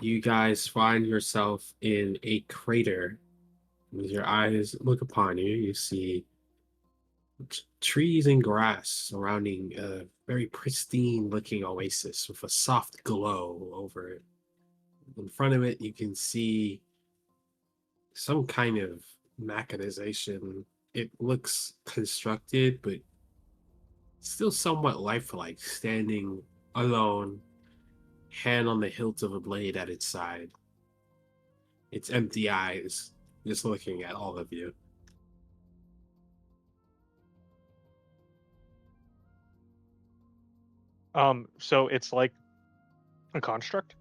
You guys find yourself in a crater. As your eyes look upon you, you see trees and grass surrounding a very pristine looking oasis with a soft glow over it. In front of it, you can see some kind of mechanization. It looks constructed, but still somewhat lifelike, standing alone, hand on the hilt of a blade at its side. Its empty eyes just looking at all of you. So it's like a construct?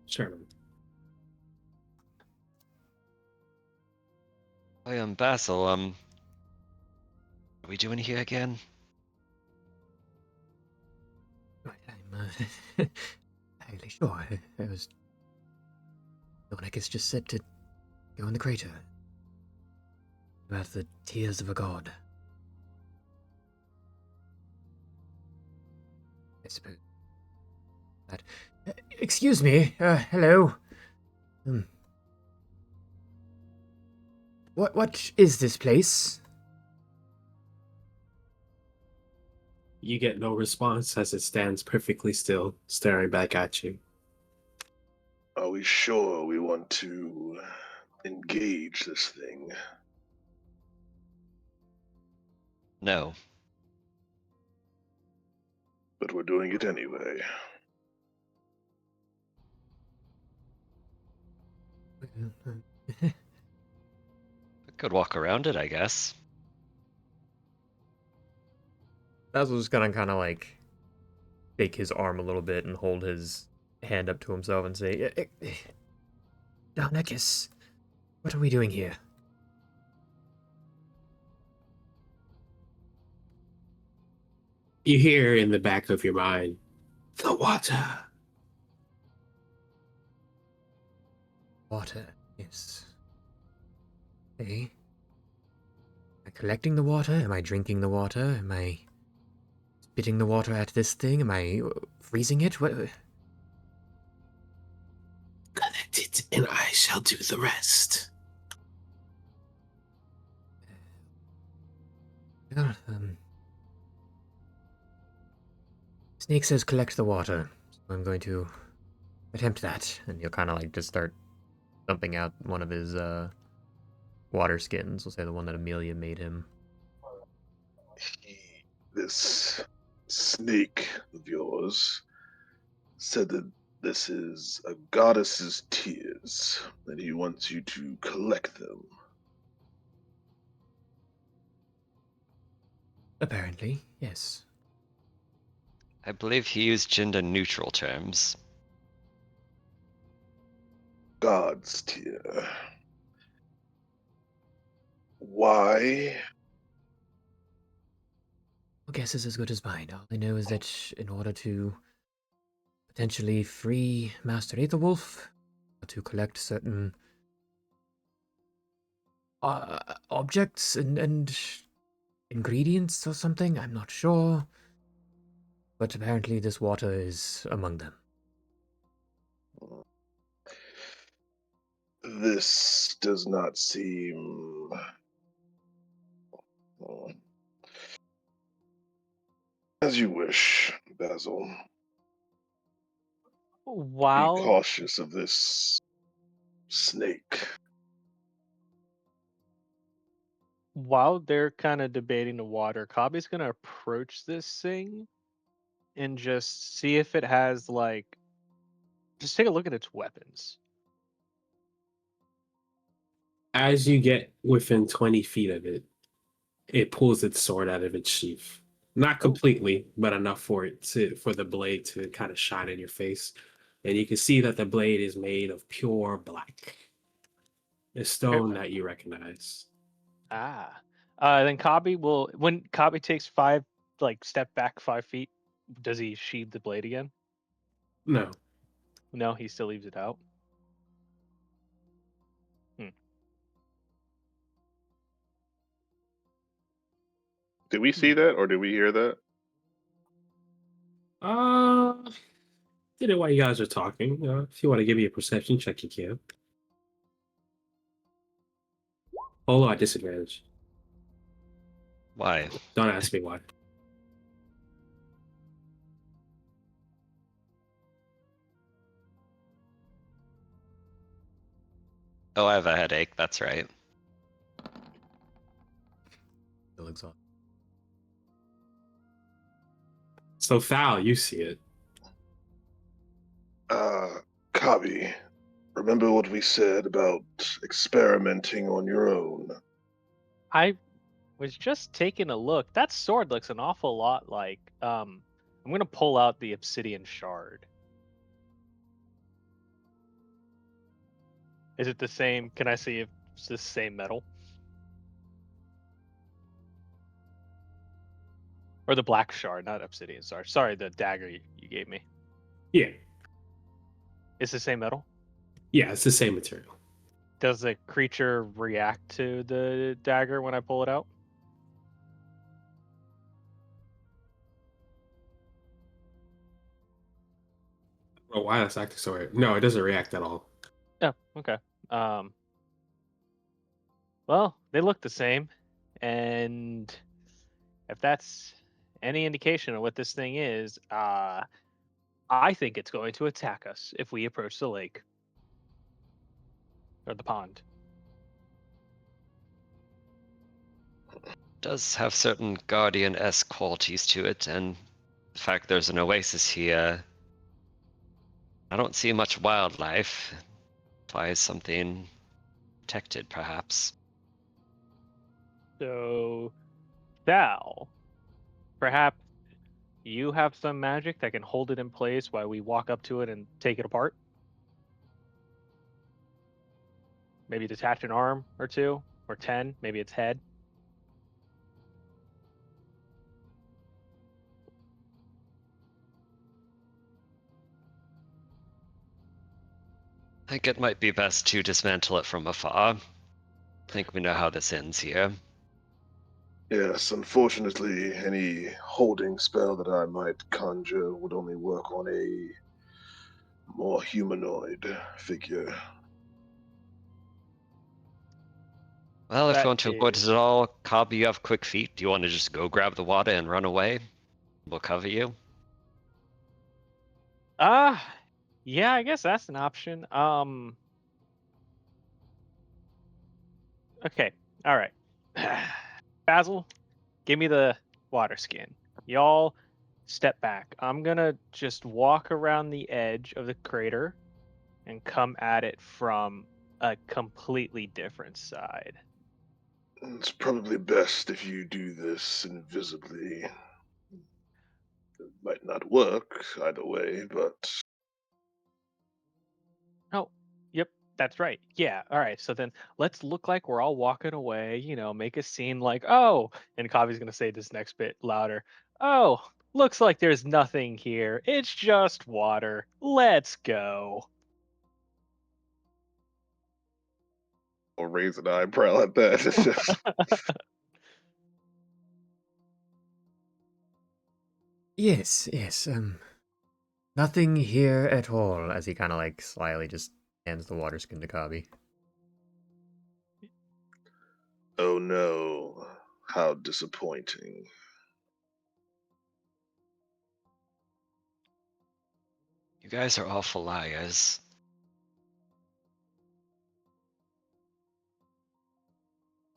Sure. I am Basil. What are we doing here again? I'm entirely sure. I was. Donicus just said to go in the crater. About the tears of a god. I suppose. That. Excuse me. Hello. Um. What is this place? You get no response as it stands perfectly still, staring back at you. Are we sure we want to engage this thing? No. But we're doing it anyway. I could walk around it, I guess. Basil's just gonna kind of like shake his arm a little bit and hold his hand up to himself and say, Donicus, what are we doing here? You hear in the back of your mind, the water. Water, yes. Hey? Am I collecting the water? Am I drinking the water? Am I spitting the water at this thing? Am I freezing it? What? Collect it, and I shall do the rest. Yeah, Snake says collect the water, so I'm going to attempt that. And he'll kind of like just start dumping out one of his water skins. We'll say the one that Amelia made him. This snake of yours said that this is a goddess's tears, and he wants you to collect them. Apparently, yes. I believe he used gender-neutral terms. God's tear. Why? Well, guess is as good as mine. All I know is that in order to potentially free Master Aetherwolf, to collect certain objects and ingredients or something, I'm not sure. But apparently this water is among them. This does not seem. As you wish, Basil. Be While cautious of this snake. while they're kind of debating the water, Kabi's gonna approach this thing and just see if it has like just take a look at its weapons. As you get within 20 feet of it, it pulls its sword out of its sheath. Not Oh, completely, but enough for the blade to kind of shine in your face. And you can see that the blade is made of pure black. A okay. stone that you recognize. Ah. Then Kabi will when Kabi takes five like step back 5 feet, does he sheathe the blade again? No. No, he still leaves it out. Hmm. Did we see that or did we hear that? Uh, did it while you guys are talking. If you want to give me a perception check, you can. Oh, at disadvantage. Why? Don't ask me why. Oh, I have a headache. That's right. Still exhausted. So, Thal, you see it. Kabi, remember what we said about experimenting on your own? I was just taking a look. That sword looks an awful lot like. I'm gonna pull out the obsidian shard. Is it the same? Can I see if it's the same metal? Or the black shard, not obsidian. Sorry, the dagger you gave me. Yeah. It's the same metal. Yeah, it's the same material. Does the creature react to the dagger when I pull it out? Oh, why that's acting so weird. No, it doesn't react at all. Oh, okay. Um, well, they look the same, and if that's any indication of what this thing is, I think it's going to attack us if we approach the lake or the pond. Does have certain guardian-esque qualities to it, and the fact there's an oasis here. I don't see much wildlife. Implies something protected, perhaps. So, Thal, perhaps you have some magic that can hold it in place while we walk up to it and take it apart? Maybe detach an arm or two, or 10, maybe its head. I think it might be best to dismantle it from afar. I think we know how this ends here. Yes, unfortunately, any holding spell that I might conjure would only work on a more humanoid figure. Well, if you That want to avoid is. it at all, Cobb, you have quick feet. Do you want to just go grab the water and run away? We'll cover you. Ah, yeah, I guess that's an option. Okay, all right. Basil, give me the water skin. Y'all step back. I'm gonna just walk around the edge of the crater and come at it from a completely different side. It's probably best if you do this invisibly. It might not work either way, but Oh, yep, that's right. Yeah, all right. So then let's look like we're all walking away, make a scene like, oh, and Kavi's going to say this next bit louder. Oh, looks like there's nothing here. It's just water. Let's go. I'll raise an eyebrow at that. It's just Yes, yes. Nothing here at all. As he kind of like slyly just hands the water skin to Kabi. oh no, how disappointing. You guys are awful liars.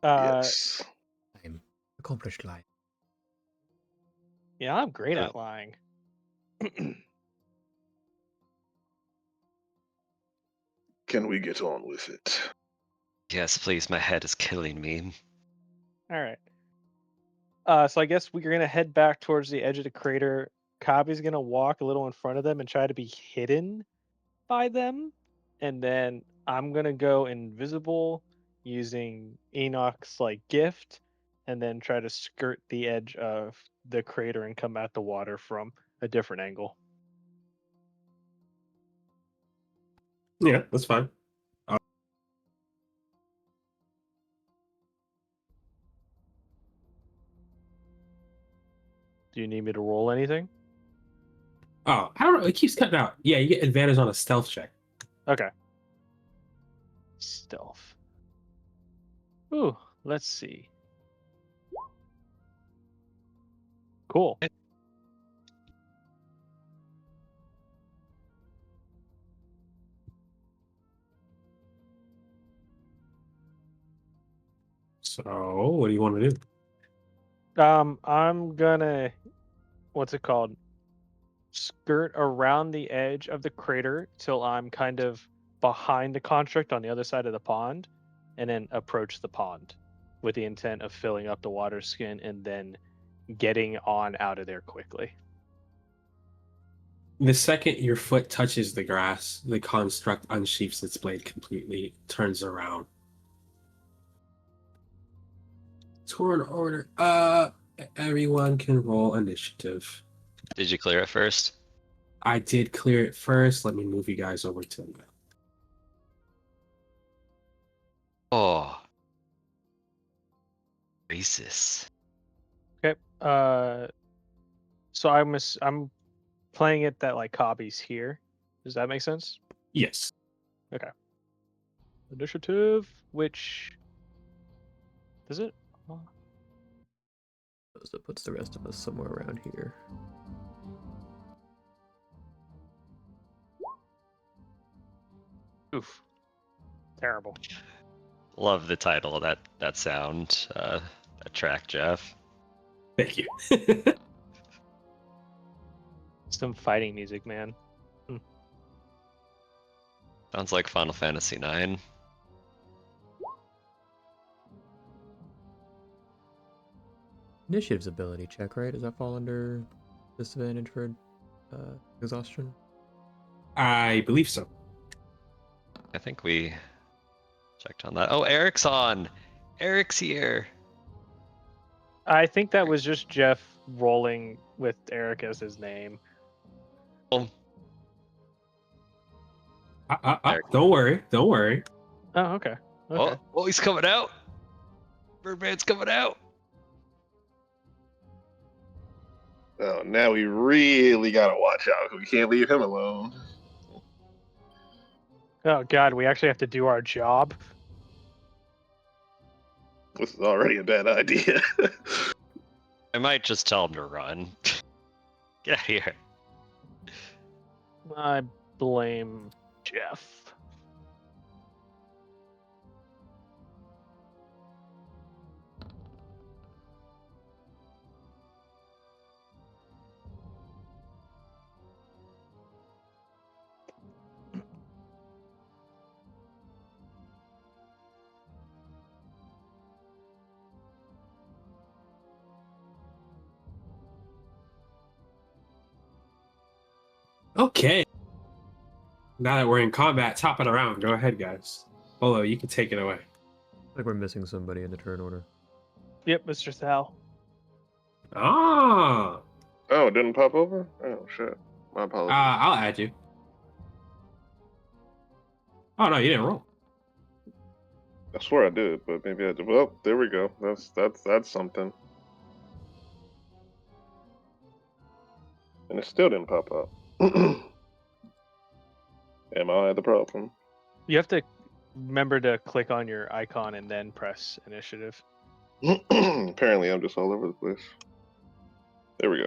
uh, Yes. I'm accomplished liar. yeah, I'm great Uh, at lying. Can we get on with it? Yes, please, my head is killing me. All right. So I guess we're gonna head back towards the edge of the crater. Kabi's gonna walk a little in front of them and try to be hidden by them, and then I'm gonna go invisible using Enoch's like gift, and then try to skirt the edge of the crater and come at the water from a different angle. Yeah, that's fine. Do you need me to roll anything? Oh, I don't know. It keeps cutting out. Yeah, you get advantage on a stealth check. Okay. Stealth. Ooh, let's see. Cool. So, what do you want to do? I'm gonna, what's it called? Skirt around the edge of the crater till I'm kind of behind the construct on the other side of the pond, and then approach the pond with the intent of filling up the water skin and then getting on out of there quickly. The second your foot touches the grass, the construct unsheaths its blade completely, turns around. Turn order. Everyone can roll initiative. Did you clear it first? I did clear it first. Let me move you guys over to the Oh. Racist. Okay. So I'm playing it that like Cobby's here. Does that make sense? Yes. Initiative, which does it? So that puts the rest of us somewhere around here. Oof. Terrible. Love the title of that sound, that track, Jeff. Thank you. Some fighting music, man. Sounds like Final Fantasy IX. Initiative's ability check, right? Does that fall under disadvantage for exhaustion? I believe so. I think we checked on that. Oh, Eric's on. Eric's here. I think that was just Jeff rolling with Eric as his name. Oh, Eric. Don't worry. Don't worry. Oh, okay. Okay. Oh, he's coming out. Birdman's coming out. Oh, now we really gotta watch out. We can't leave him alone. Oh God, we actually have to do our job. This is already a bad idea. I might just tell him to run. Get out of here. I blame Jeff. Okay. Now that we're in combat, top it around. Go ahead, guys. Bolo, you can take it away. Like we're missing somebody in the turn order. Yep, Mr. Thal. Ah. Oh, it didn't pop over? Oh, shit. My apologies. I'll add you. Oh no, you didn't roll. I swear I did, but maybe I did. Well, there we go. That's something. And it still didn't pop up. Am I the problem? You have to remember to click on your icon and then press initiative. Apparently, I'm just all over the place. There we go.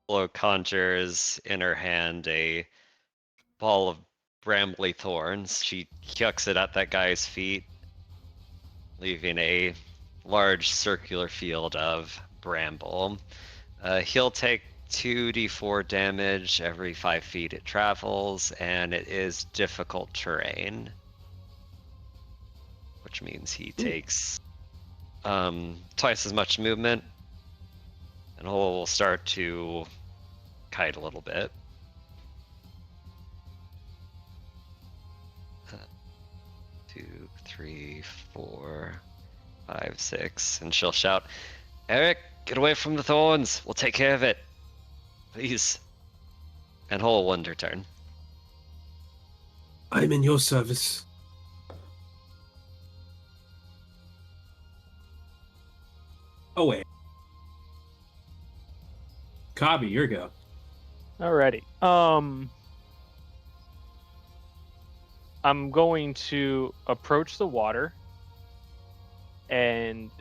Flo conjures in her hand a ball of brambly thorns. She chucks it at that guy's feet, leaving a large circular field of bramble. He'll take 2d4 damage every 5 feet it travels, and it is difficult terrain, which means he takes twice as much movement, and he'll start to kite a little bit. 2, 3, 4, 5, 6, and she'll shout, "Eric, get away from the thorns. We'll take care of it. Please." And he'll end her turn. I'm in your service. away. Kabi, your go. Alrighty. I'm going to approach the water and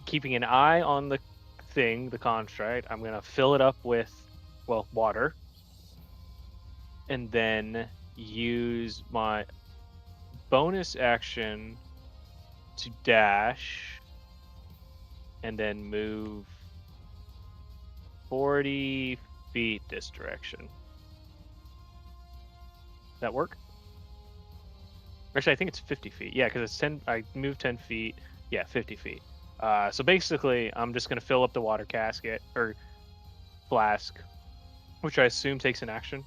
keeping an eye on the thing, the construct. I'm going to fill it up with, well, water. And then use my bonus action to dash and then move 40 feet this direction. That work? Actually, I think it's 50 feet. Yeah, because it's 10. I moved 10 feet. Yeah, 50 feet. So basically, I'm just going to fill up the water casket or flask, which I assume takes an action.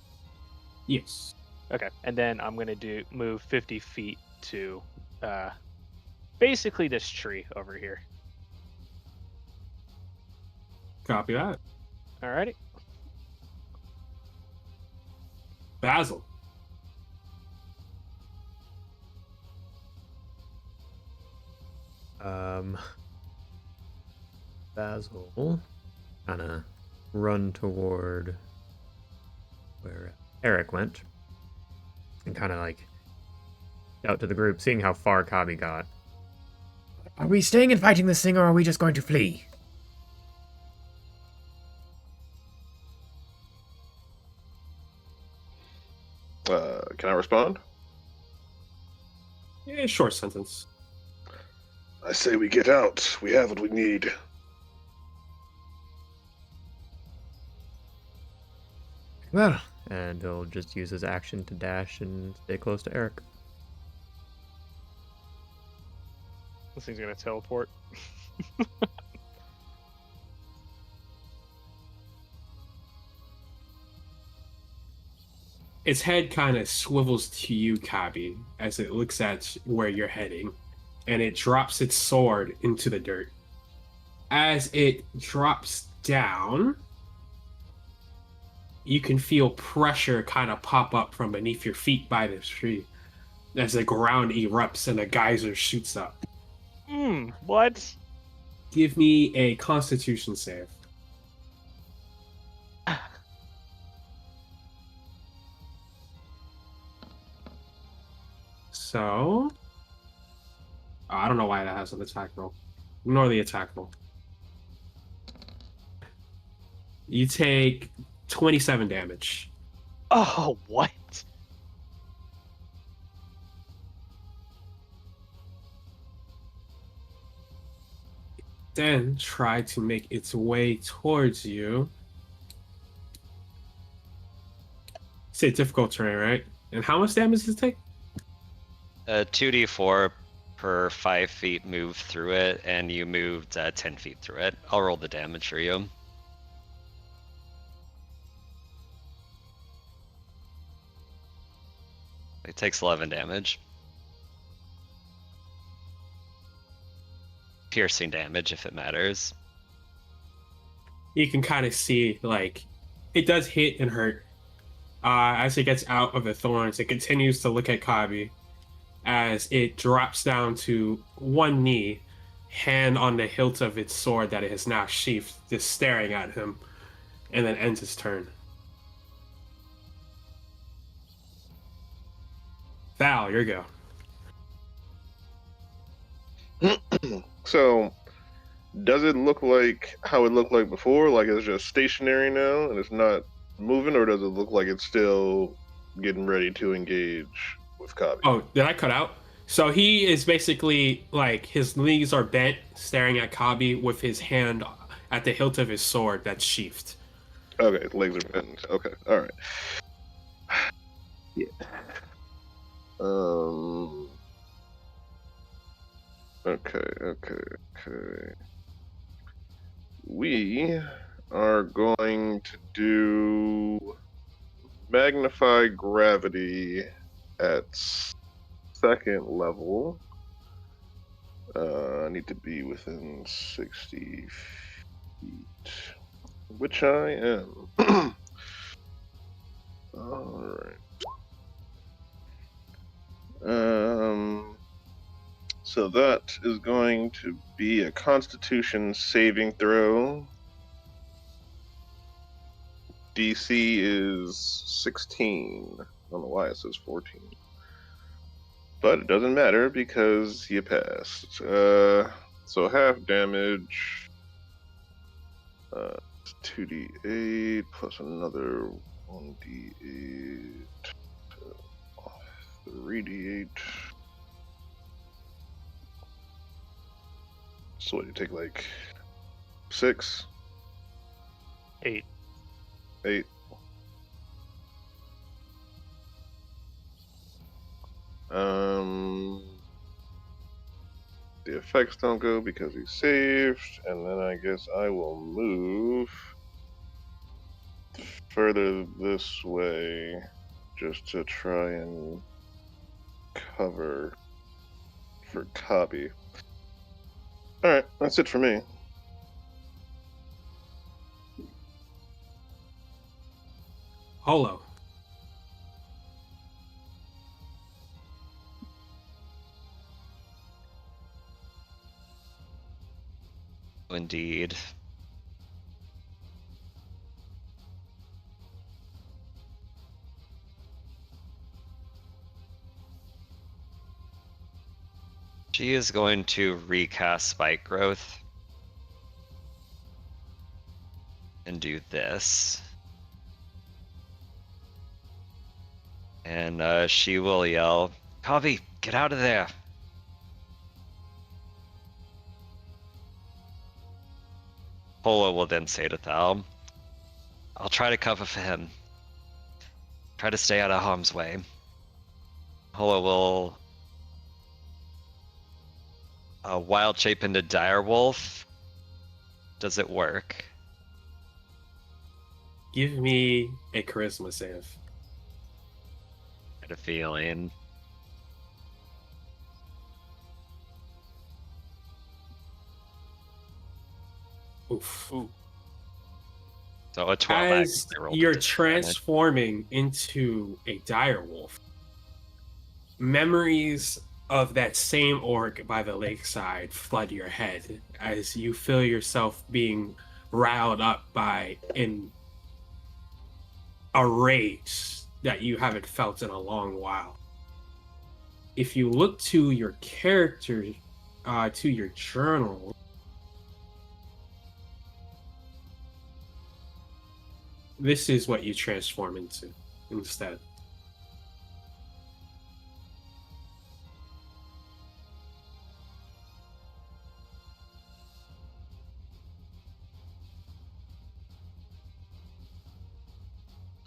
Yes. Okay, and then I'm going to move 50 feet to basically this tree over here. Copy that. Alrighty. Basil. Basil kind of run toward where Eric went and kind of like out to the group, seeing how far Kabi got. Are we staying and fighting this thing, or are we just going to flee? Can I respond? Yeah, short sentence. I say we get out. We have what we need. Well, and he'll just use his action to dash and stay close to Eric. This thing's going to teleport. Its head kind of swivels to you, Kabi, as it looks at where you're heading, and it drops its sword into the dirt. As it drops down, you can feel pressure kind of pop up from beneath your feet by this tree as the ground erupts and a geyser shoots up. What? Give me a Constitution save. So, I don't know why that has an attack roll. Ignore the attack roll. You take 27 damage. Oh, what? Then try to make its way towards you. It's a difficult terrain, right? And how much damage does it take? 2d4 per 5 feet move through it, and you moved 10 feet through it. I'll roll the damage for you. It takes 11 damage. Piercing damage, if it matters. You can kind of see, like, it does hit and hurt. As it gets out of the thorns, it continues to look at Kabi as it drops down to one knee, hand on the hilt of its sword that it has now sheathed, just staring at him, and then ends its turn. Val, your go. So, does it look like how it looked like before? Like it's just stationary now and it's not moving, or does it look like it's still getting ready to engage with Kabi? Oh, did I cut out? So he is basically like his knees are bent, staring at Kabi with his hand at the hilt of his sword that's sheathed. Okay, legs are bent. Okay, all right. Yeah. Okay. We are going to do magnify gravity at second level. I need to be within 60 feet, which I am. All right. So that is going to be a Constitution saving throw. DC is 16. I don't know why it says 14. But it doesn't matter because you passed. So half damage. 2d8 plus another 1d8. 3d8. So what, you take like 6? 8. 8. The effects don't go because he saved, and then I guess I will move further this way just to try and cover for Cobby. Alright, that's it for me. Holo. Indeed. She is going to recast Spike Growth and do this. And she will yell, Covey, get out of there. Polo will then say to Thal, I'll try to cover for him. Try to stay out of harm's way. Polo will wild shape into direwolf. Does it work? Give me a charisma save. I had a feeling. Oof. Ooh. So a 12. As you're transforming into a direwolf, memories of that same orc by the lakeside flood your head as you feel yourself being riled up by a rage that you haven't felt in a long while. If you look to your character, to your journal, this is what you transform into instead.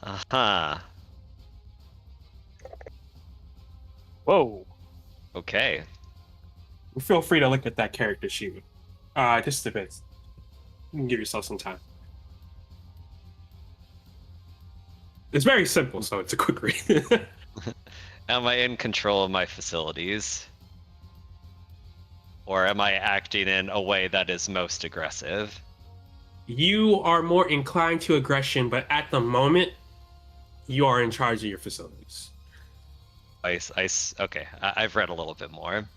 Aha. Whoa. Okay. Feel free to look at that character sheet. Just a bit. You can give yourself some time. It's very simple, so it's a quick read. Am I in control of my facilities? Or am I acting in a way that is most aggressive? You are more inclined to aggression, but at the moment, you are in charge of your facilities. Okay, I've read a little bit more.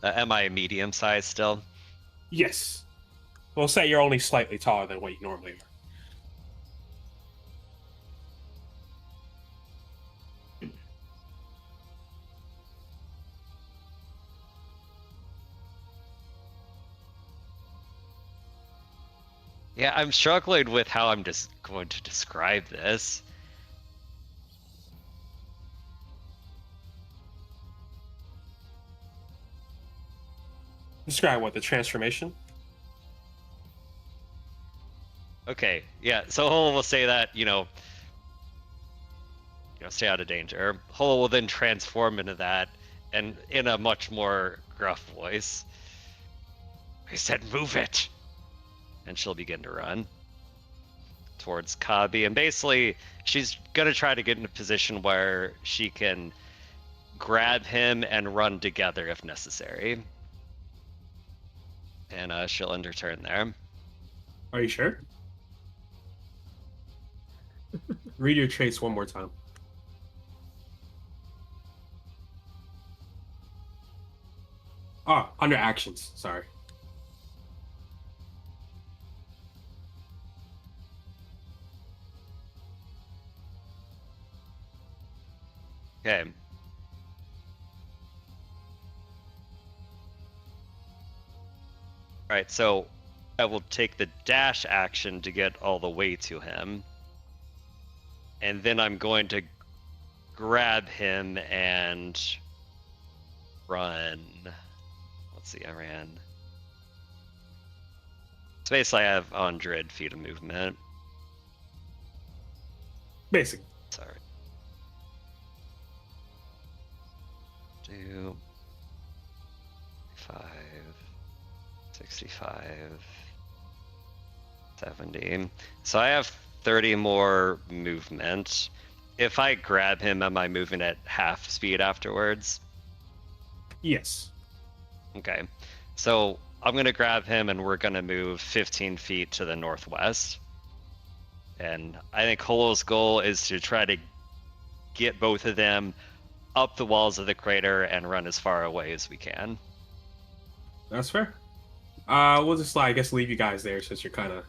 Am I medium size still? Yes. We'll say you're only slightly taller than what you normally are. Yeah, I'm struggling with how I'm just going to describe this. Describe what, the transformation? Okay, yeah, so Holo will say that, stay out of danger. Holo will then transform into that, and in a much more gruff voice, I said move it! And she'll begin to run towards Kabi, and basically, she's gonna try to get in a position where she can grab him and run together if necessary. And she'll end her turn there. Are you sure? Read your traits one more time. Oh, under actions. Sorry. Okay. Alright, so I will take the dash action to get all the way to him. And then I'm going to grab him and run. Let's see, I ran. So basically I have 100 feet of movement. Basic. Sorry. 2, 5, 65, 70. So I have 30 more movement. If I grab him, am I moving at half speed afterwards? Yes. Okay. So I'm going to grab him and we're going to move 15 feet to the northwest. And I think Holo's goal is to try to get both of them up the walls of the crater and run as far away as we can. That's fair. We'll just, I guess, leave you guys there since you're kind of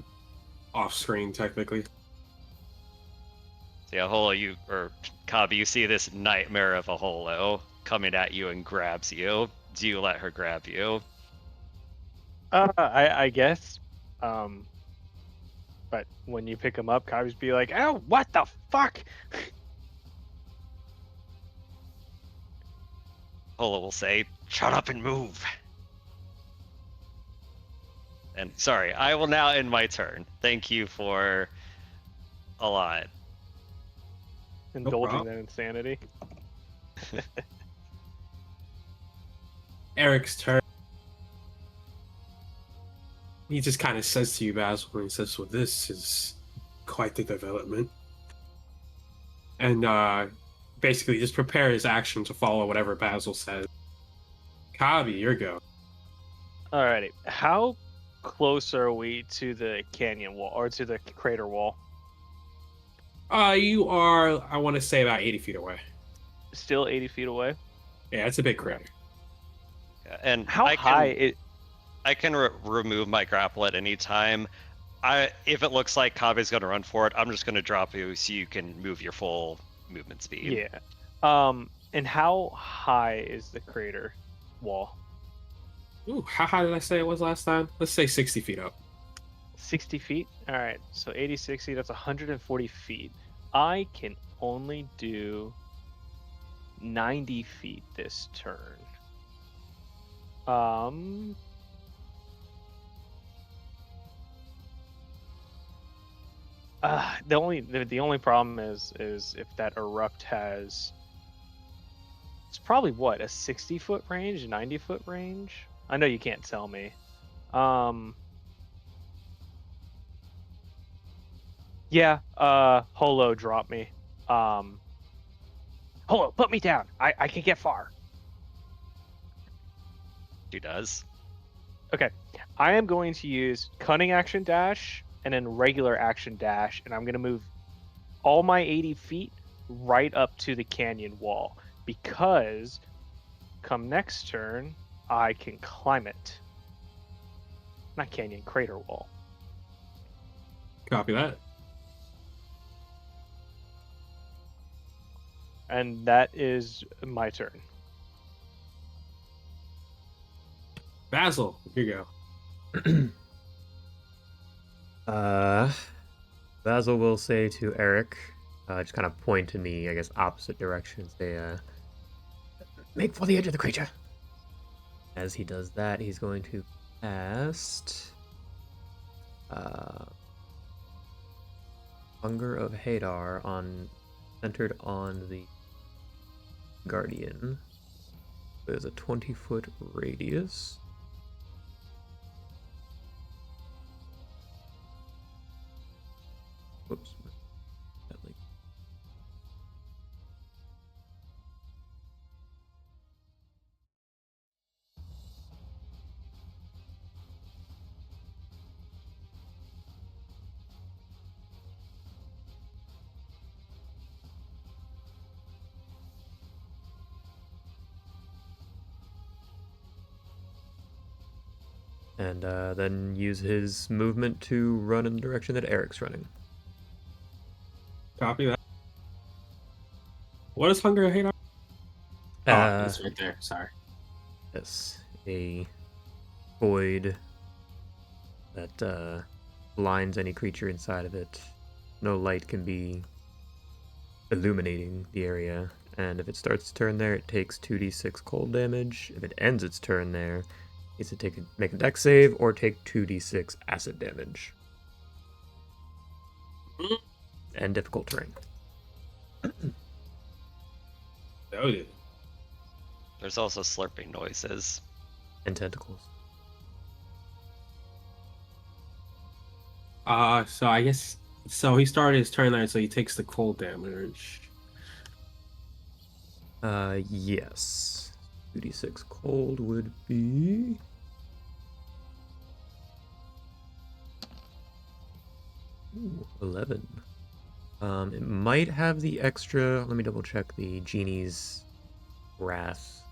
off screen technically. So yeah, Holo, or Kabi, you see this nightmare of a Holo coming at you and grabs you. Do you let her grab you? I guess. But when you pick him up, Kabi's be like, "Oh, what the fuck?" Holo will say, "Shut up and move." And sorry, I will now end my turn. Thank you for a lot. Indulging problem. that insanity. Eric's turn. He just kind of says to you, Basil, and he says, "Well, this is quite the development." And basically just prepare his action to follow whatever Basil says. Kabi, your go. Alrighty. How close are we to the canyon wall or to the crater wall? You are, I want to say, about 80 feet away. Still 80 feet away. Yeah, it's a big crater. Yeah, and How high? I can remove my grapple at any time. If it looks like Kabe's going to run for it, I'm just going to drop you so you can move your full movement speed. Yeah. And how high is the crater wall? Ooh, how high did I say it was last time? Let's say 60 feet up. 60 feet? All right. So 80, 60, that's 140 feet. I can only do 90 feet this turn. The only problem is if that erupt has, it's probably what, a 60-foot range, 90-foot range. I know you can't tell me. Yeah. Holo, drop me. Holo, put me down. I can get far. She does. Okay. I am going to use cunning action dash and then regular action dash, and I'm going to move all my 80 feet right up to the canyon wall because come next turn, I can climb it. Not canyon, crater wall. Copy that. And that is my turn. Basil, here you go. Basil will say to Eric, just kind of point in the, I guess, opposite direction. Say, make for the edge of the crater. As he does that, he's going to cast Hunger of Hadar centered on the Guardian. There's a 20-foot radius. Whoops. and then use his movement to run in the direction that Eric's running. Copy that. What is hunger and hate? Oh, it's right there. Sorry. Yes, a void that blinds any creature inside of it. No light can be illuminating the area, and if it starts its turn there, it takes 2d6 cold damage. If it ends its turn there, it's to make a dex save or take 2d6 acid damage. And difficult terrain. Noted. There's also slurping noises. And tentacles. So I guess he started his turn there, so he takes the cold damage. Yes. 2d6 cold would be... Ooh, 11. It might have the extra... Let me double check the genie's wrath.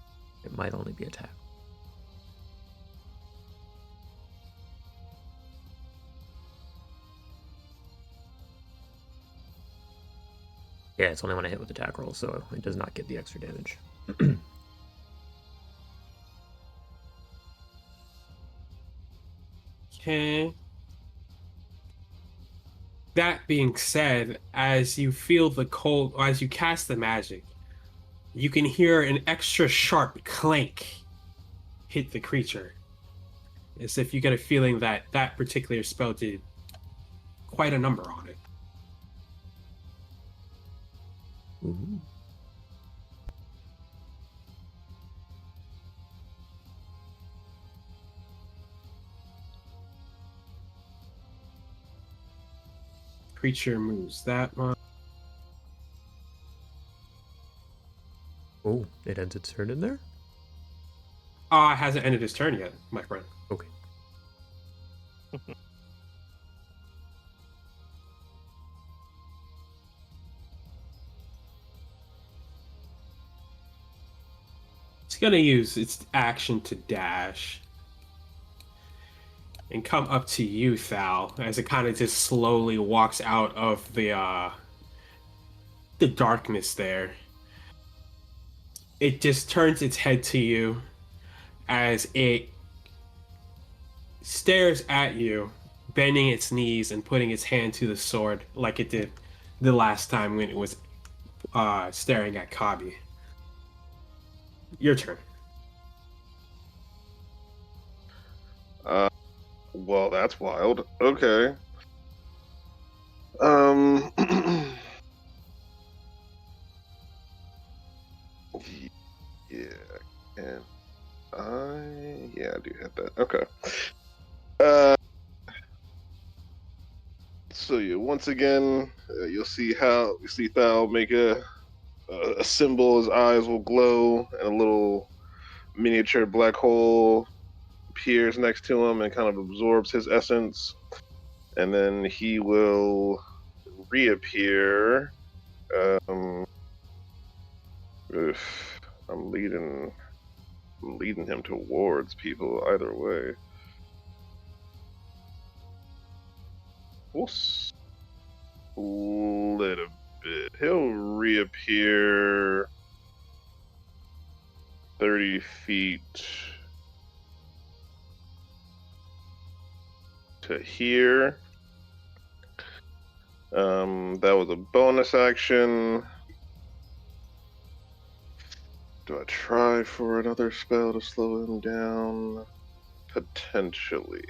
It might only be attack. Yeah, it's only when I hit with attack roll, so it does not get the extra damage. Okay. That being said, as you feel the cold, or as you cast the magic, you can hear an extra sharp clank hit the creature. As if you get a feeling that that particular spell did quite a number on it. Ooh. Creature moves that much. Oh, it ends its turn in there? It hasn't ended his turn yet, my friend. Okay. It's gonna use its action to dash and come up to you, Thal, as it kind of just slowly walks out of the darkness there. It just turns its head to you as it stares at you, bending its knees and putting its hand to the sword like it did the last time when it was staring at Kabi. Your turn. Well, that's wild. Okay. Yeah, and I do have that. Okay. So yeah, once again, you'll see Thal make a symbol. His eyes will glow, and a little miniature black hole appears next to him and kind of absorbs his essence, and then he will reappear. If I'm leading him towards people either way. We'll split a bit. He'll reappear 30 feet to here. That was a bonus action. Do I try for another spell to slow him down? Potentially.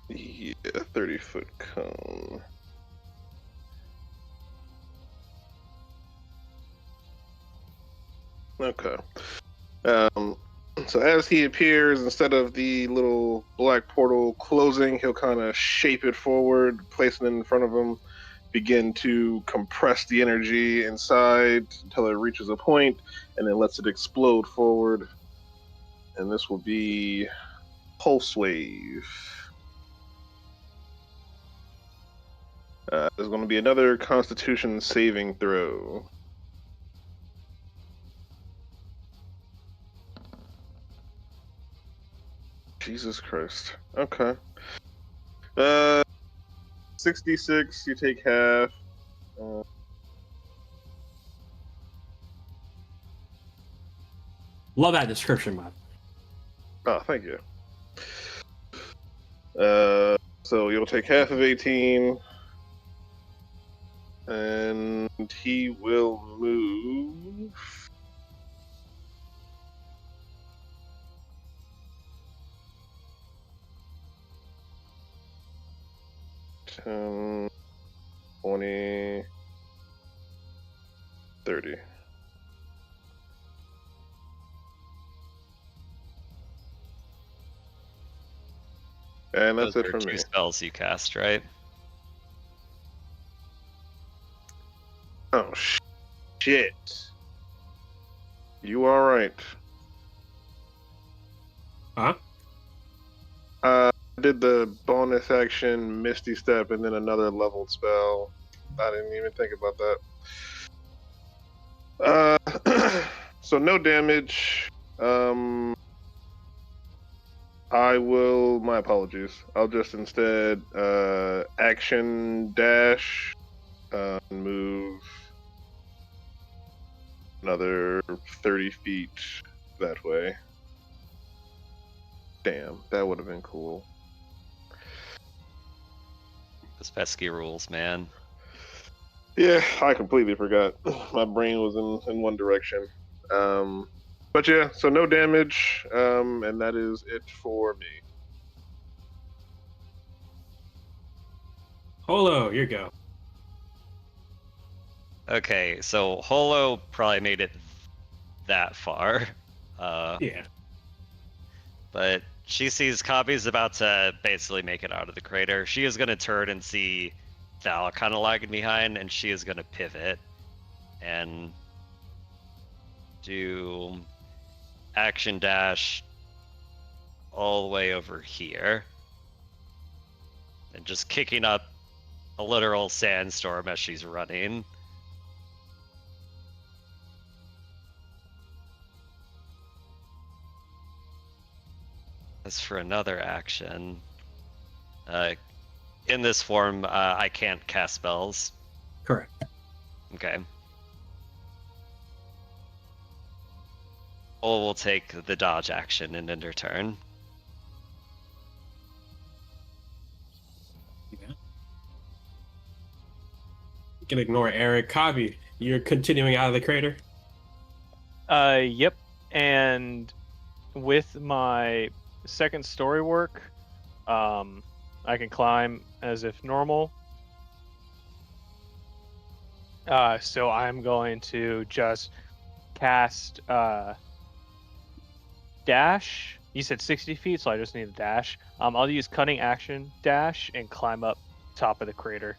Yeah, 30-foot cone. Okay. So as he appears, instead of the little black portal closing, he'll kind of shape it forward, placing it in front of him, begin to compress the energy inside until it reaches a point, and then lets it explode forward. And this will be Pulse Wave. There's going to be another Constitution saving throw. Jesus Christ. Okay. 66. You take half. Love that description, man. Oh, thank you. So you'll take half of 18, and he will move. Ten, 20, 30. And that's Those it are for two me. spells you cast, right? Oh, shit. You are right. Huh? I did the bonus action Misty Step and then another leveled spell. I didn't even think about that. So no damage. I will. My apologies. I'll just instead action dash, move another 30 feet that way. Damn, that would have been cool. Those pesky rules, man. Yeah, I completely forgot. My brain was in one direction. But yeah, so no damage, and that is it for me. Holo, your go. Okay, so Holo probably made it that far. Yeah. But she sees Kabi's about to basically make it out of the crater. She is going to turn and see Val kind of lagging behind, and she is going to pivot and do action dash all the way over here. And just kicking up a literal sandstorm as she's running. As for another action, in this form, I can't cast spells. Correct. Okay. Ol will take the dodge action and end her turn. Yeah. You can ignore Eric. Kabi, you're continuing out of the crater? Yep. And with my second story work, I can climb as if normal. So I'm going to just cast dash. You said 60 feet, so I just need a dash. I'll use cutting action dash and climb up top of the crater.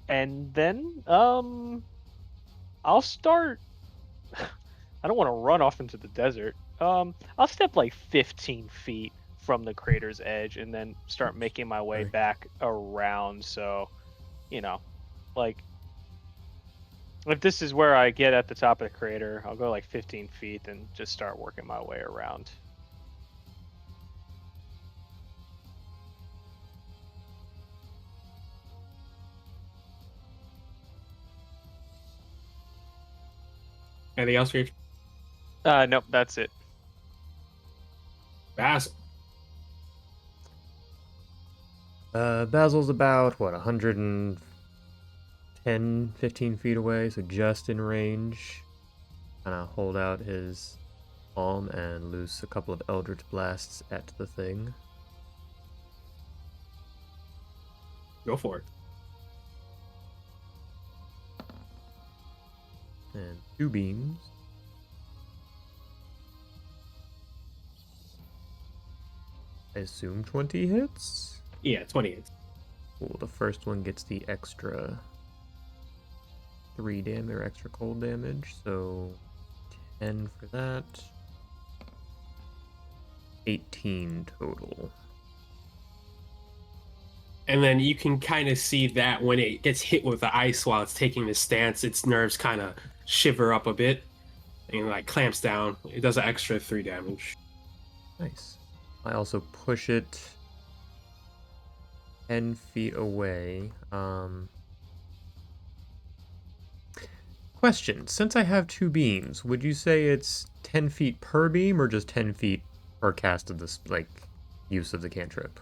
And then I'll start. I don't want to run off into the desert. I'll step like 15 feet from the crater's edge and then start making my way Sorry. back around. So, like if this is where I get at the top of the crater, I'll go like 15 feet and just start working my way around. Anything else for you? Nope, that's it. Basil. Basil's about, 110, 15 feet away, so just in range. Kind of hold out his palm and loose a couple of Eldritch Blasts at the thing. Go for it. And 2 beams. I assume 20 hits? Yeah, 28. Cool, the first one gets the extra 3 damage, or extra cold damage, so 10 for that. 18 total. And then you can kind of see that when it gets hit with the ice while it's taking this stance, its nerves kind of shiver up a bit and like clamps down. It does an extra 3 damage. Nice. I also push it 10 feet away. Question, since I have 2 beams, would you say it's 10 feet per beam or just 10 feet per cast of this, like, use of the cantrip?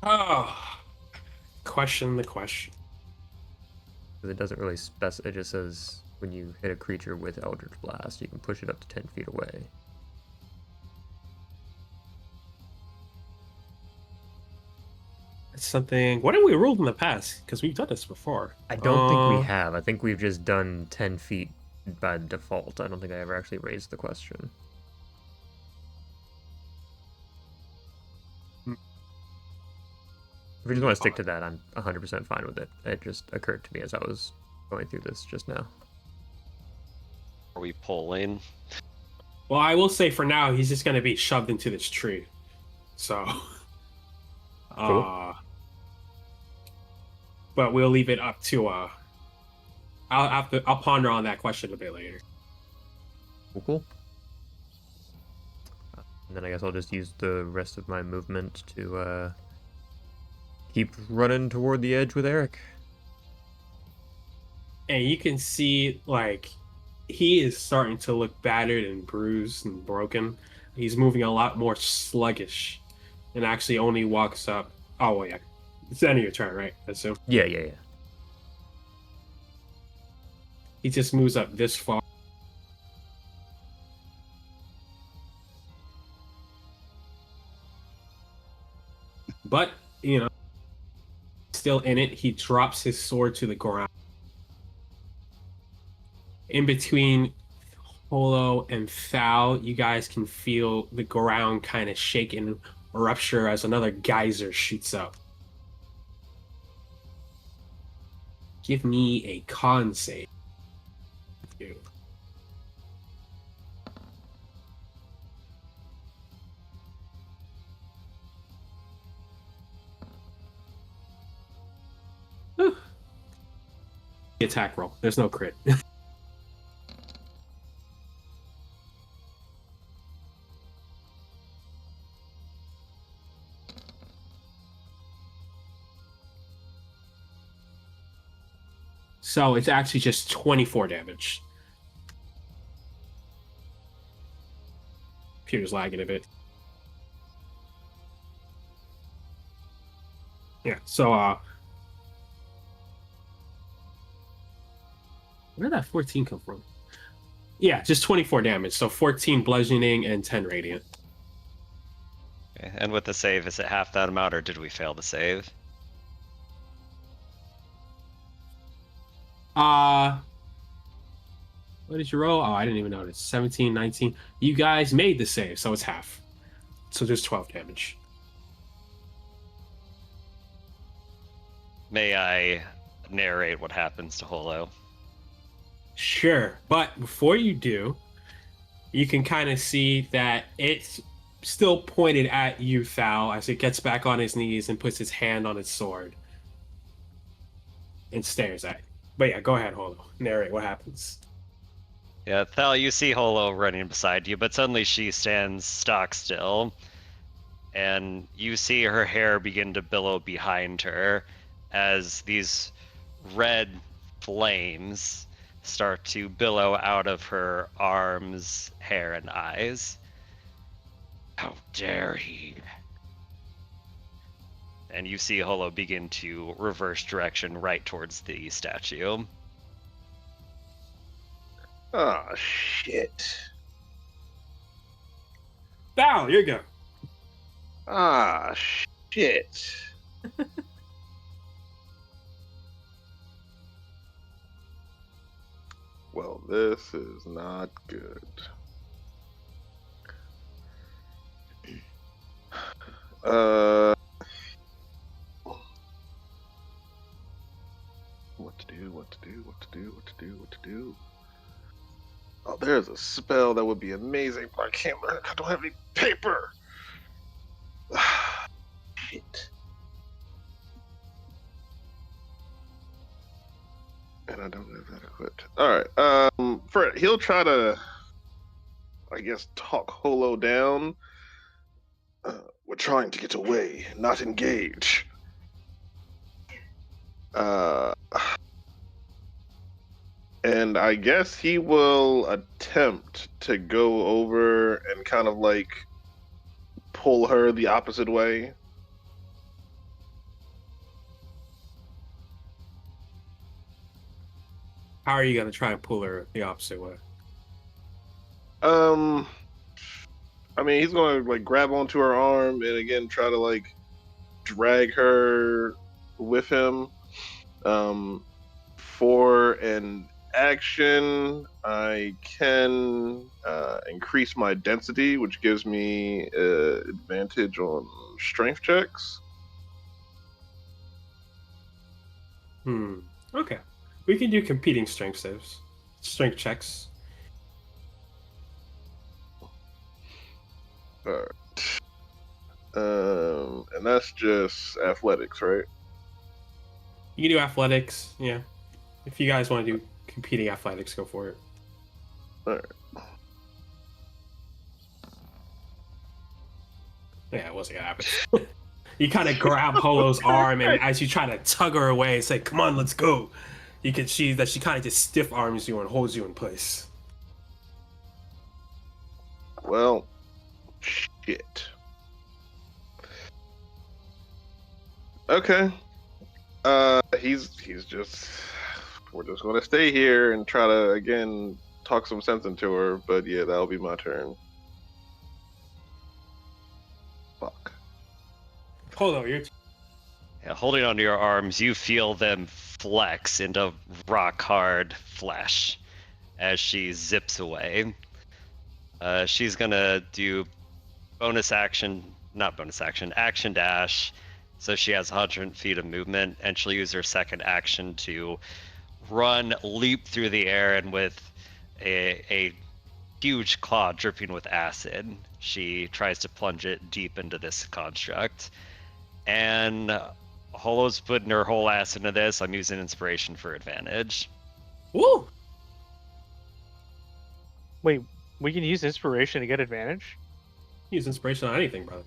Oh, question the question. Because it doesn't really specify, it just says when you hit a creature with Eldritch Blast, you can push it up to 10 feet away. It's something. What have we ruled in the past? Because we've done this before. I don't think we have. I think we've just done 10 feet by default. I don't think I ever actually raised the question. If we just want to stick to that, I'm 100% fine with it. It just occurred to me as I was going through this just now. Are we polling? Well, I will say for now, he's just going to be shoved into this tree. So. Cool. But we'll leave it up to. I'll ponder on that question a bit later. Cool. And then I guess I'll just use the rest of my movement to keep running toward the edge with Eric. And you can see, like, he is starting to look battered and bruised and broken. He's moving a lot more sluggish and actually only walks up. Oh, well, yeah. It's the end of your turn, right? I assume. Yeah. He just moves up this far. But, still in it, he drops his sword to the ground. In between Holo and Thal, you guys can feel the ground kind of shake and rupture as another geyser shoots up. Give me a con save. Attack roll. There's no crit. So it's actually just 24 damage. Computer's lagging a bit. Yeah, so where did that 14 come from? Yeah, just 24 damage. So 14 bludgeoning and 10 radiant. Okay. And with the save, is it half that amount, or did we fail to save? What did you roll? Oh, I didn't even notice. 17, 19. You guys made the save, so it's half. So just 12 damage. May I narrate what happens to Holo? Sure, but before you do, you can kind of see that it's still pointed at you, Thal, as it gets back on his knees and puts his hand on its sword and stares at you. But yeah, go ahead, Holo. Narrate what happens. Yeah, Thal, you see Holo running beside you, but suddenly she stands stock still, and you see her hair begin to billow behind her as these red flames start to billow out of her arms, hair, and eyes. How dare he? And you see Holo begin to reverse direction right towards the statue. Ah, shit. Thal, here you go. Ah, shit. Well, this is not good. What to do? Oh, there's a spell that would be amazing, but I can't learn. I don't have any paper. Shit. And I don't have that equipped. All right. Fred, he'll try to, I guess, talk Holo down. We're trying to get away, not engage. And I guess he will attempt to go over and kind of like pull her the opposite way. How are you gonna try and pull her the opposite way? Um, I mean, he's gonna like grab onto her arm and again try to like drag her with him. For an action, I can increase my density, which gives me advantage on strength checks. Okay. We can do competing strength checks. All right. And that's just athletics, right? You can do athletics, yeah. If you guys want to do competing athletics, go for it. All right. Yeah, it wasn't gonna happen. You kind of grab Holo's arm, and as you try to tug her away and say, "Come on, let's go," you can see that she kind of just stiff arms you and holds you in place. Well, shit. Okay. He's just. We're just gonna stay here and try to again talk some sense into her. But yeah, that'll be my turn. Fuck. Holo, you're. Yeah, holding onto your arms, you feel them flex into rock hard flesh as she zips away. She's gonna do action dash. So she has 100 feet of movement, and she'll use her second action to run, leap through the air, and with a huge claw dripping with acid, she tries to plunge it deep into this construct. And Holo's putting her whole ass into this. I'm using inspiration for advantage. Woo! Wait, we can use inspiration to get advantage? Use inspiration on anything, brother.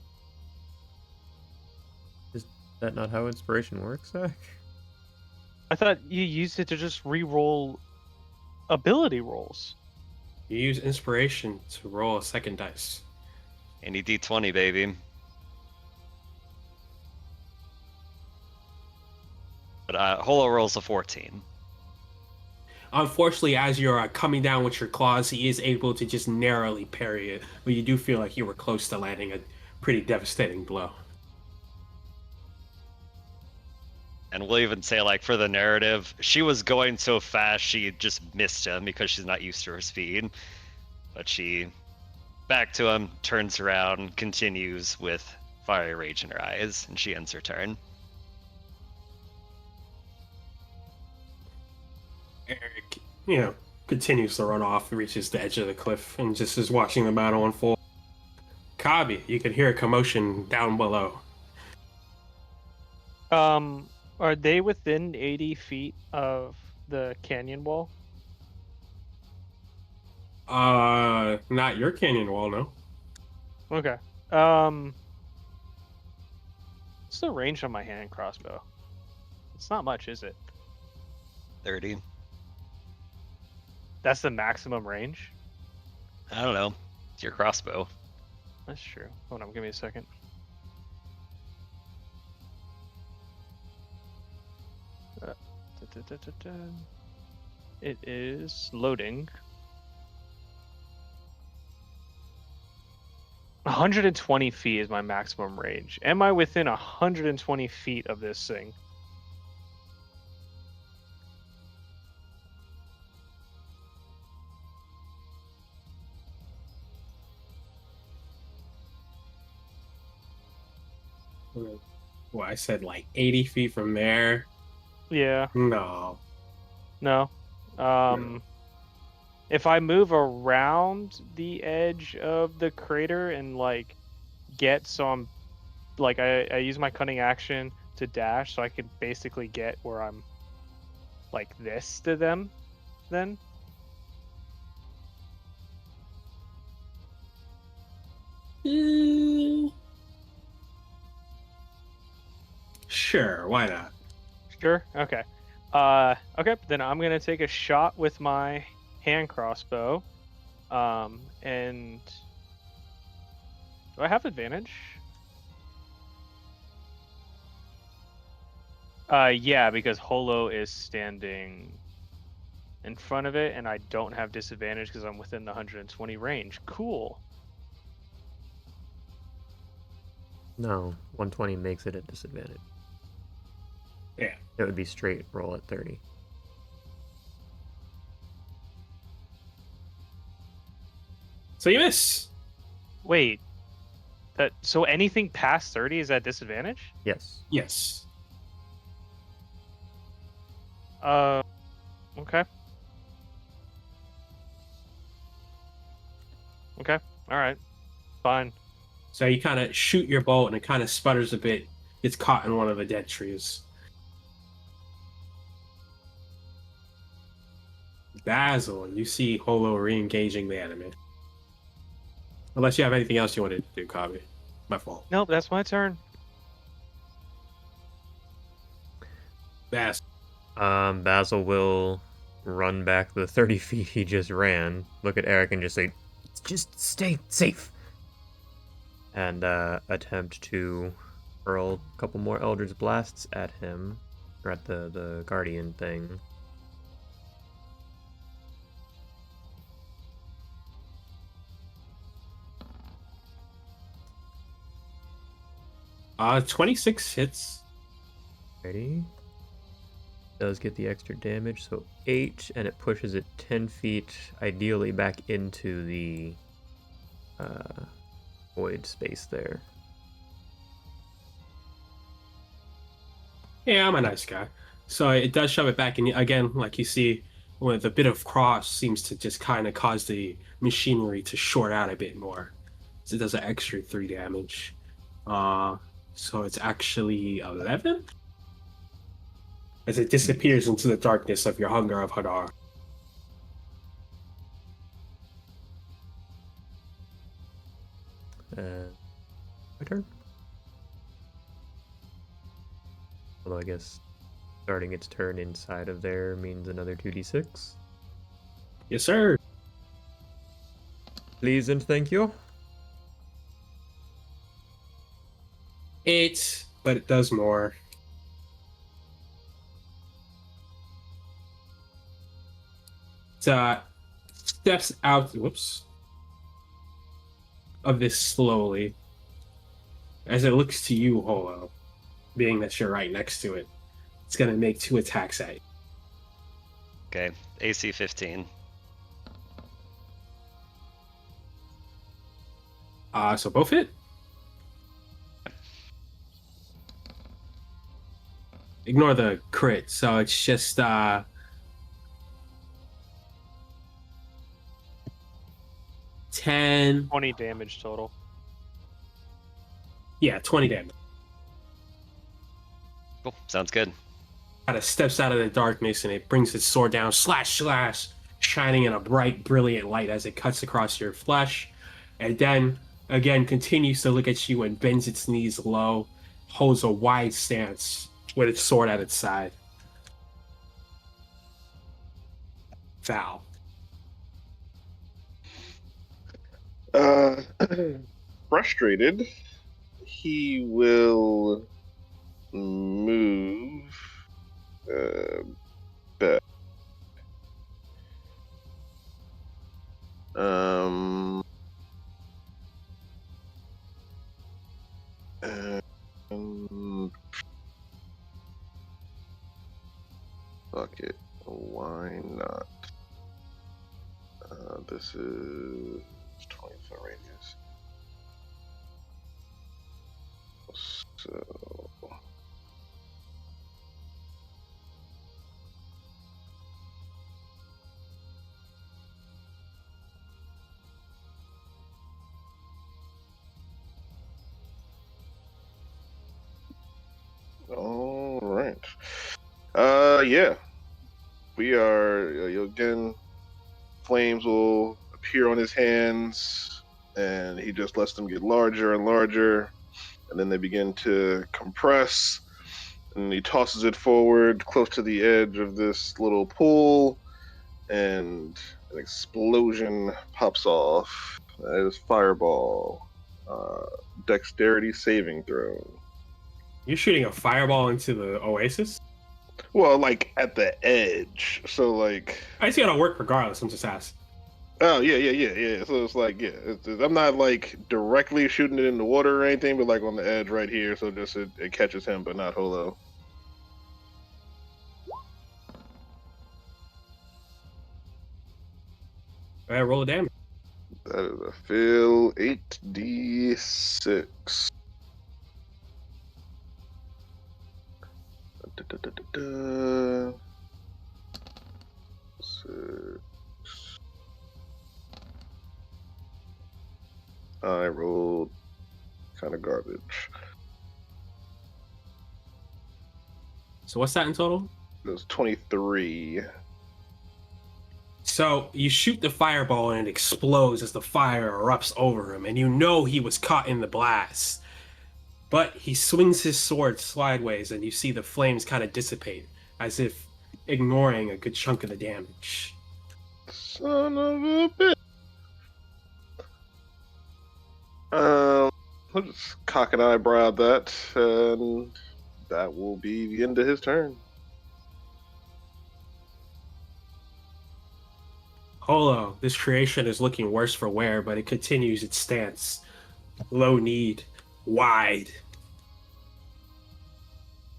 Is that not how inspiration works, Zach? I thought you used it to just re-roll ability rolls. You use inspiration to roll a second dice. Any d20, baby. But Holo rolls a 14. Unfortunately, as you're coming down with your claws, he is able to just narrowly parry it, but you do feel like you were close to landing a pretty devastating blow. And we'll even say, like, for the narrative, she was going so fast she just missed him because she's not used to her speed. But she back to him, turns around, continues with fiery rage in her eyes, and she ends her turn. Eric, continues to run off, reaches the edge of the cliff, and just is watching the battle unfold. Kabi, you can hear a commotion down below. Are they within 80 feet of the canyon wall? Not your canyon wall, no. Okay. What's the range on my hand crossbow? It's not much, is it? 30. That's the maximum range? I don't know. It's your crossbow. That's true. Hold on, give me a second. It is loading. 120 feet is my maximum range. Am I within 120 feet of this thing? Well, I said like 80 feet from there. Yeah. No. No. If I move around the edge of the crater and like get some, like I use my cunning action to dash, so I can basically get where I'm like this to them. Then Eh, sure, why not? sure, okay. Okay, then I'm gonna take a shot with my hand crossbow. And do I have advantage? Yeah, because Holo is standing in front of it, and I don't have disadvantage because I'm within the 120 range. Cool. No, 120 makes it a disadvantage. Yeah. It would be straight roll at 30. So you miss. Wait, so anything past 30 is at disadvantage? Yes. Yes. Okay. Okay. All right. Fine. So you kind of shoot your bolt and it kind of sputters a bit. It's caught in one of the dead trees. Basil, you see Holo re-engaging the enemy. Unless you have anything else you wanted to do, Kabi. My fault. Nope, that's my turn. Basil. Basil will run back the 30 feet he just ran, look at Eric and just say, just stay safe. And attempt to hurl a couple more Eldritch Blasts at him, or at the Guardian thing. Uh, 26 hits. Ready? Does get the extra damage, so 8, and it pushes it 10 feet, ideally back into the void space there. Yeah, I'm a nice guy. So it does shove it back, and again, like you see, when the bit of cross seems to just kind of cause the machinery to short out a bit more. So it does an extra 3 damage. So it's actually 11? As it disappears into the darkness of your hunger of Hadar. My turn? Although I guess starting its turn inside of there means another 2d6. Yes, sir. Please and thank you. 8, but it does more. It steps out, whoops, of this slowly as it looks to you, Holo, being that you're right next to it. It's going to make 2 attacks at you. Okay, AC 15. So both hit. Ignore the crit, so it's just 10. 20 damage total. Yeah, 20 damage. Cool, sounds good. Kind of steps out of the darkness and it brings its sword down, slash, slash, shining in a bright, brilliant light as it cuts across your flesh. And then, again, continues to look at you and bends its knees low, holds a wide stance with its sword at its side. Val. Frustrated, he will move back. Fuck it. Why not? This is 20-foot radius. So Yeah. We are again. Flames will appear on his hands, and he just lets them get larger and larger, and then they begin to compress. And he tosses it forward close to the edge of this little pool, and an explosion pops off. That is fireball. Uh, Dexterity saving throw. You're shooting a fireball into the oasis? Well, like at the edge. So like. I see gotta work regardless. I'm just asking. Oh yeah. So it's like I'm not like directly shooting it in the water or anything, but like on the edge right here. So just it catches him, but not Holo. All right, roll a damage. That is a fail. 8d6. Da. 6. I rolled kind of garbage. So what's that in total? It was 23. So you shoot the fireball and it explodes as the fire erupts over him, and you know he was caught in the blast. But he swings his sword sideways, and you see the flames kind of dissipate, as if ignoring a good chunk of the damage. Son of a bitch. I'll just cock an eyebrow at that, and that will be the end of his turn. Holo, this creation is looking worse for wear, but it continues its stance. Low need, wide.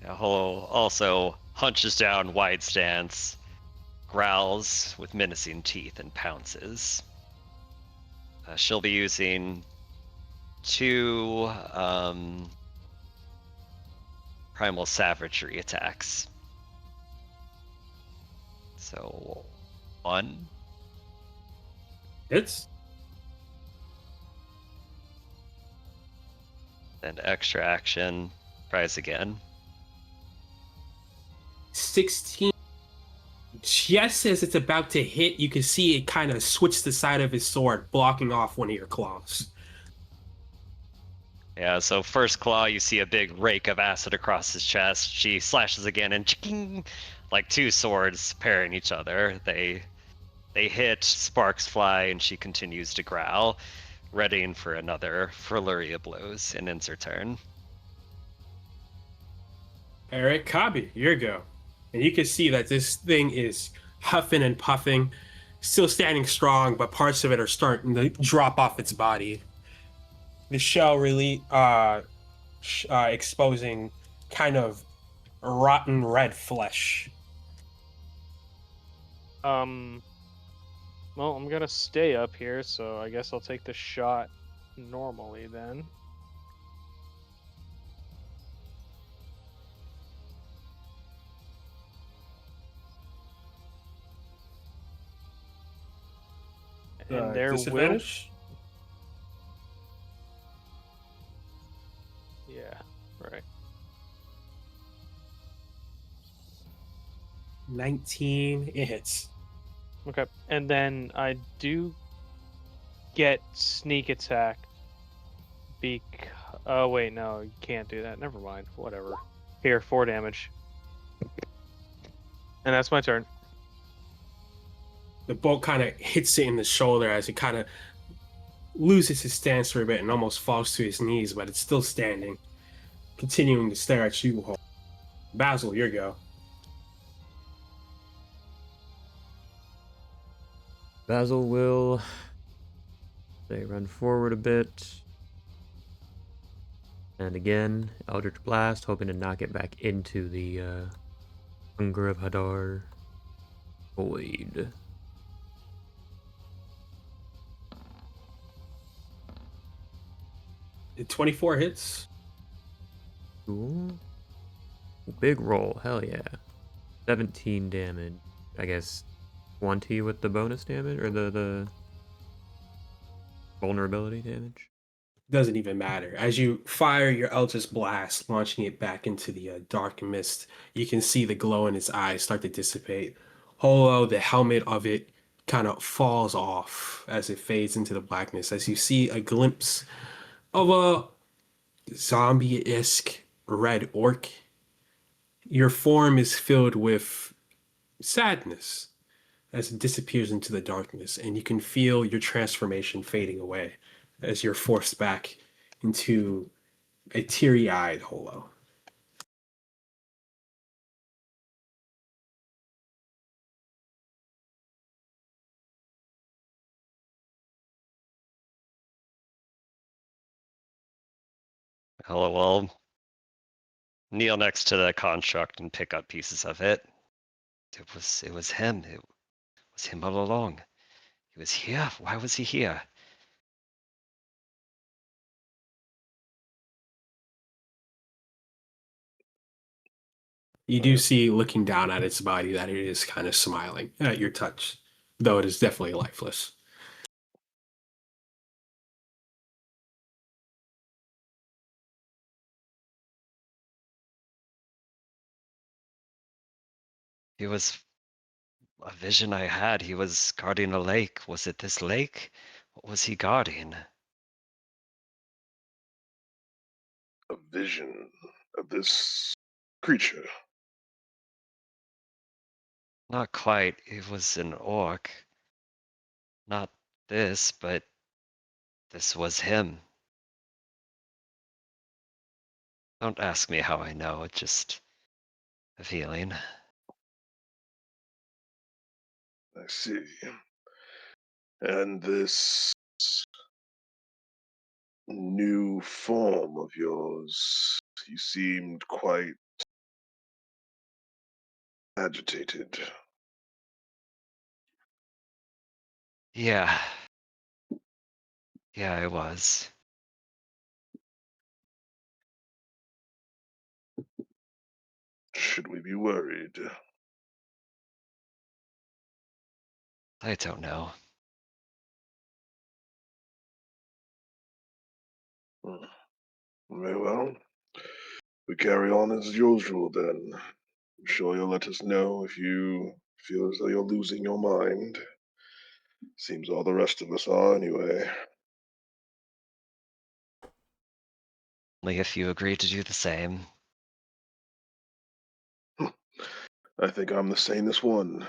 Yeah, Holo also hunches down, wide stance, growls with menacing teeth, and pounces. She'll be using 2 primal savagery attacks. So 1. It's Then extra action, tries again. 16. Just as it's about to hit, you can see it kind of switch the side of his sword, blocking off one of your claws. Yeah, so first claw, you see a big rake of acid across his chest. She slashes again, and ching, like 2 swords pairing each other. They hit, sparks fly, and she continues to growl, readying for another flurry of blows, and ends her turn. Eric, Kabi, your go. And you can see that this thing is huffing and puffing, still standing strong, but parts of it are starting to drop off its body. The shell really exposing kind of rotten red flesh. Well, I'm gonna stay up here, so I guess I'll take the shot normally then. And there will, Disadvantage? yeah, right. 19, it hits. Okay, and then I do get sneak attack. Oh wait, no, you can't do that. Never mind. Whatever. Here, 4 damage. And that's my turn. The bolt kind of hits it in the shoulder as it kind of loses his stance for a bit and almost falls to his knees, but it's still standing, continuing to stare at you. Basil, your go. Basil will run forward a bit. And again, Eldritch Blast, hoping to knock it back into the Hunger of Hadar void. The 24 hits. Cool. Big roll, hell yeah. 17 damage. I guess 20 with the bonus damage, or the vulnerability damage. Doesn't even matter. As you fire your Eldritch Blast, launching it back into the dark mist, you can see the glow in its eyes start to dissipate. Holo, the helmet of it, kind of falls off as it fades into the blackness, as you see a glimpse of a zombie-esque red orc. Your form is filled with sadness as it disappears into the darkness, and you can feel your transformation fading away as you're forced back into a teary-eyed Holo. Hello, kneel next to the construct and pick up pieces of it. It was him. It was him all along. He was here. Why was he here? You do see, looking down at its body, that it is kind of smiling at your touch, though it is definitely lifeless. He was a vision I had. He was guarding a lake. Was it this lake? What was he guarding? A vision of this creature. Not quite. It was an orc. Not this, but this was him. Don't ask me how I know. It's just a feeling. I see. And this new form of yours, you seemed quite agitated. Yeah. Yeah, I was. Should we be worried? I don't know. Hmm. Very well. We carry on as usual then. I'm sure you'll let us know if you feel as though you're losing your mind. Seems all the rest of us are anyway. Only if you agree to do the same. I think I'm the sanest one,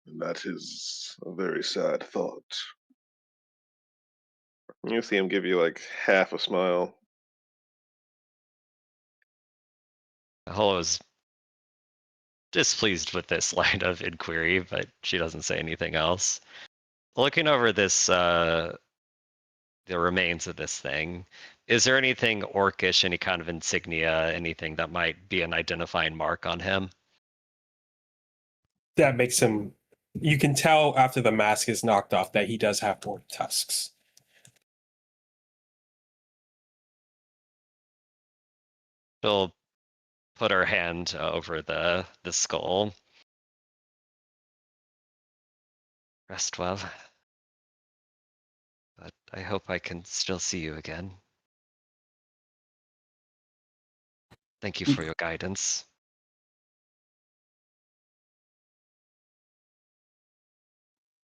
and that is a very sad thought. You see him give you like half a smile. Hello's displeased with this line of inquiry, but she doesn't say anything else. Looking over this, the remains of this thing, is there anything orcish, any kind of insignia, anything that might be an identifying mark on him? That makes him. You can tell after the mask is knocked off that he does have orc tusks. She'll put her hand over the skull. Rest well. But I hope I can still see you again. Thank you for your guidance.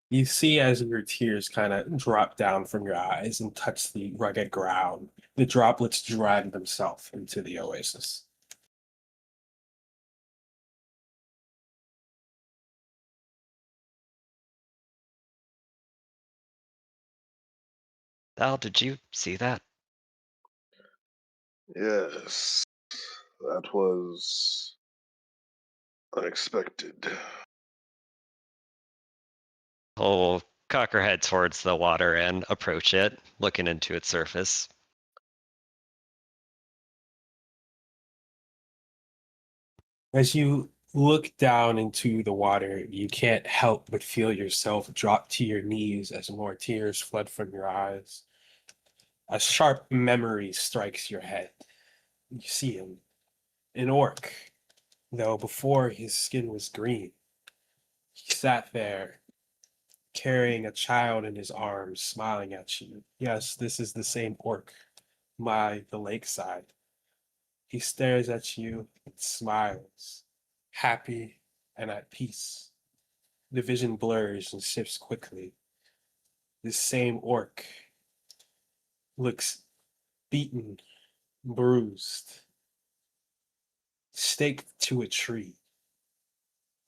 You see as your tears kind of drop down from your eyes and touch the rugged ground, the droplets drag themselves into the oasis. Al, did you see that? Yes, that was unexpected. I'll cock her head towards the water and approach it, looking into its surface. As you look down into the water, you can't help but feel yourself drop to your knees as more tears flood from your eyes. A sharp memory strikes your head. You see him, an orc, though before his skin was green. He sat there, carrying a child in his arms, smiling at you. Yes, this is the same orc by the lakeside. He stares at you and smiles, happy and at peace. The vision blurs and shifts quickly. This same orc looks beaten, bruised, staked to a tree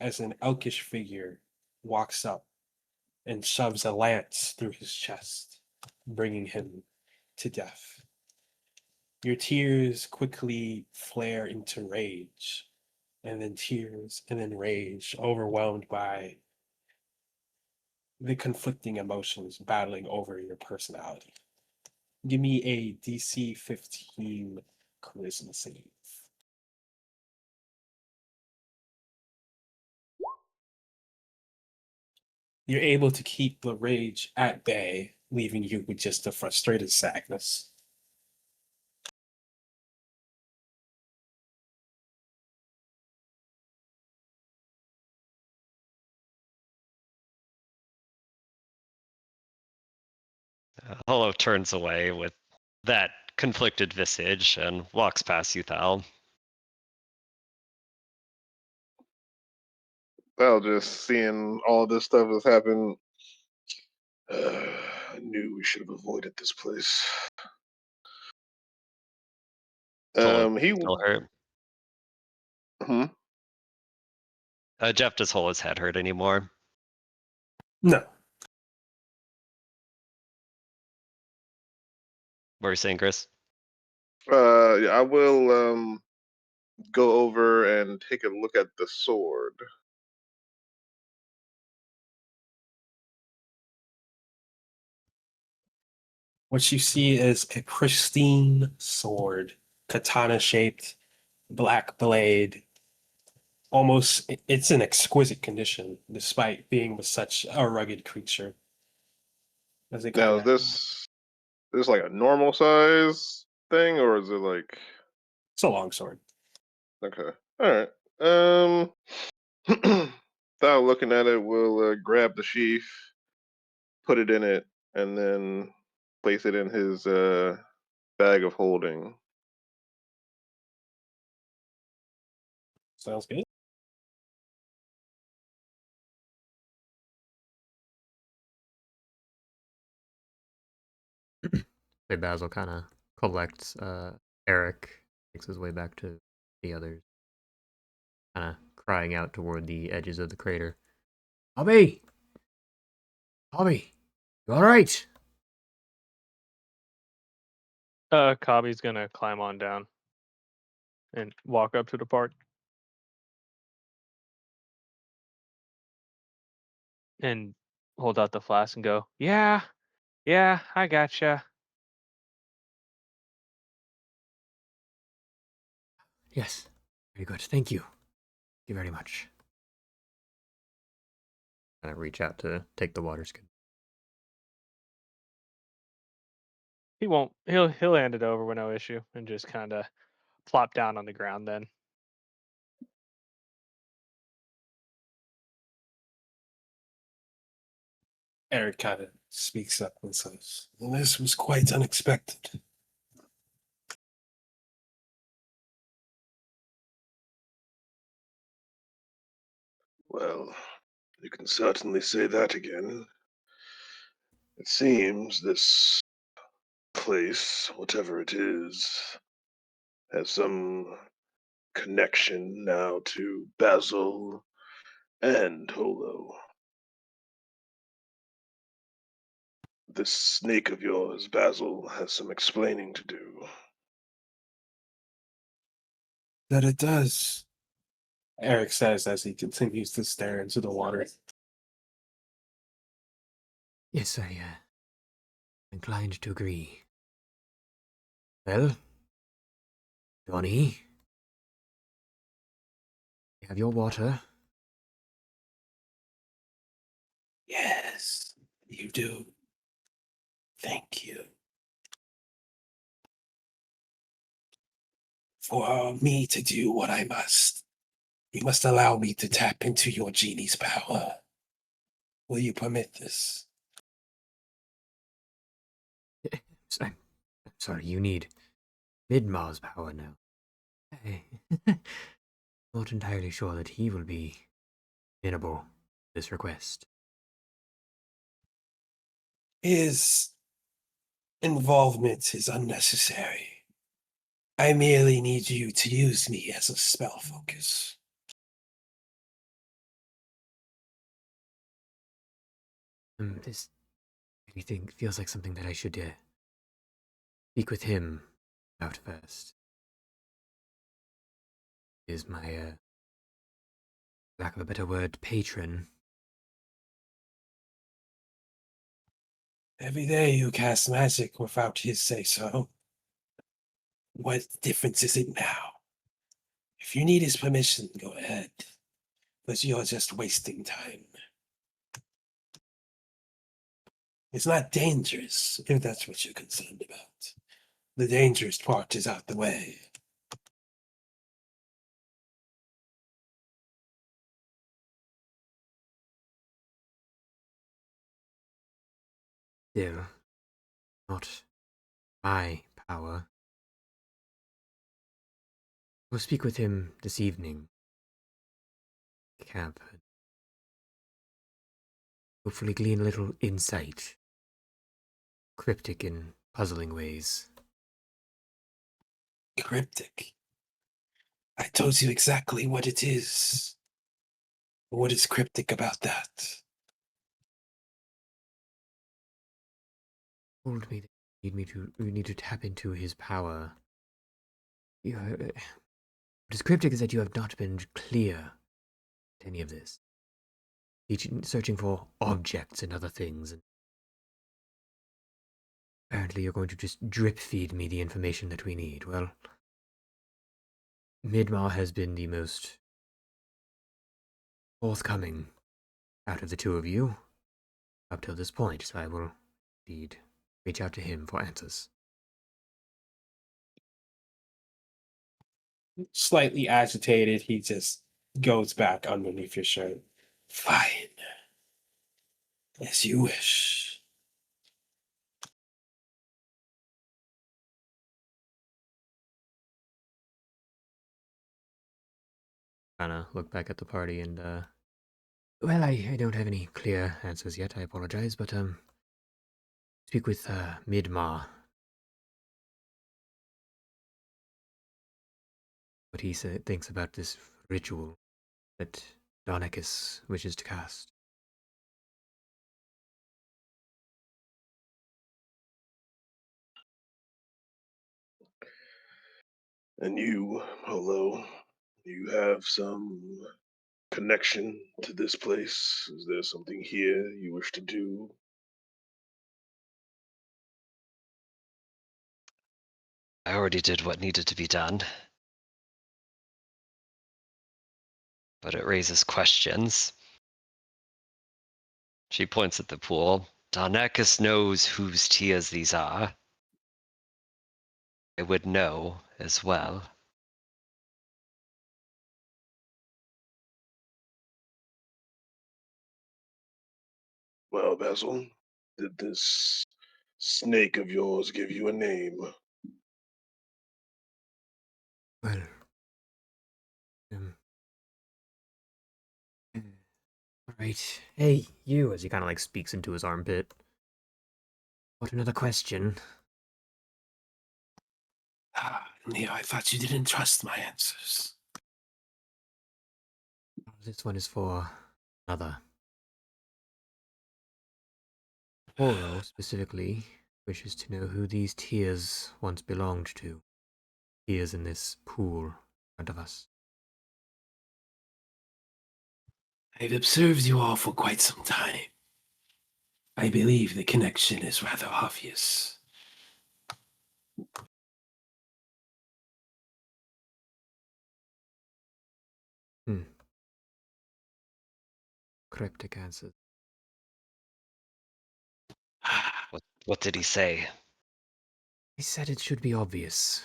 as an elkish figure walks up and shoves a lance through his chest, bringing him to death. Your tears quickly flare into rage, and then tears, and then rage, overwhelmed by the conflicting emotions battling over your personality. Give me a DC 15 charisma save. You're able to keep the rage at bay, leaving you with just a frustrated sadness. Hollow turns away with that conflicted visage and walks past you, Thal. Well, just seeing all this stuff has happened, I knew we should have avoided this place. Hollow He. still hurt. Hmm? Jeff, does Holo's head hurt anymore? No. What are you saying, Chris? Yeah, I will go over and take a look at the sword. What you see is a pristine sword, katana shaped, black blade. Almost, it's in exquisite condition, despite being with such a rugged creature. As it Now, kind is of, this like a normal size thing, or is it like it's a long sword. okay? All right. Um, without looking at it, we'll grab the sheath, put it in it, and then place it in his bag of holding. Sounds good. Say Basil kind of collects Eric, makes his way back to the others, kind of crying out toward the edges of the crater. Hobby! Hobby! You alright? Cobby's gonna climb on down and walk up to the park and hold out the flask and go, "Yeah, yeah, I gotcha." Yes. Very good. Thank you. Thank you very much. Kind of reach out to take the water skin. He won't. He'll hand it over with no issue and just kind of plop down on the ground then. Eric kind of speaks up and says, well, this was quite unexpected. Well, you can certainly say that again. It seems this place, whatever it is, has some connection now to Basil and Holo. This snake of yours, Basil, has some explaining to do. That it does, Eric says as he continues to stare into the water. Yes, I inclined to agree. Well, Johnny, you have your water. Yes, you do. Thank you. For me to do what I must, you must allow me to tap into your genie's power. Will you permit this? I'm sorry, you need Midmar's power now. I not entirely sure that he will be amenable to this request. His involvement is unnecessary. I merely need you to use me as a spell focus. This anything feels like something that I should speak with him about first. He is my, lack of a better word, patron. Every day you cast magic without his say-so. What difference is it now? If you need his permission, go ahead. But you're just wasting time. It's not dangerous, if that's what you're concerned about. The dangerous part is out the way. Still, not my power. We'll speak with him this evening. Camp. Hopefully glean a little insight. Cryptic in puzzling ways. Cryptic. I told you exactly what it is. What is cryptic about that? Told me that we need to tap into his power. What is cryptic is that you have not been clear to any of this. Searching for objects and other things. And apparently you're going to just drip feed me the information that we need. Well, Midmar has been the most forthcoming out of the two of you up till this point, so I will indeed reach out to him for answers. Slightly agitated, he just goes back underneath your shirt. Fine. As you wish. Kinda look back at the party and, well, I don't have any clear answers yet, I apologize, but, speak with, Midmar. What he thinks about this ritual that Donekis wishes to cast. And you, hello, you have some connection to this place? Is there something here you wish to do? I already did what needed to be done. But it raises questions. She points at the pool. Darnakis knows whose tears these are. I would know as well. Well, Basil, did this snake of yours give you a name? Well, um, alright. Hey, you, as he kinda like speaks into his armpit. What another question? Neo, I thought you didn't trust my answers. This one is for another. Oro, specifically, wishes to know who these tears once belonged to. Tears in this pool in front of us. I've observed you all for quite some time. I believe the connection is rather obvious. Cryptic answers. What did he say? He said it should be obvious.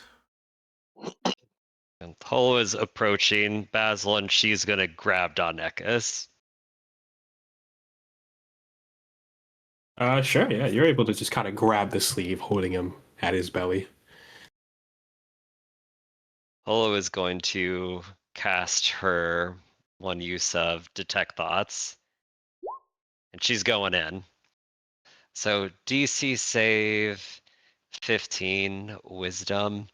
And Hull is approaching Basil, and she's gonna grab Darnakis. Sure, yeah. You're able to just kind of grab the sleeve, holding him at his belly. Holo is going to cast her one use of Detect Thoughts, and she's going in. So DC save 15 Wisdom.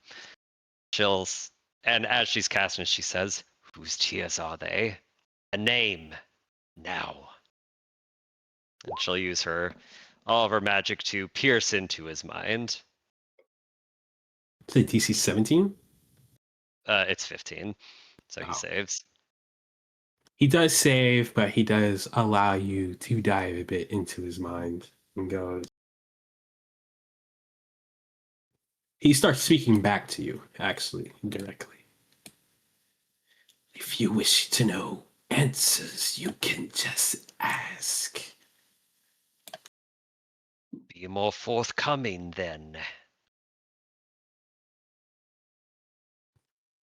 And as she's casting, she says, "Whose tears are they? A name now." And she'll use all of her magic to pierce into his mind. Say DC 17. It's 15, so he Oh. saves. He does save, but he does allow you to dive a bit into his mind and goes. He starts speaking back to you, actually, directly. If you wish to know answers, you can just ask. Be more forthcoming then.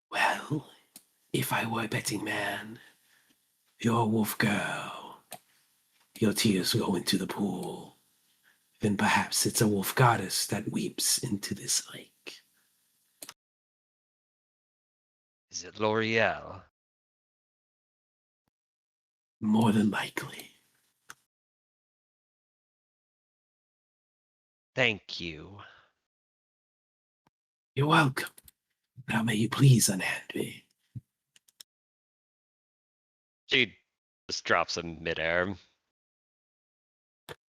Well, if I were a betting man, you're a wolf girl. Your tears go into the pool. Then perhaps it's a wolf goddess that weeps into this lake. Is it L'Oreal? More than likely. Thank you. You're welcome. Now may you please unhand me. She just drops him midair. And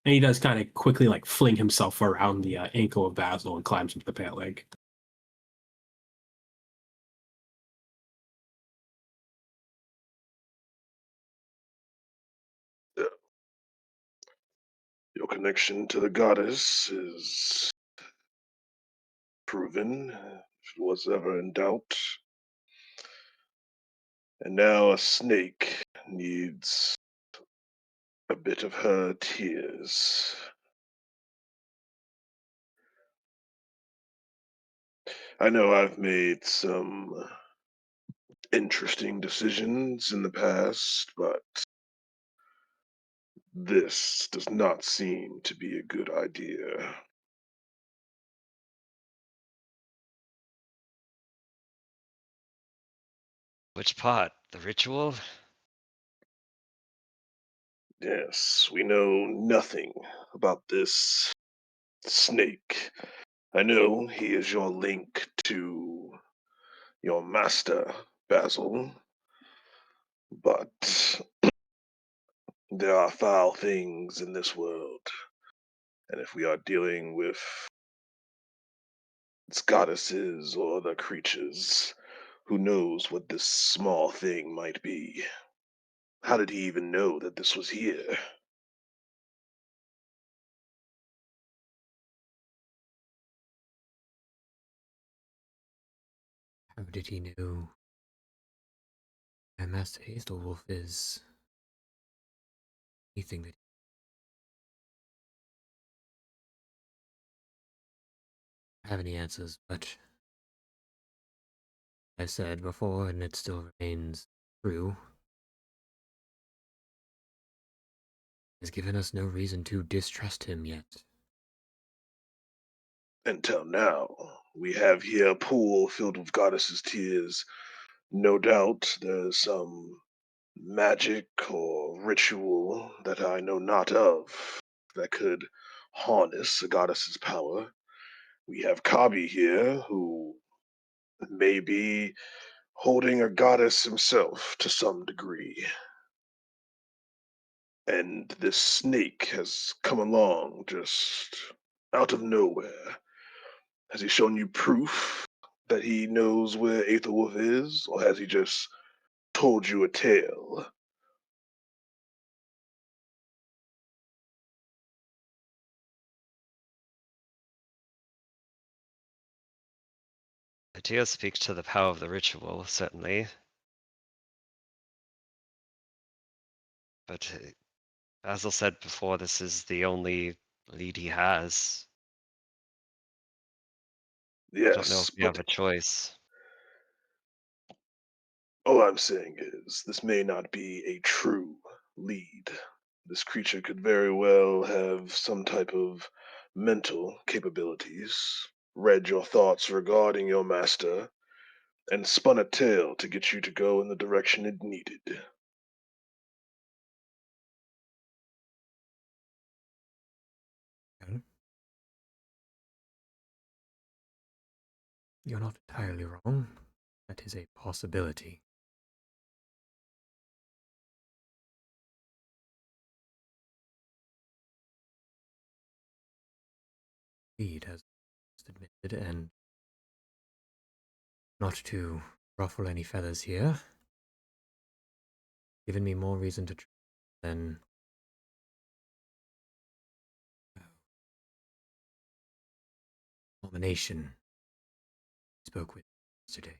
he does kind of quickly like fling himself around the ankle of Basil and climbs into the pant leg. Your connection to the goddess is proven, if it was ever in doubt. And now a snake needs a bit of her tears. I know I've made some interesting decisions in the past, but this does not seem to be a good idea. Which part? The ritual? Yes, we know nothing about this snake. I know he is your link to your master, Basil, but there are foul things in this world. And if we are dealing with its goddesses or other creatures, who knows what this small thing might be? How did he even know that this was here? How did he know my Master Hazelwolf is anything that I have any answers, but I said before, and it still remains true, has given us no reason to distrust him yet. Until now, we have here a pool filled with goddesses' tears. No doubt there's some magic or ritual that I know not of that could harness a goddess's power. We have Kabi here, who may be holding a goddess himself to some degree. And this snake has come along just out of nowhere. Has he shown you proof that he knows where Aethelwolf is, or has he just told you a tale? Idea speaks to the power of the ritual, certainly. But Basil said before, this is the only lead he has. I don't know Yes, if we but have a choice. all I'm saying is this may not be a true lead. This creature could very well have some type of mental capabilities, read your thoughts regarding your master, and spun a tale to get you to go in the direction it needed. Well, you're not entirely wrong. That is a possibility. Indeed, has admitted, and not to ruffle any feathers here, given me more reason to trust than abomination I spoke with yesterday.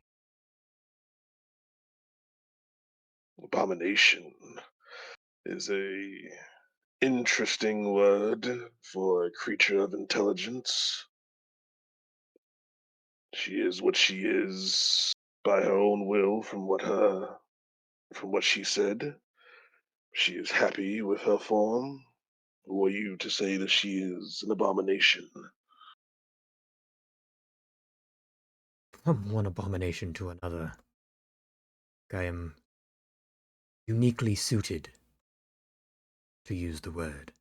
Abomination is a interesting word for a creature of intelligence. She is what she is by her own will from what she said. She is happy with her form. Who are you to say that she is an abomination? From one abomination to another, I am uniquely suited to use the word.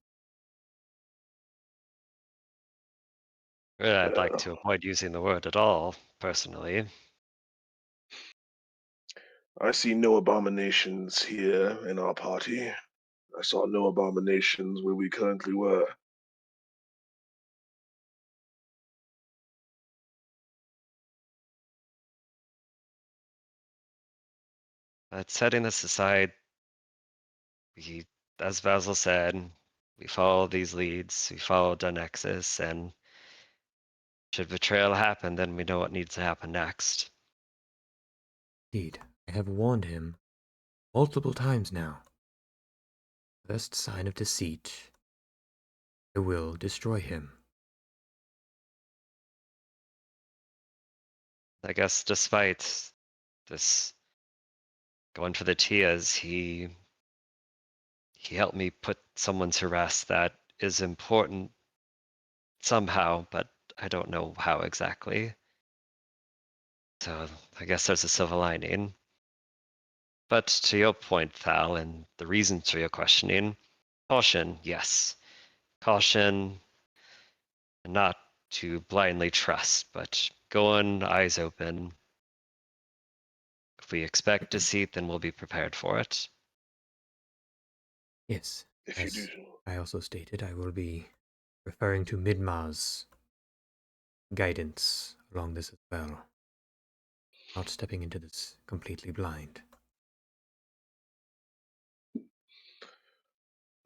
Really, I'd like Well, to avoid using the word at all, personally. I see no abominations here in our party. I saw no abominations where we currently were. But setting this aside, we, as Basil said, we follow these leads, we follow the Nexus, and should betrayal happen, then we know what needs to happen next. Indeed, I have warned him multiple times now. First sign of deceit, I will destroy him. I guess despite this going for the Tias, he helped me put someone to rest that is important somehow, but I don't know how exactly. So I guess there's a silver lining. But to your point, Thal, and the reasons for your questioning, caution, yes. Caution, and not to blindly trust, but go in eyes open. If we expect deceit, then we'll be prepared for it. Yes, If you do, as I also stated, I will be referring to Midmar's guidance along this as well. Not stepping into this completely blind.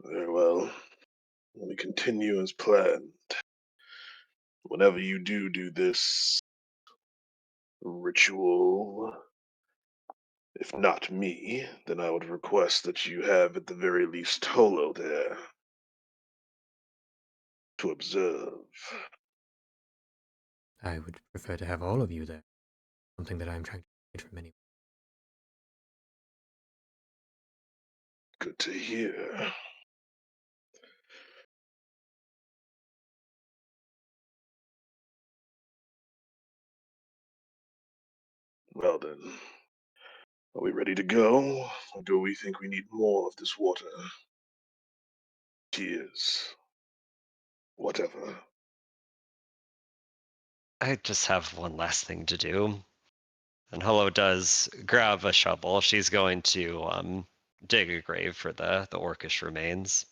very well. We continue as planned. Whenever you do this ritual, if not me, then I would request that you have at the very least Holo there to observe. I would prefer to have all of you there. Something that I'm trying to get from anyone. Good to hear. Well then, are we ready to go? Or do we think we need more of this water? Tears. Whatever. I just have one last thing to do. And Hello does grab a shovel. She's going to dig a grave for the orcish remains.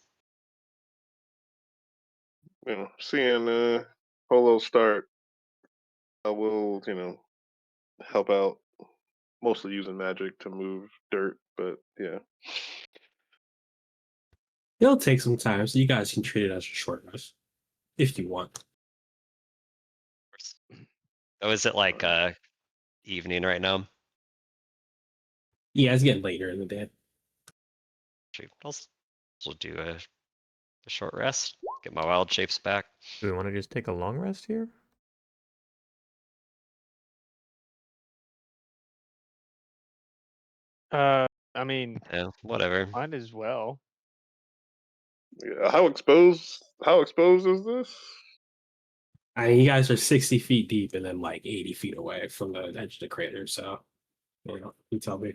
Seeing Holo start, I will, help out, mostly using magic to move dirt, but yeah. It'll take some time, so you guys can treat it as a short rest if you want. Oh, is it like evening right now? Yeah, it's getting later in the day. Actually, I'll do a short rest. Get my wild shapes back. Do we want to just take a long rest here? I mean, Yeah, whatever. might as well. Yeah, how exposed is this? You guys are 60 feet deep and then like 80 feet away from the edge of the crater. So, you tell me.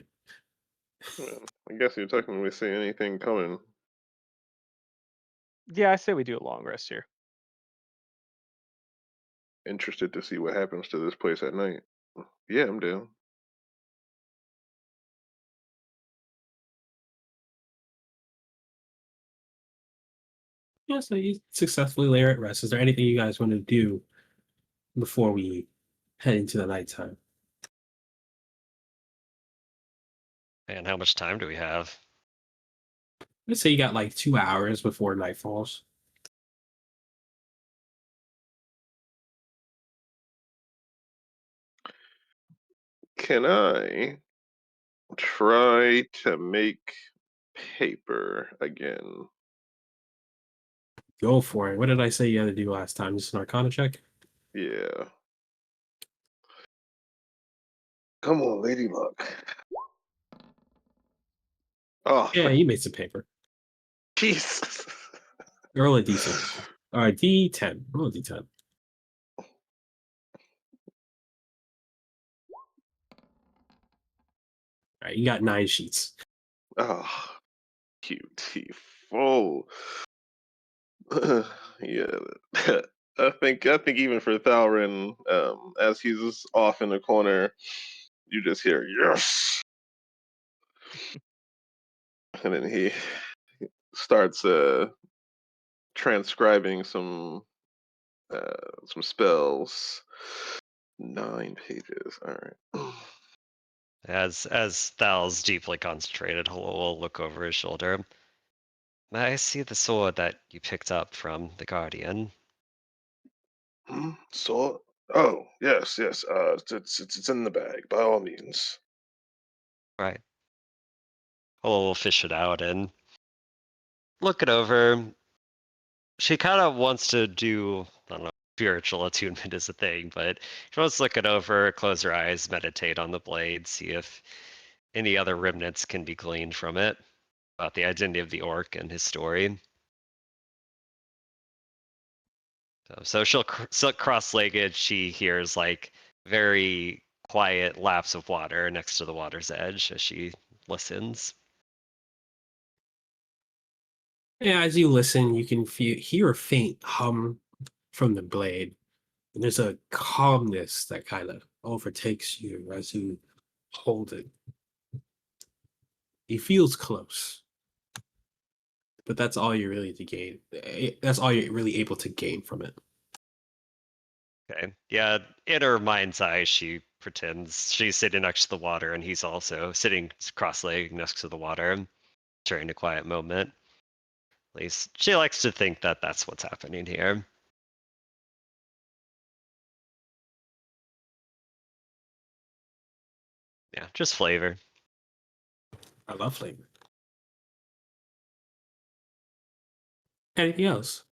Well, I guess you're technically see anything coming. Yeah, I say we do a long rest here. Interested to see what happens to this place at night. Yeah, I'm down. Yeah, so you successfully lay at rest. Is there anything you guys want to do before we head into the nighttime? And how much time do we have? Let's say you got like 2 hours before night falls. Can I try to make paper again? Go for it. What did I say you had to do last time? Just an Arcana check? Yeah. Come on, Lady Luck. Oh, Yeah, you made some paper. Jesus. Roll a d6. All right, d10. Roll a d10. All right, you got 9 sheets. Oh, beautiful. Yeah. I think even for Thalrin, as he's off in the corner, you just hear yes, and then he starts transcribing some spells. 9 pages. All right. As Thal's deeply concentrated, will look over his shoulder. May I see the sword that you picked up from the Guardian? So, oh yes, yes. It's in the bag by all means. Right. Will fish it out and look it over. She kind of wants to do, I don't know, spiritual attunement is a thing, but she wants to look it over, close her eyes, meditate on the blade, see if any other remnants can be gleaned from it about the identity of the orc and his story. So she'll sit cross-legged. She hears like very quiet laps of water next to the water's edge as she listens. Yeah, as you listen, you can hear a faint hum from the blade. And there's a calmness that kind of overtakes you as you hold it. It feels close, but that's all you're really to gain. That's all you're really able to gain from it. Okay. Yeah, in her mind's eye, she pretends she's sitting next to the water and he's also sitting cross-legged next to the water during a quiet moment. At least she likes to think that that's what's happening here. Yeah, just flavor. I love flavor. Anything else?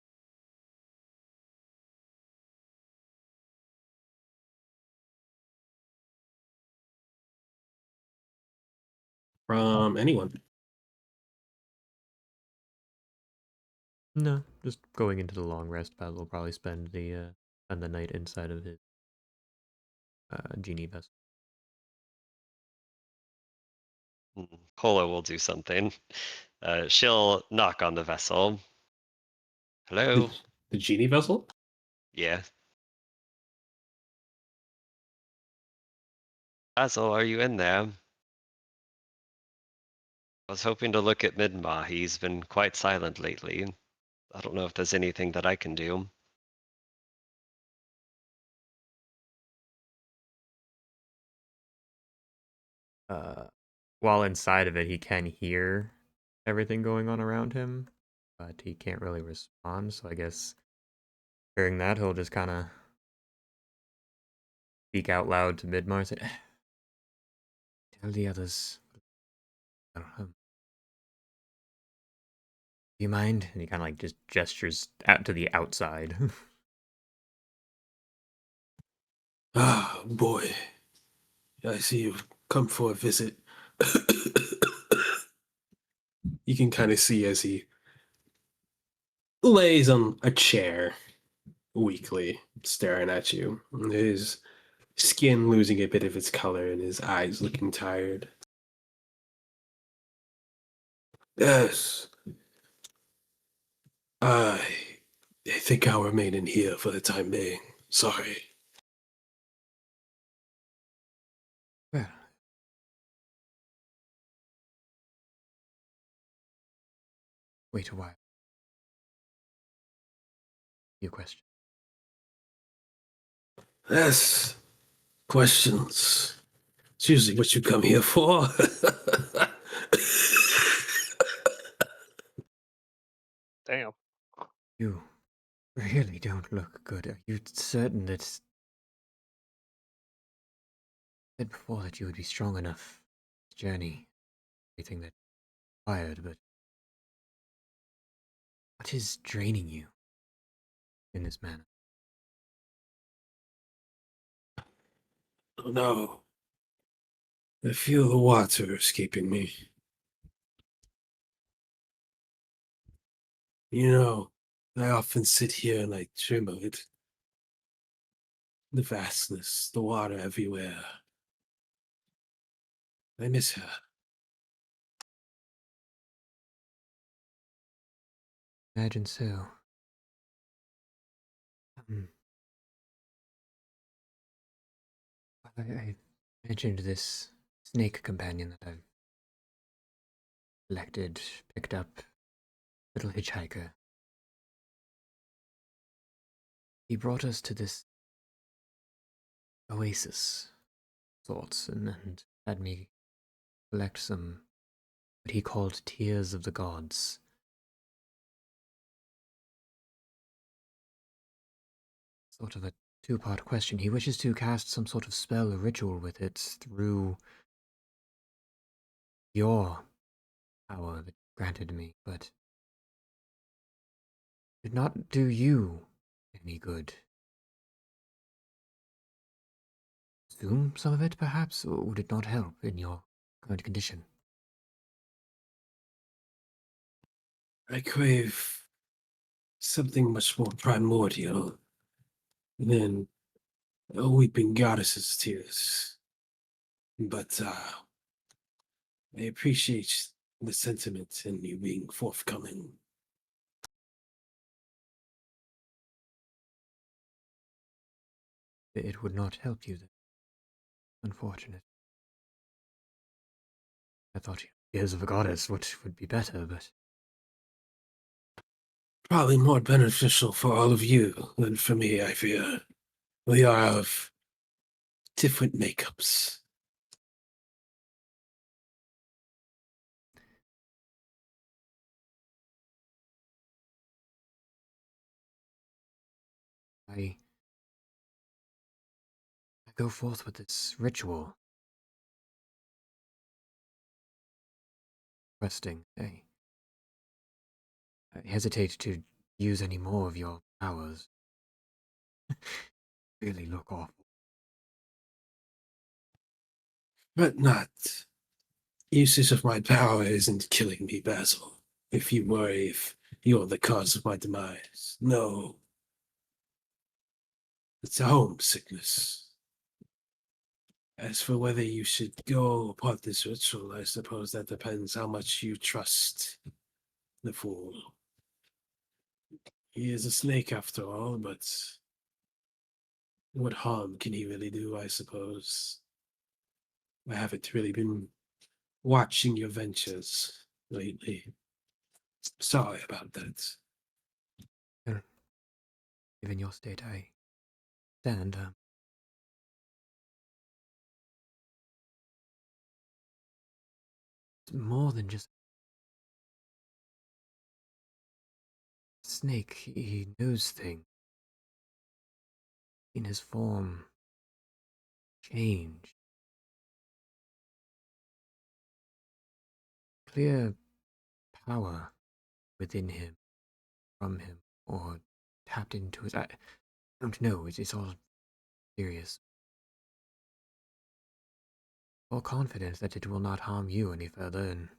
From anyone? No, just going into the long rest. But we'll probably spend the night inside of his genie vessel. Hola will do something. She'll knock on the vessel. Hello? The genie vessel? Yeah. Basil, are you in there? I was hoping to look at Midma. He's been quite silent lately. I don't know if there's anything that I can do. While inside of it, he can hear everything going on around him, but he can't really respond. So I guess hearing that, he'll just kind of speak out loud to Midmar and say, "Tell the others. I don't know. Do you mind?" And he kind of like just gestures out to the outside. Ah, boy. I see you've come for a visit. You can kind of see as he lays on a chair weakly, staring at you. His skin losing a bit of its color and his eyes looking tired. Yes, I think I'll remain in here for the time being. Sorry. Well, wait a while. Your question. Yes, questions. It's usually what you come here for. Damn. You really don't look good. Are you certain that said before that you would be strong enough to journey everything that required, but what is draining you in this manner? Oh no. I feel the water escaping me. You know, I often sit here and I dream of it. The vastness, the water everywhere. I miss her. Imagine so. Um, I mentioned this snake companion that I've selected, picked up, little hitchhiker. He brought us to this oasis, sorts, and had me collect some what he called tears of the gods. Sort of a two-part question. He wishes to cast some sort of spell or ritual with it through your power that you granted me, but did not do you any good. Consume some of it, perhaps, or would it not help in your current condition? I crave something much more primordial than a weeping goddess's tears. But I appreciate the sentiment in you being forthcoming. It would not help you then. Unfortunate. I thought tears of a goddess would be better, but Probably more beneficial for all of you than for me, I fear. We are of different makeups. I go forth with this ritual. Resting. I hesitate to use any more of your powers. Really look awful. But not. Usage of my power isn't killing me, Basil. If you worry if you're the cause of my demise. No. It's a homesickness. As for whether you should go upon this ritual, I suppose that depends how much you trust the fool. He is a snake after all, but what harm can he really do, I suppose? I haven't really been watching your ventures lately. Sorry about that. Well, given your state, I stand. It's more than just a snake. He knows things. In his form change. Clear power within him, from him, or tapped into his. I don't know. It's all serious. All confident that it will not harm you any further, and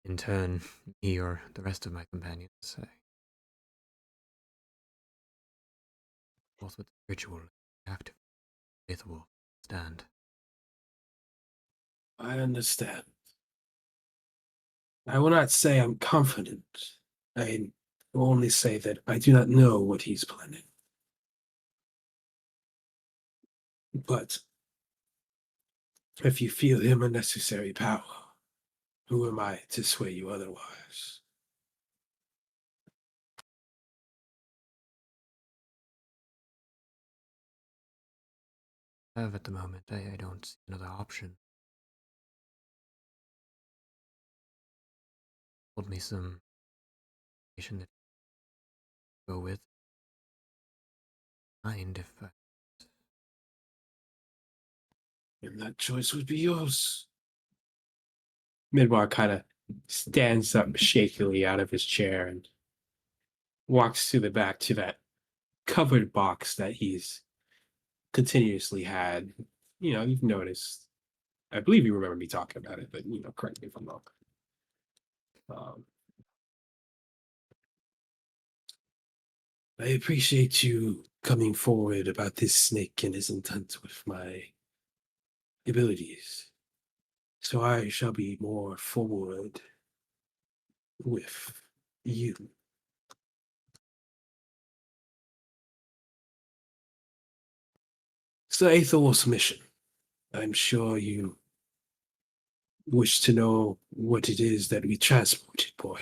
in turn, me or the rest of my companions. Both with the ritual active faithful stand. I understand. I will not say I'm confident. I will only say that I do not know what he's planning. But if you feel him a necessary power, who am I to sway you otherwise? At the moment, I don't see another option. Told me some information that go with. Mind if I... And that choice would be yours. Midwar kind of stands up shakily out of his chair and walks to the back to that covered box that he's continuously had. You know, you've noticed. I believe you remember me talking about it, but correct me if I'm wrong. Um, I appreciate you coming forward about this snake and his intent with my abilities. So I shall be more forward with you. So Aethel's mission. I'm sure you wish to know what it is that we transported, boy.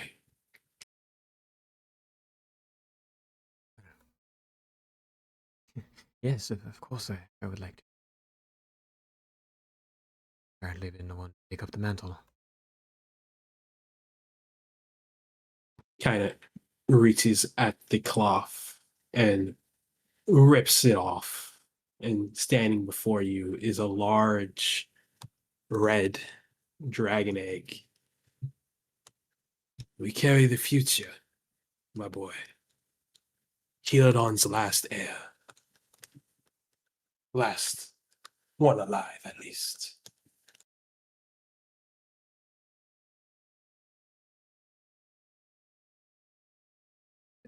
Yes, of course I would like to. Apparently been the one to take up the mantle. Kind of reaches at the cloth and rips it off. And standing before you is a large red dragon egg. We carry the future, my boy. Heladon's last heir. Last one alive, at least.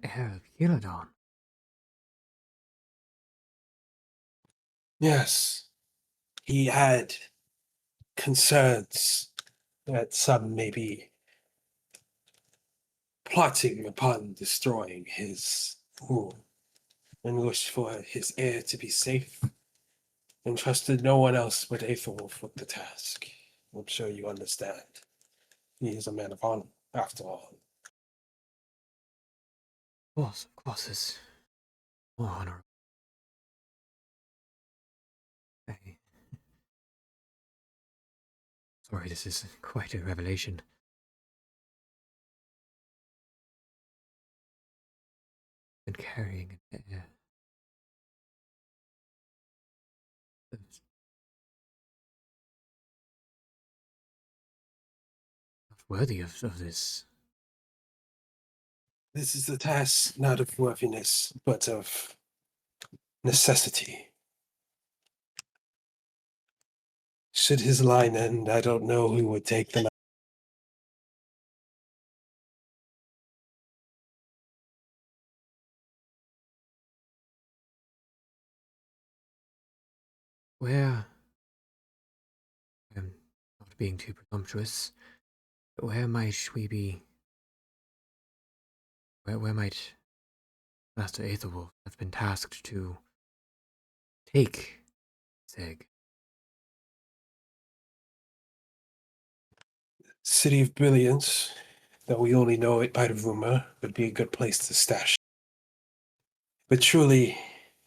Heir of Heladon. Yes. He had concerns that some may be plotting upon destroying his rule and wished for his heir to be safe and trusted no one else but Aethelwolf with the task. I'm sure you understand. He is a man of honor, after all. Of course, it's more honorable. I... Sorry, this is quite a revelation. And carrying an heir. Worthy of this. This is a task not of worthiness, but of necessity. Should his line end, I don't know who would take them. Where, not being too presumptuous, but where might we be? Where might Master Aethelwolf have been tasked to take this egg? City of Brilliance, though we only know it by the rumor, would be a good place to stash. But truly,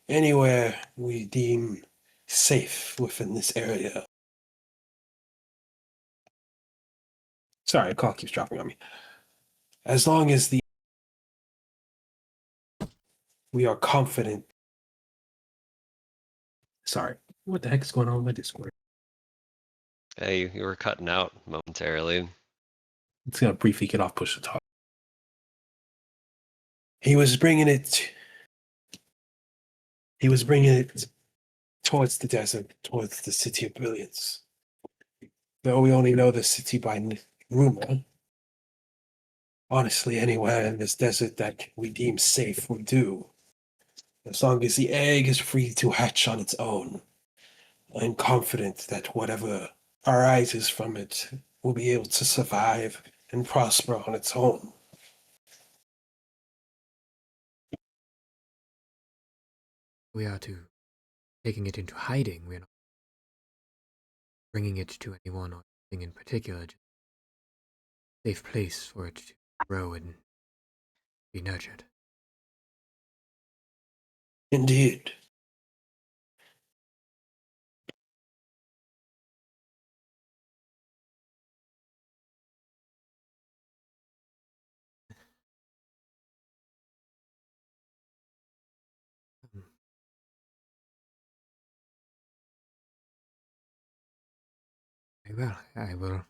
anywhere we deem safe within this area. Sorry, a call keeps dropping on me. As long as we are confident. Sorry, what the heck is going on with my Discord? Hey, you were cutting out momentarily. It's gonna briefly get off push to talk. He was bringing it towards the desert, towards the City of Brilliance. Though we only know the city by rumor, honestly, anywhere in this desert that we deem safe will do. As long as the egg is free to hatch on its own, I'm confident that whatever arises from it will be able to survive and prosper on its own. We are to taking it into hiding. We're not bringing it to anyone or anything in particular. Just a safe place for it to grow and be nurtured. Indeed. Hmm. Very well, I will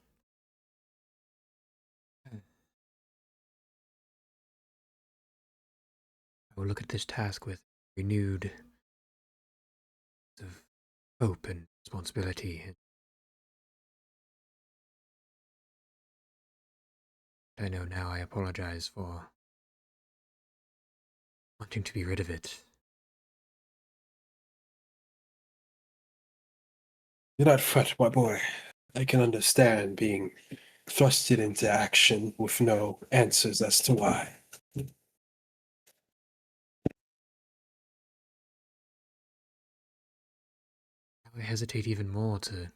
look at this task with renewed of hope and responsibility. And I know now I apologize for wanting to be rid of it. Do not fret, my boy. I can understand being thrusted into action with no answers as to why. I hesitate even more to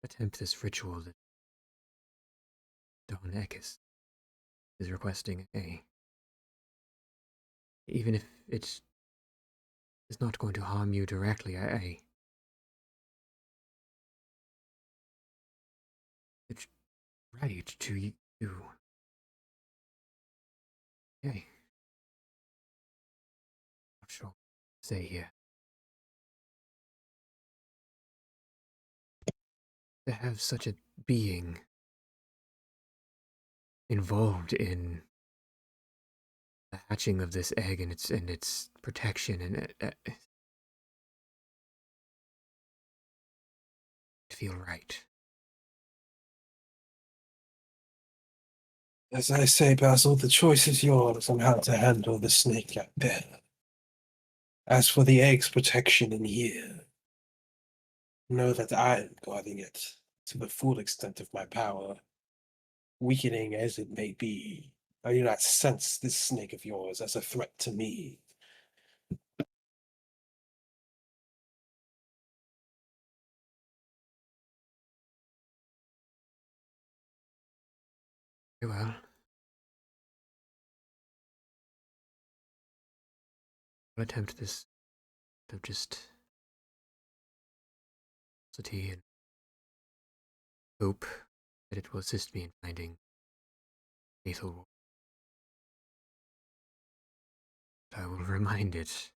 attempt this ritual that Don Ekis is requesting. Even if it's not going to harm you directly, it's right to you. Okay. Not sure what to say here. To have such a being involved in the hatching of this egg and its protection and it feel right. As I say, Basil, the choice is yours on how to handle the snake like that. As for the egg's protection in here, know that I am guarding it to the full extent of my power, weakening as it may be. I do not sense this snake of yours as a threat to me. Very well. I'll attempt this of just curiosity and hope that it will assist me in finding lethal. I will remind it.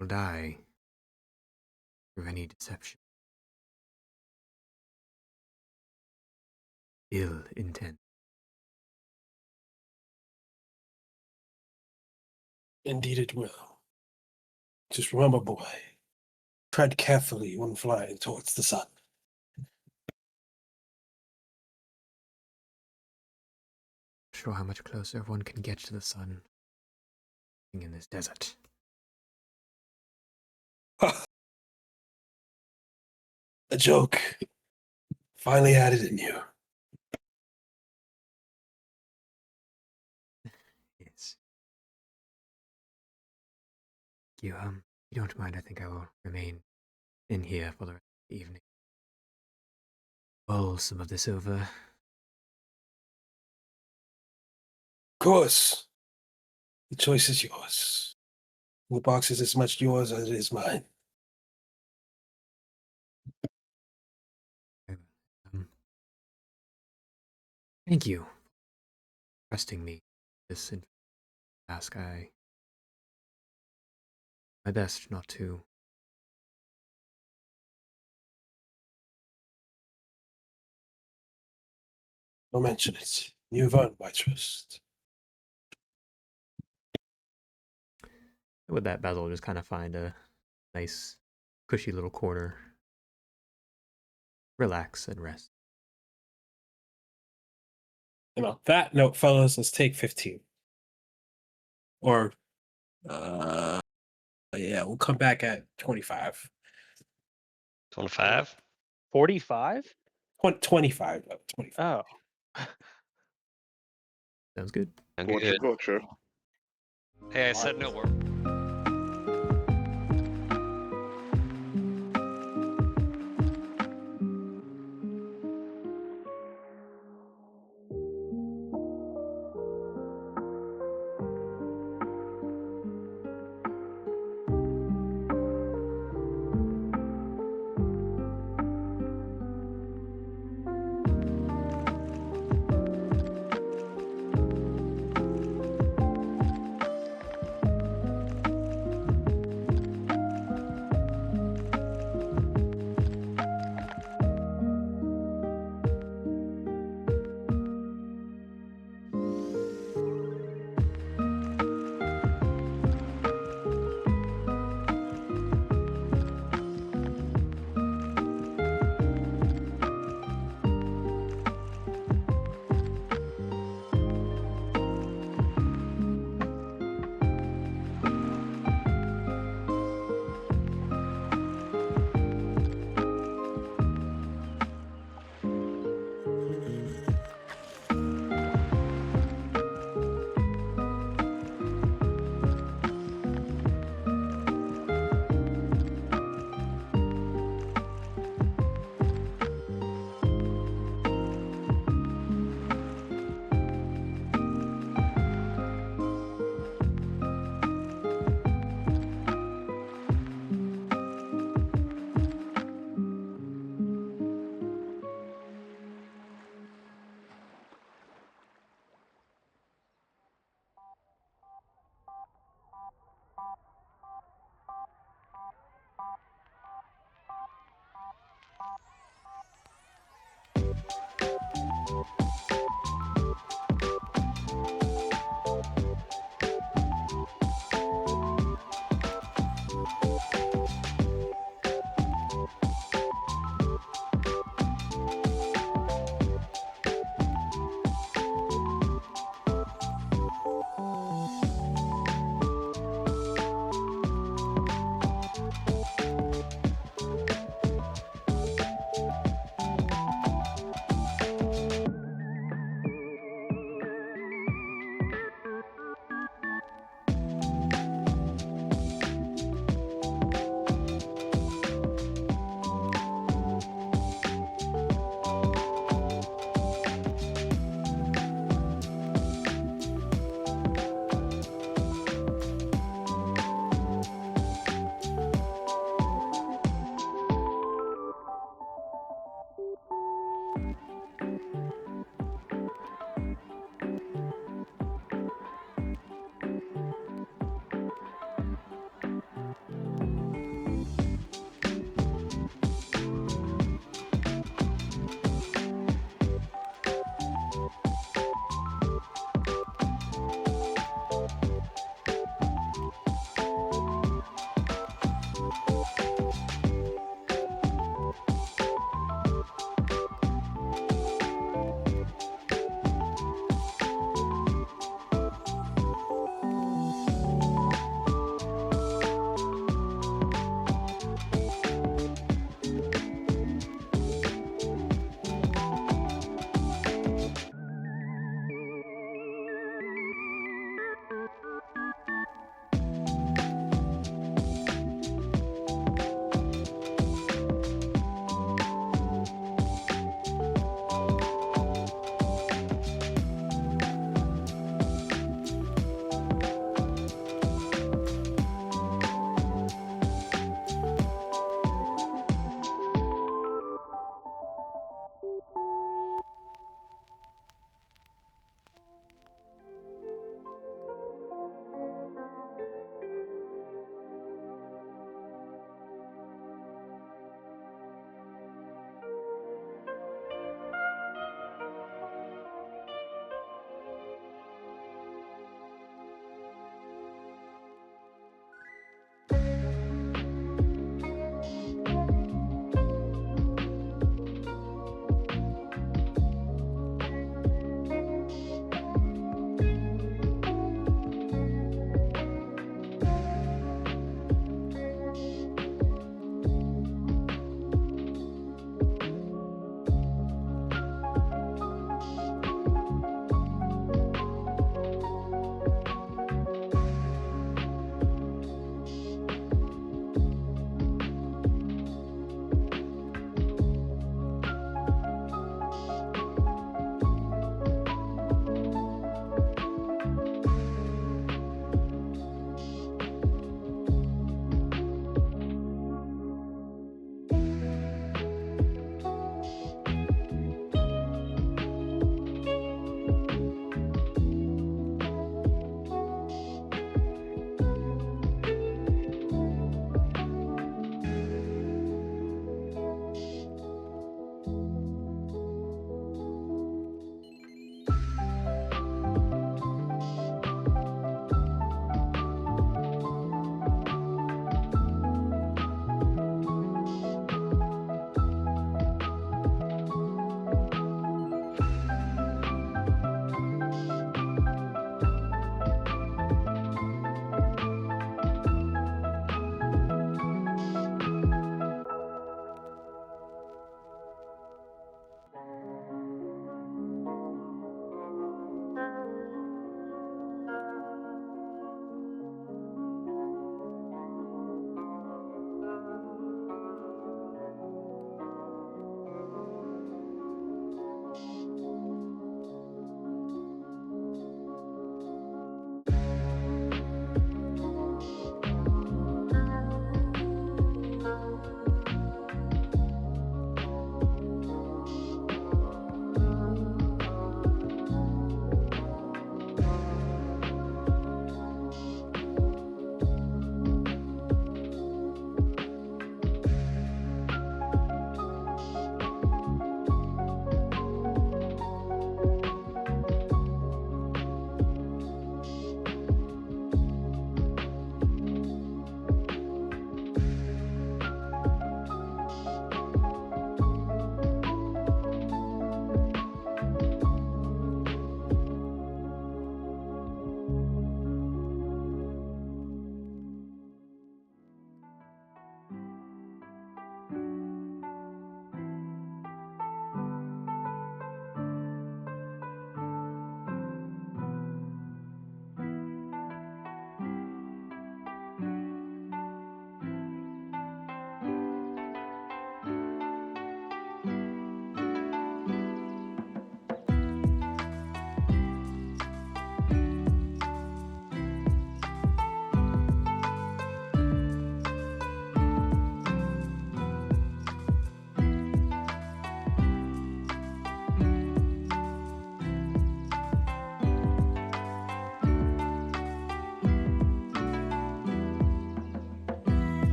Will die through any deception. Ill intent. Indeed it will. Just remember, boy, tread carefully when flying towards the sun. Not sure how much closer one can get to the sun in this desert. A joke. Finally had it in you. Yes. You don't mind, I think I will remain in here for the rest of the evening. Mull some of this over. Of course. The choice is yours. The box is as much yours as it is mine. Thank you for trusting me. This task, my best not to. Don't mention it. You've earned my trust. With that, Basil will just kind of find a nice, cushy little corner, relax and rest. And on that note, fellas, let's take 15. Or yeah, we'll come back at 25. 25? 45? 25. 25. Oh. Sounds good. I'm Gotcha, good. gotcha. Hey, I said no word.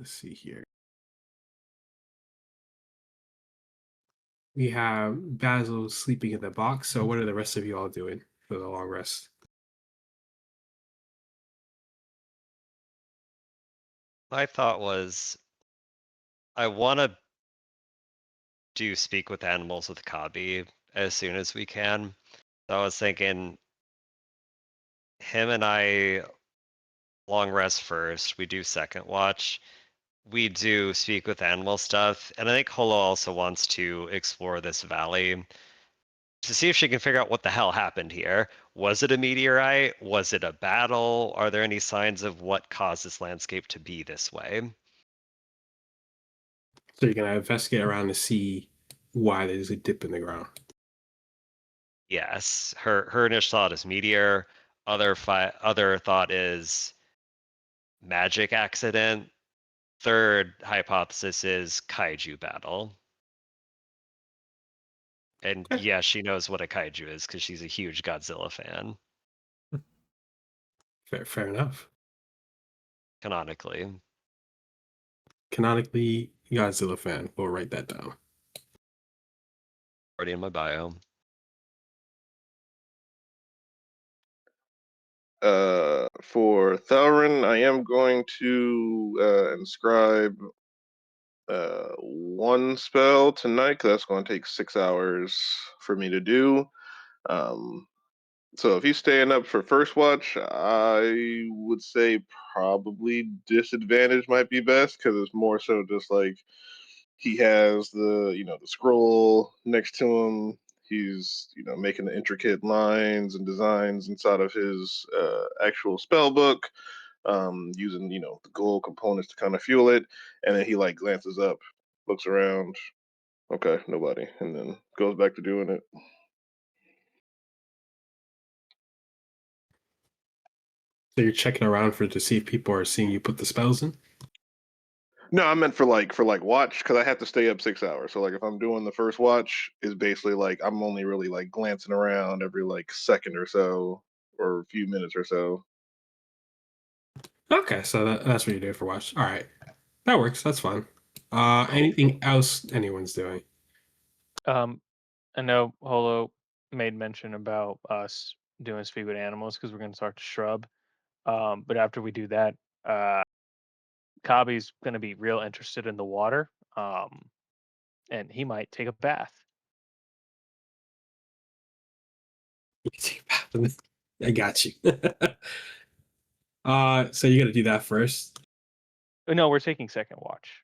Let's see here. We have Basil sleeping in the box. So what are the rest of you all doing for the long rest? My thought was I want to do speak with animals with Kabi as soon as we can. So I was thinking him and I long rest first. We do second watch. We do speak with animal stuff. And I think Holo also wants to explore this valley to see if she can figure out what the hell happened here. Was it a meteorite? Was it a battle? Are there any signs of what caused this landscape to be this way? So you're gonna investigate around to see why there's a dip in the ground. Yes, her initial thought is meteor. Other thought is magic accident. Third hypothesis is kaiju battle. And Okay. yeah, she knows what a kaiju is because she's a huge Godzilla fan, Fair enough. canonically. Canonically, Godzilla fan. We'll write that down. Already in my bio. For Thalrin, I am going to inscribe one spell tonight, because that's going to take 6 hours for me to do. So if he's staying up for first watch, I would say probably disadvantage might be best, because it's more so just like he has the scroll next to him. He's making the intricate lines and designs inside of his actual spell book, using the gold components to kind of fuel it. And then he like glances up, looks around. Okay, nobody, and then goes back to doing it. So you're checking around to see if people are seeing you put the spells in. No, I meant for watch, because I have to stay up 6 hours. So like if I'm doing the first watch, is basically like I'm only really like glancing around every like second or so, or a few minutes or so. Okay, so that's what you're doing for watch. All right, that works. That's fine. Cool. Anything else anyone's doing? I know Holo made mention about us doing speak with animals because we're going to talk to Shrub. But after we do that, uh, Kabi's going to be real interested in the water. And he might take a bath. I got you. So you're gonna do that first. No, we're taking second watch.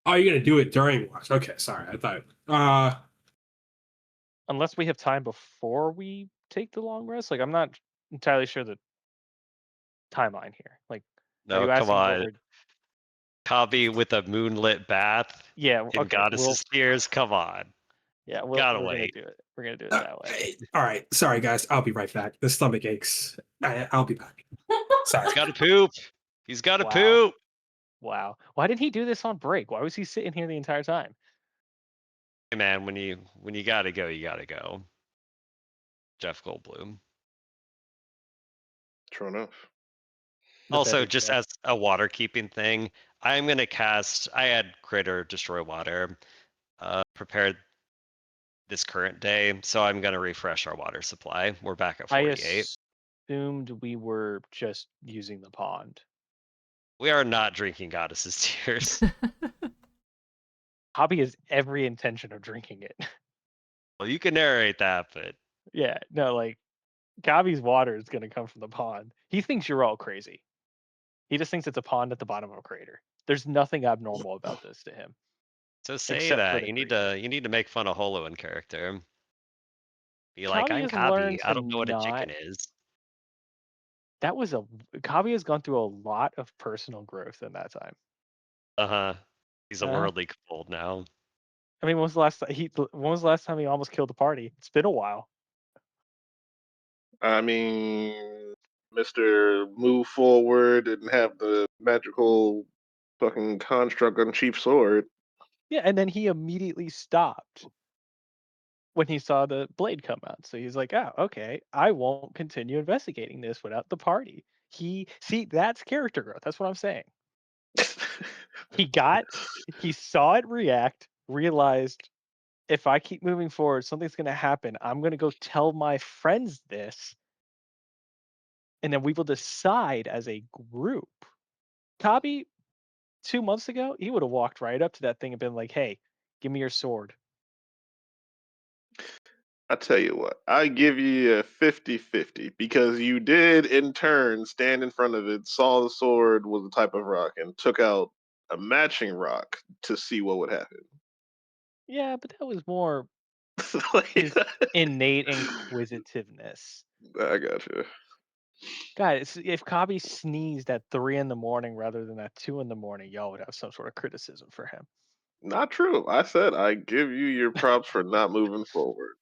Oh, you're gonna do it during watch. Okay, sorry. I thought. Unless we have time before we take the long rest. Like, I'm not entirely sure the timeline here. Like, are No, you come asking what on. we're? Kabi with a moonlit bath Yeah. in Okay. goddess's tears. Come on. Yeah. Gotta We're gonna wait. do it. We're gonna do it that way. All right. Sorry, guys. I'll be right back. The stomach aches. I'll be back. Sorry. He's gotta poop. He's gotta Wow. poop. Wow. Why didn't he do this on break? Why was he sitting here the entire time? Hey man, when you gotta go, you gotta go. Jeff Goldblum. True enough. The Also, better just Jeff. as a water keeping thing, I'm gonna cast. I had Critter destroy water. Prepared this current day, so I'm gonna refresh our water supply. We're back at I 48. assumed we were just using the pond. We are not drinking goddess's tears. Hobby has every intention of drinking it. Well, you can narrate that, but Yeah, no, like Gabi's water is gonna come from the pond. He thinks you're all crazy. He just thinks it's a pond at the bottom of a crater. There's nothing abnormal about this to him, so say except for that the you need creature. to make fun of Holo in character. Be like, Kabi I'm has Kabi. learned I to don't know what a not. chicken is. That was a Kabi has gone through a lot of personal growth in that time. Uh huh. He's a Uh, worldly kobold now. I mean, when was the last when was the last time he almost killed a party? It's been a while. I mean, Mr. Move Forward and have the magical fucking construct on Chief Sword. Yeah, and then he immediately stopped when he saw the blade come out. So he's like, "Oh, okay, I won't continue investigating this without the party." That's character growth. That's what I'm saying. He saw it react, realized if I keep moving forward, something's gonna happen. I'm gonna go tell my friends this, and then we will decide as a group. Kabi, 2 months ago, he would have walked right up to that thing and been like, "Hey, give me your sword." I tell you what, I give you a 50-50 because you did in turn stand in front of it, saw the sword was the type of rock, and took out a matching rock to see what would happen. Yeah, but that was more Like, his innate inquisitiveness. I got you. Guys, if Kabi sneezed at 3 in the morning rather than at 2 in the morning, y'all would have some sort of criticism for him. Not true. I said I give you your props for not moving forward.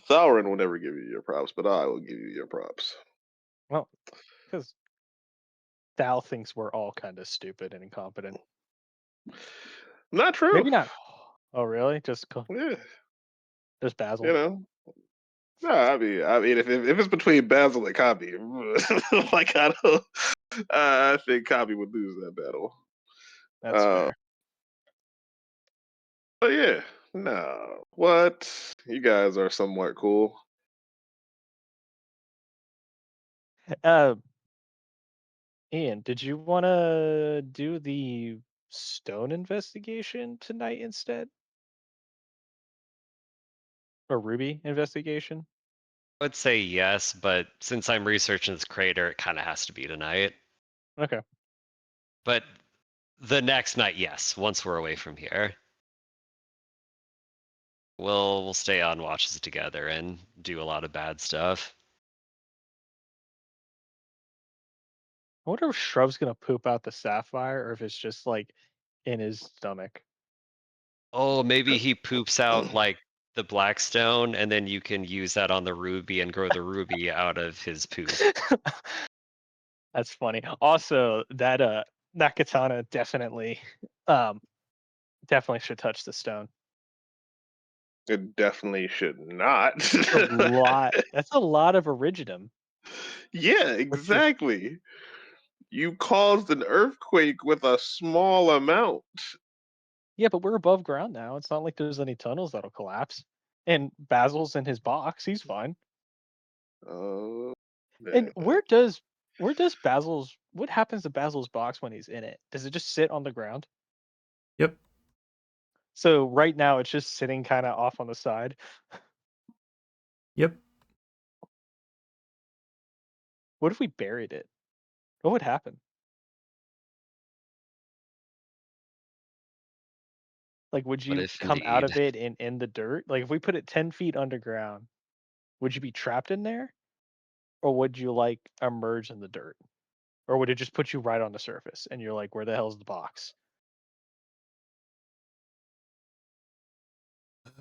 Sauron will never give you your props, but I will give you your props. Well, because Thal thinks we're all kind of stupid and incompetent. Not true. Maybe not. Oh, really? Yeah, Just you Basil. know. No, I mean, if it's between Basil and Copy, like I don't, I think Copy would lose that battle. That's Uh, fair. but yeah, no, what you guys are somewhat cool. Uh, Ian, did you want to do the stone investigation tonight instead? Or Ruby investigation? I would say yes, but since I'm researching this crater, it kind of has to be tonight. Okay. But the next night, yes, once we're away from here. We'll stay on watches together and do a lot of bad stuff. I wonder if Shrub's gonna poop out the sapphire or if it's just like in his stomach. Oh, maybe he poops out like the blackstone, and then you can use that on the ruby and grow the ruby out of his poop. That's funny. Also, that katana um definitely should touch the stone. It definitely should not. That's a lot of iridium. Yeah, Which is exactly. You caused an earthquake with a small amount. Yeah, but we're above ground now. It's not like there's any tunnels that'll collapse. And Basil's in his box. He's fine. Oh, And man. where does Basil's what happens to Basil's box when he's in it? Does it just sit on the ground? Yep. So right now it's just sitting kind of off on the side. Yep. What if we buried it? What would happen? Like, would But you if come out indeed, of it in the dirt? Like, if we put it 10 feet underground, would you be trapped in there? Or would you, like, emerge in the dirt? Or would it just put you right on the surface and you're like, where the hell's the box?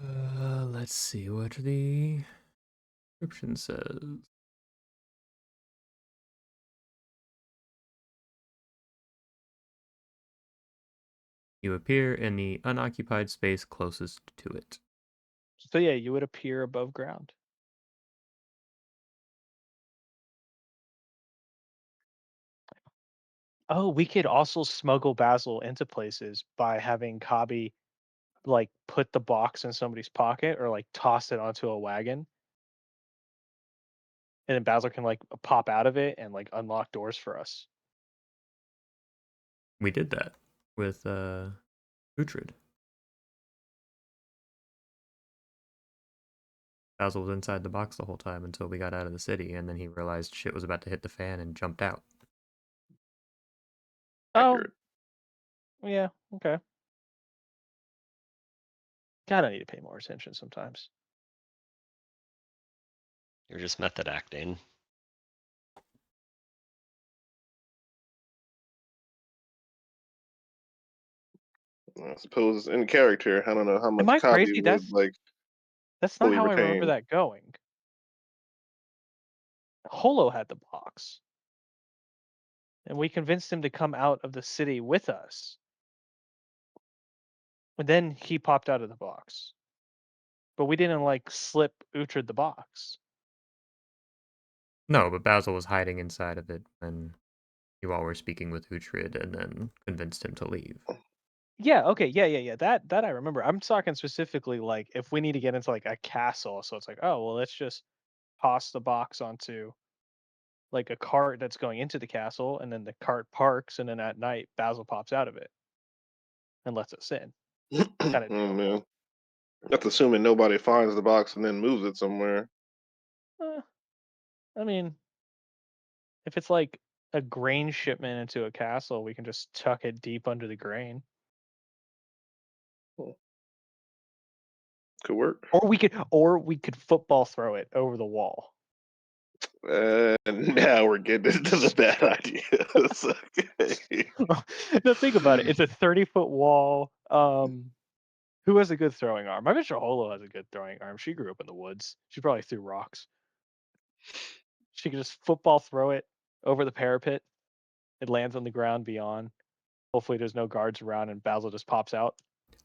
Let's see what the description says. You appear in the unoccupied space closest to it. So, yeah, you would appear above ground. Oh, we could also smuggle Basil into places by having Kabi, like, put the box in somebody's pocket or, like, toss it onto a wagon. And then Basil can, like, pop out of it and, like, unlock doors for us. We did that with Uhtred. Basil was inside the box the whole time until we got out of the city, and then he realized shit was about to hit the fan and jumped out. Oh, Accurate. yeah, okay. God, I need to pay more attention sometimes. you're just method acting. I suppose it's in character. I don't know how Am much I Copy crazy? would like That's not fully how I remember retain. that going. Holo had the box, and we convinced him to come out of the city with us. And then he popped out of the box. But we didn't like slip Uhtred the box. No, but Basil was hiding inside of it when you all were speaking with Uhtred and then convinced him to leave. Yeah, okay, yeah. That I remember. I'm talking specifically like if we need to get into like a castle, so it's like, oh well, let's just toss the box onto like a cart that's going into the castle, and then the cart parks, and then at night Basil pops out of it and lets us in. Kind of Oh deal. man, that's assuming nobody finds the box and then moves it somewhere. Eh, I mean, if it's like a grain shipment into a castle, we can just tuck it deep under the grain. Could work. Or we could football throw it over the wall. Now we're getting into the bad ideas. Okay. No, think about it. It's a 30-foot wall. Who has a good throwing arm? I bet sure Holo has a good throwing arm. She grew up in the woods. She probably threw rocks. She could just football throw it over the parapet. It lands on the ground beyond. Hopefully, there's no guards around, and Basil just pops out.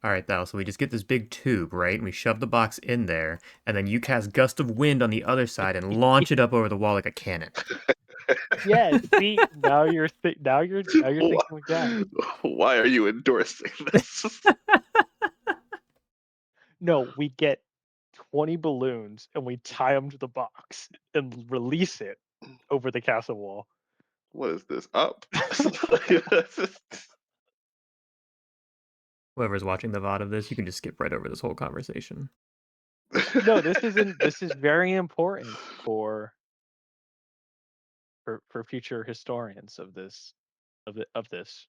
All right, Thal, so we just get this big tube, right? And we shove the box in there, and then you cast Gust of Wind on the other side and launch it up over the wall like a cannon. Yeah, see, now you're Why, thinking like that. why are you endorsing this? No, we get 20 balloons and we tie them to the box and release it over the castle wall. What is this? Up? Whoever's watching the VOD of this, you can just skip right over this whole conversation. No, this isn't. This is very important for future historians of this. This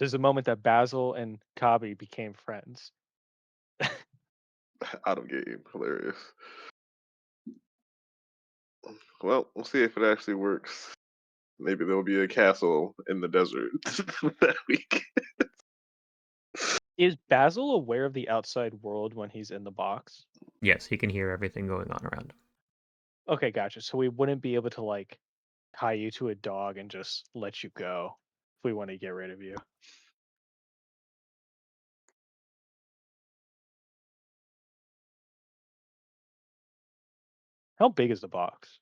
is the moment that Basil and Kabi became friends. Out of game. Hilarious. Well, we'll see if it actually works. Maybe there'll be a castle in the desert that week. Is Basil aware of the outside world when he's in the box? Yes, he can hear everything going on around him. Okay, gotcha. So we wouldn't be able to like tie you to a dog and just let you go if we want to get rid of you. How big is the box?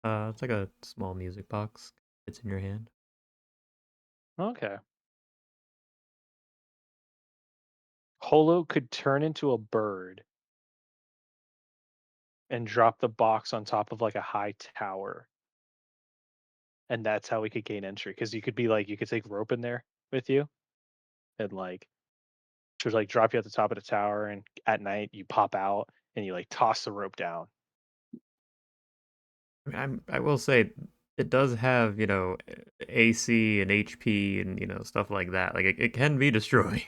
It's like a small music box. It's in your hand. Okay. Holo could turn into a bird and drop the box on top of like a high tower. And that's how we could gain entry. Because you could be like, you could take rope in there with you and like, she would like drop you at the top of the tower. And at night, you pop out and you like toss the rope down. I will say it does have, AC and HP and, stuff like that. Like it can be destroying.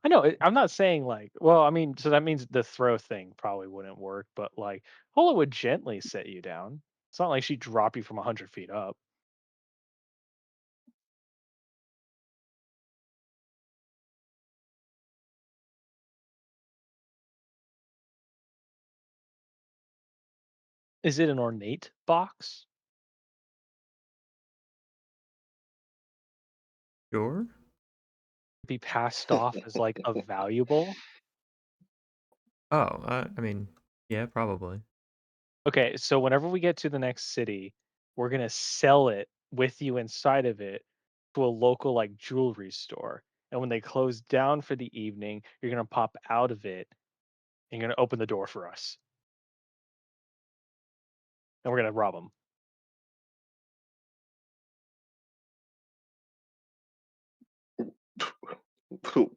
I know. I'm not saying like, well, I mean, so that means the throw thing probably wouldn't work, but like, Holo would gently set you down. It's not like she'd drop you from 100 feet up. Is it an ornate box? Sure. Be passed off as like a valuable? Oh, I mean, yeah, probably. Okay, so whenever we get to the next city, we're gonna sell it with you inside of it to a local like jewelry store. And when they close down for the evening, you're gonna pop out of it and you're gonna open the door for us. And we're gonna rob them.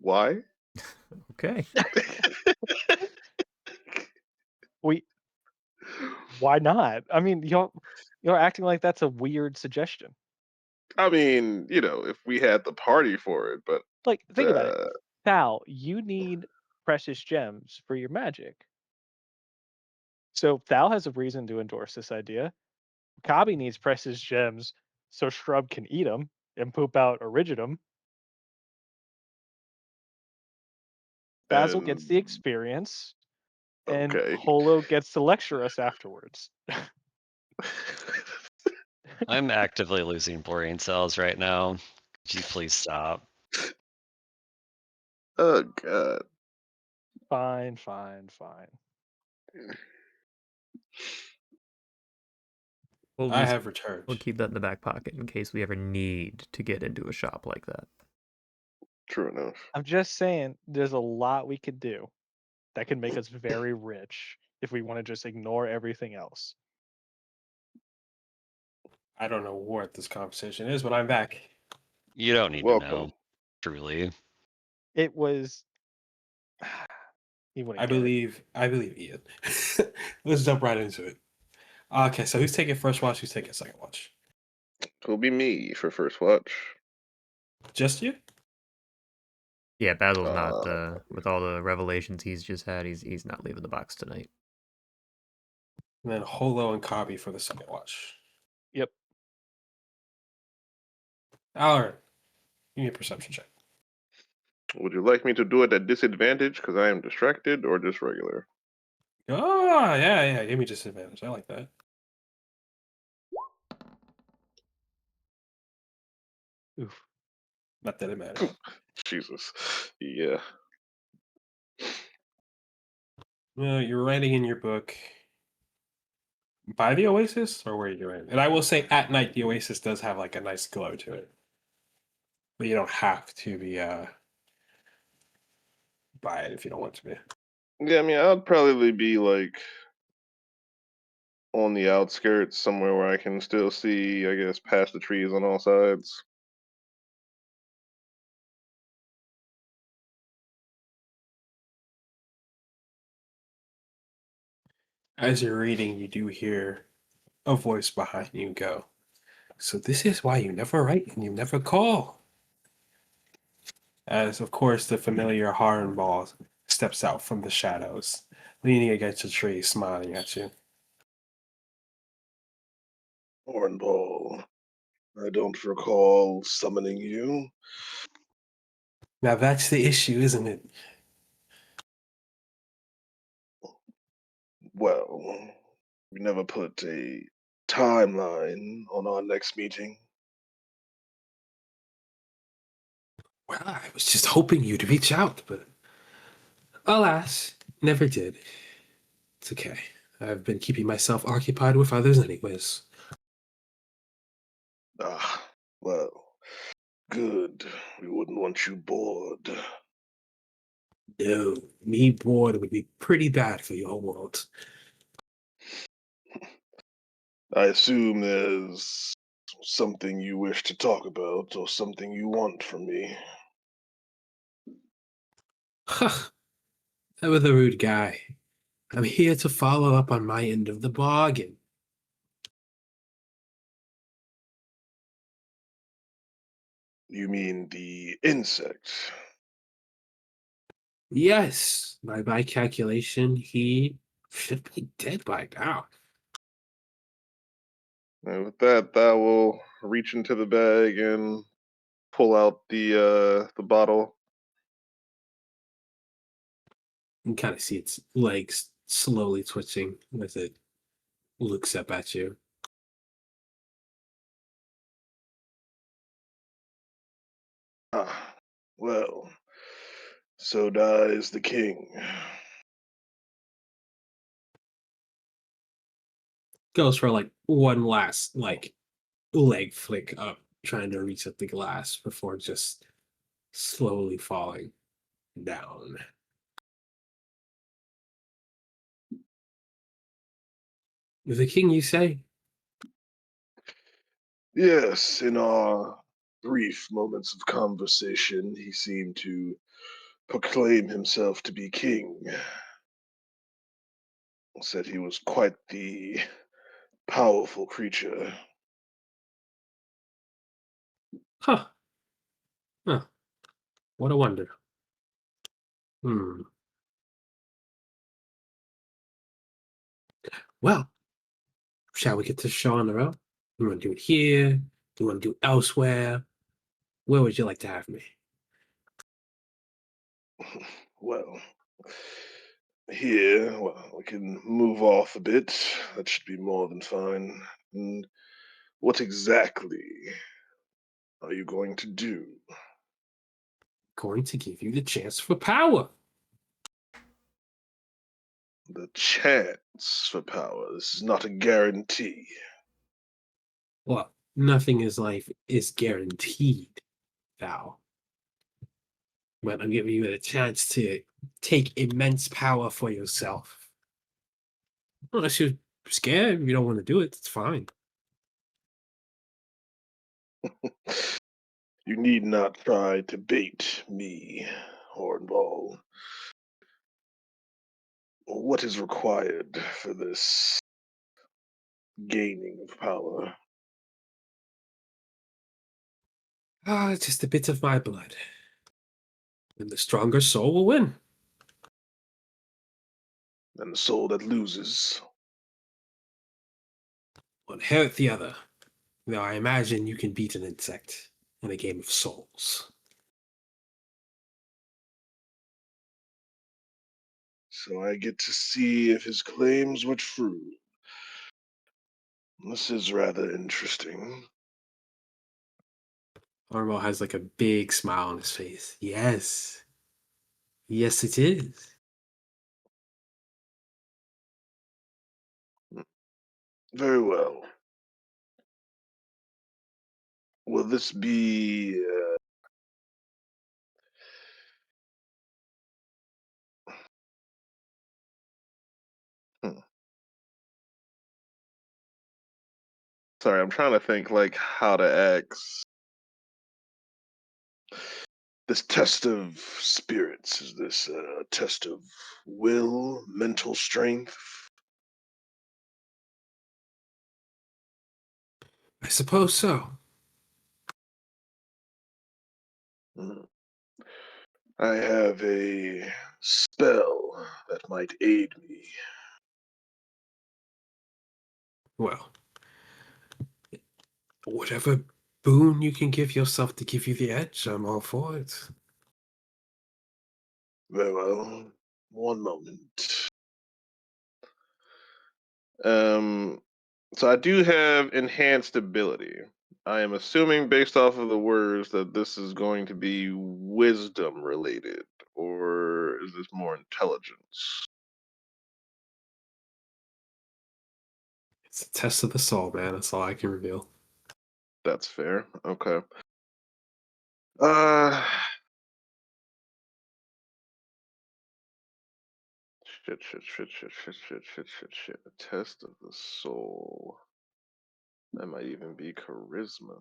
Why? Okay. We Why not? I mean, you're acting like that's a weird suggestion. I mean, if we had the party for it, but Like, think about it. uh, Thal, you need precious gems for your magic. So Thal has a reason to endorse this idea. Kabi needs precious gems so Shrub can eat them and poop out Originum. Basil gets and the experience, and okay. Holo gets to lecture us afterwards. I'm actively losing brain cells right now. Could you please stop? Oh god. Fine, fine, fine. We'll I just have returned. we'll keep that in the back pocket in case we ever need to get into a shop like that. True enough. I'm just saying, there's a lot we could do that could make us very rich if we want to just ignore everything else. I don't know what this conversation is, but I'm back. You don't need to know, Welcome. truly. It was. He wouldn't I get it. believe Ian. Let's jump right into it. Okay, so who's taking first watch? Who's taking second watch? It'll be me for first watch. Just you? Yeah, Basil's not Uh, with all the revelations he's just had. He's not leaving the box tonight. And then Holo and Kabi for the second watch. Yep. Alright. Give me a perception check. Would you like me to do it at disadvantage because I am distracted, or just regular? Oh, yeah. Give me disadvantage. I like that. Oof. Not that it matters. Jesus. Yeah. Well, you're writing in your book by the Oasis, or where are you doing? And I will say, at night, the Oasis does have like a nice glow to it, but you don't have to be by it if you don't want to be. Yeah, I mean, I'd probably be like on the outskirts, somewhere where I can still see, I guess, past the trees on all sides. As you're reading, you do hear a voice behind you go, "So this is why you never write and you never call." As, of course, the familiar Hornball steps out from the shadows, leaning against a tree, smiling at you. Hornball, I don't recall summoning you. Now that's the issue, isn't it? Well, we never put a timeline on our next meeting. Well, I was just hoping you'd reach out, but alas, never did. It's okay. I've been keeping myself occupied with others anyways. Ah, well, good. We wouldn't want you bored. No, me bored would be pretty bad for your world. I assume there's something you wish to talk about or something you want from me. Huh, that was a rude guy. I'm here to follow up on my end of the bargain. You mean the insect? Yes, by my calculation, he should be dead by now. And with that, I will reach into the bag and pull out the bottle. You can kind of see its legs slowly twitching as it looks up at you. Ah, well, so dies the king. Goes for like one last like leg flick up, trying to reach at the glass before just slowly falling down. The king, you say? Yes, in our brief moments of conversation, he seemed to proclaim himself to be king. Said he was quite the powerful creature. Huh. Huh. What a wonder. Hmm. Well, shall we get this show on the road? You want to do it here? Do you want to do it elsewhere? Where would you like to have me? Well, here, well, we can move off a bit. That should be more than fine. And what exactly are you going to do? Going to give you the chance for power. The chance for power. This is not a guarantee. Well, nothing in life is guaranteed, Val. But I'm giving you a chance to take immense power for yourself. Unless you're scared, you don't want to do it, it's fine. You need not try to bait me, Hornball. What is required for this gaining of power? Just a bit of my blood. And the stronger soul will win. And the soul that loses. Will inherit the other. Now I imagine you can beat an insect in a game of souls. So I get to see if his claims were true. This is rather interesting. Armo has like a big smile on his face. Yes. Yes, it is. Very well. Will this be hmm. Sorry, I'm trying to think like how to ask this test of spirits. Is this a test of will, mental strength? I suppose so. Hmm. I have a spell that might aid me. Well, whatever boon you can give yourself to give you the edge, I'm all for it. Very well. One moment. Um, so I do have enhanced ability. I am assuming based off of the words that this is going to be wisdom related, or is this more intelligence? It's a test of the soul, man. That's all I can reveal. That's fair. Okay. Uh, shit. A test of the soul. That might even be charisma.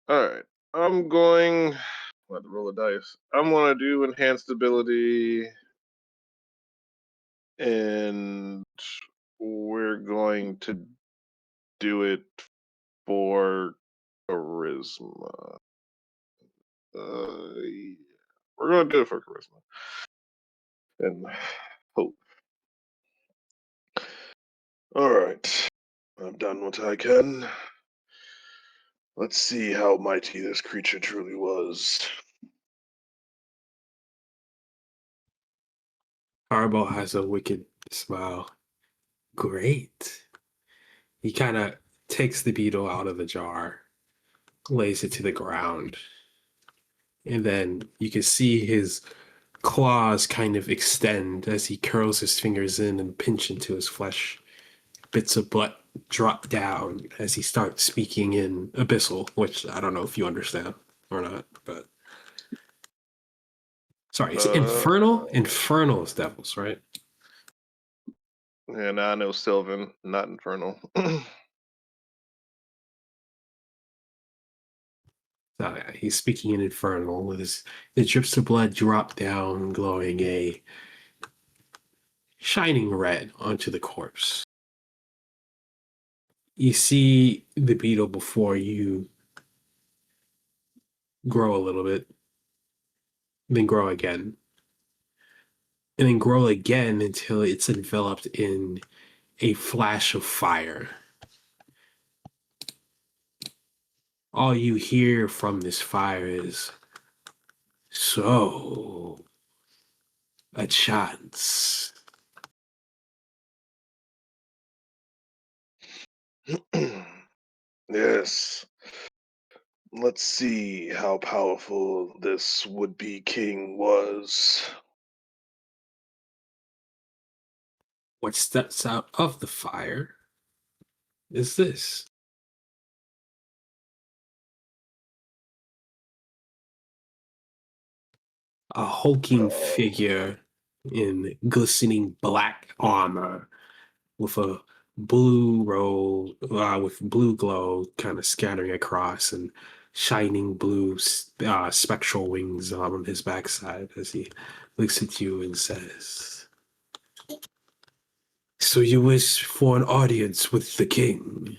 All right. I'm going. I have to roll a dice. I'm gonna do enhanced ability, and we're going to do it for charisma. Yeah. We're gonna do it for charisma and hope. All right. I've done what I can. Let's see how mighty this creature truly was. Harbaugh has a wicked smile. Great. He kind of takes the beetle out of the jar, lays it to the ground, and then you can see his claws kind of extend as he curls his fingers in and pinch into his flesh. Bits of blood drop down as he starts speaking in Abyssal, which I don't know if you understand or not, but sorry, it's Uh, Infernal? Infernal is devils, right? and I know Sylvan, not Infernal. He's speaking in Infernal with the drips of blood drop down, glowing a shining red onto the corpse. You see the beetle before you grow a little bit, then grow again, and then grow again until it's enveloped in a flash of fire. All you hear from this fire is, "So, a chance." Yes. Let's see how powerful this would-be king was. What steps out of the fire is this? A hulking Oh, figure in glistening black armor with a blue roll, with blue glow kind of scattering across and shining blue spectral wings on his backside as he looks at you and says, "So you wish for an audience with the king?"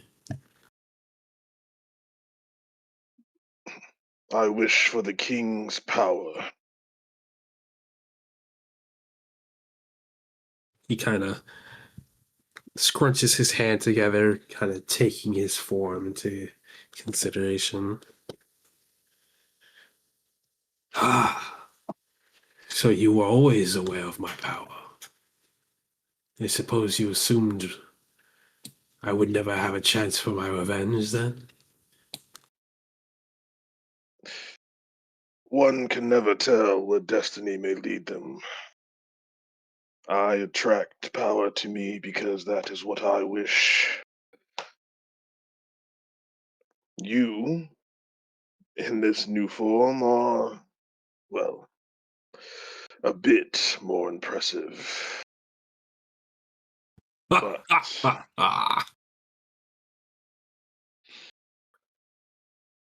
I wish for the king's power. He kind of scrunches his hand together, kind of taking his form into consideration. Ah, so you were always aware of my power. I suppose you assumed I would never have a chance for my revenge then? One can never tell where destiny may lead them. I attract power to me because that is what I wish. You, in this new form, are, well, a bit more impressive. But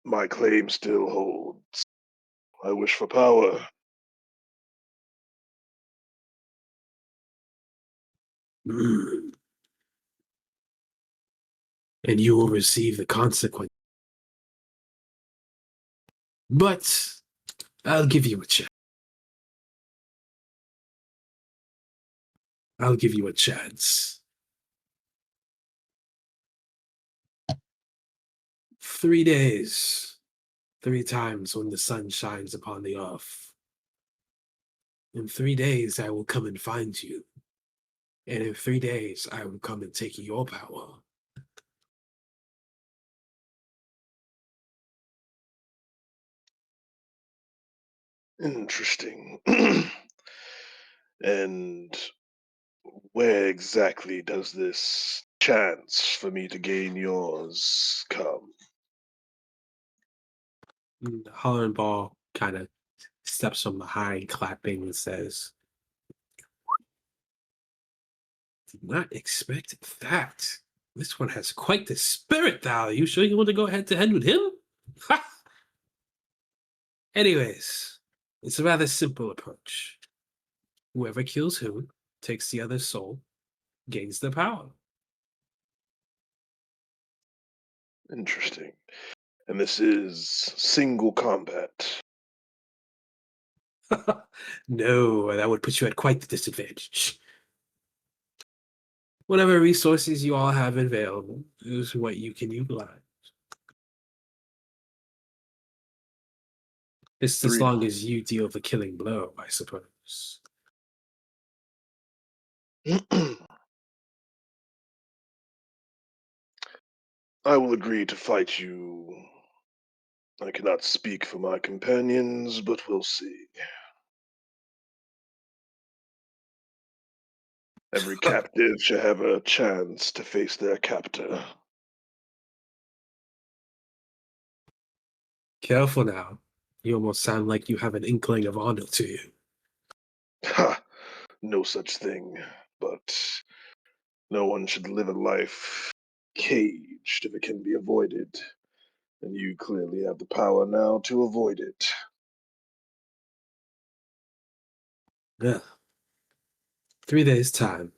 my claim still holds. I wish for power. Mm. And you will receive the consequence. But I'll give you a chance. I'll give you a chance. 3 days. 3 times when the sun shines upon the earth. In 3 days, I will come and find you. And in 3 days, I will come and take your power. Interesting. And where exactly does this chance for me to gain yours come? And Holler and Ball kind of steps from behind, clapping, and says, "Did not expect that. This one has quite the spirit, Thal. You sure you want to go head to head with him?" Ha! Anyways, it's a rather simple approach. Whoever kills who takes the other's soul, gains the power. Interesting. And this is single combat. No, that would put you at quite the disadvantage. Whatever resources you all have available is what you can utilize. It's as Three. long as you deal the killing blow, I suppose. I will agree to fight you. I cannot speak for my companions, but we'll see. Every captive shall have a chance to face their captor. Careful now. You almost sound like you have an inkling of honor to you. Ha! No such thing. But no one should live a life caged if it can be avoided. And you clearly have the power now to avoid it. Yeah. 3 days' time.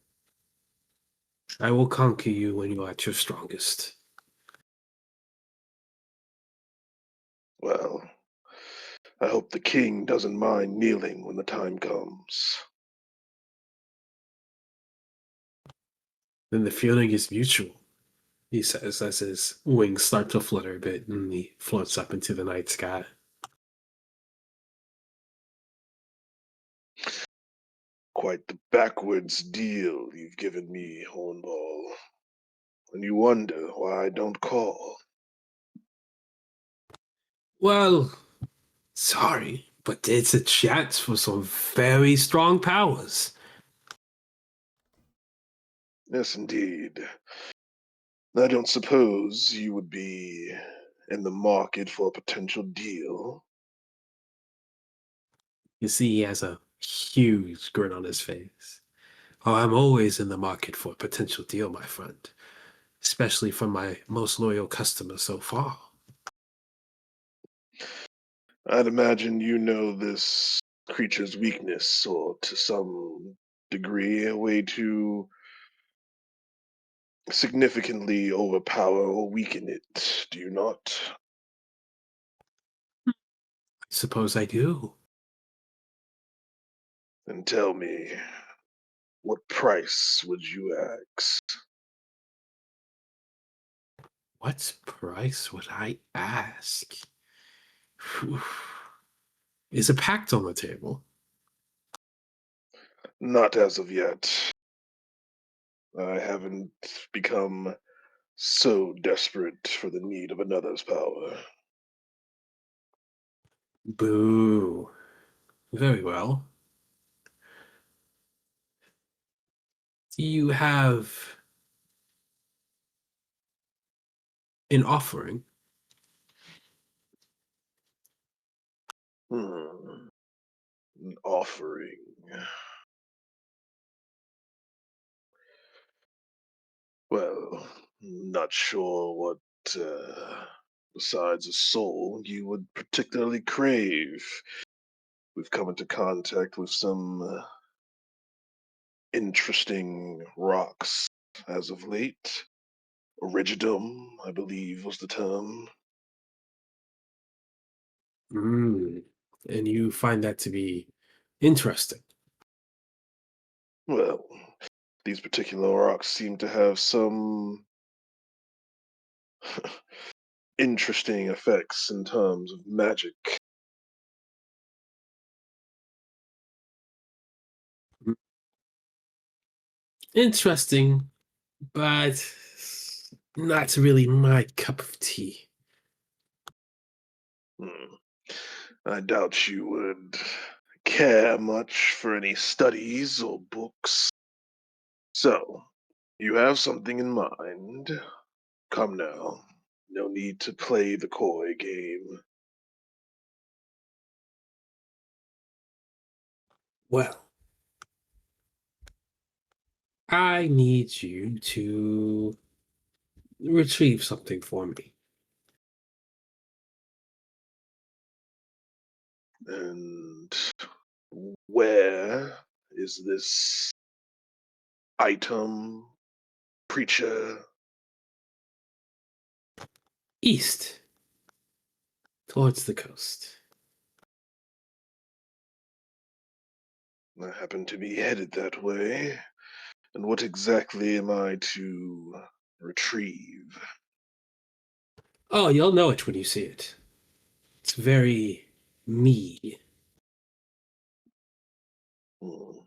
I will conquer you when you are at your strongest. Well, I hope the king doesn't mind kneeling when the time comes. Then the feeling is mutual, he says as his wings start to flutter a bit and he floats up into the night sky. Quite the backwards deal you've given me, Hornball. And you wonder why I don't call. Well, sorry, but it's a chance for some very strong powers. Yes, indeed. I don't suppose you would be in the market for a potential deal. You see, he has a huge grin on his face. Oh, I'm always in the market for a potential deal, my friend, especially from my most loyal customer so far. I'd imagine you know this creature's weakness, or to some degree, a way to significantly overpower or weaken it, do you not? Suppose I do. Then tell me, what price would you ask? What price would I ask? Phew. Is a pact on the table? Not as of yet. I haven't become so desperate for the need of another's power. Boo. Very well. Do you have an offering? An offering. Well, not sure what, besides a soul, you would particularly crave. We've come into contact with some interesting rocks as of late. Origidum, I believe, was the term. Mm. And you find that to be interesting. Well, these particular rocks seem to have some interesting effects in terms of magic. Interesting, but not really my cup of tea. Hmm. I doubt you would care much for any studies or books. So, you have something in mind. Come now. No need to play the coy game. Well, I need you to retrieve something for me. And where is this item, creature? East, towards the coast. I happen to be headed that way. And what exactly am I to retrieve? Oh, you'll know it when you see it. It's very me. Hmm.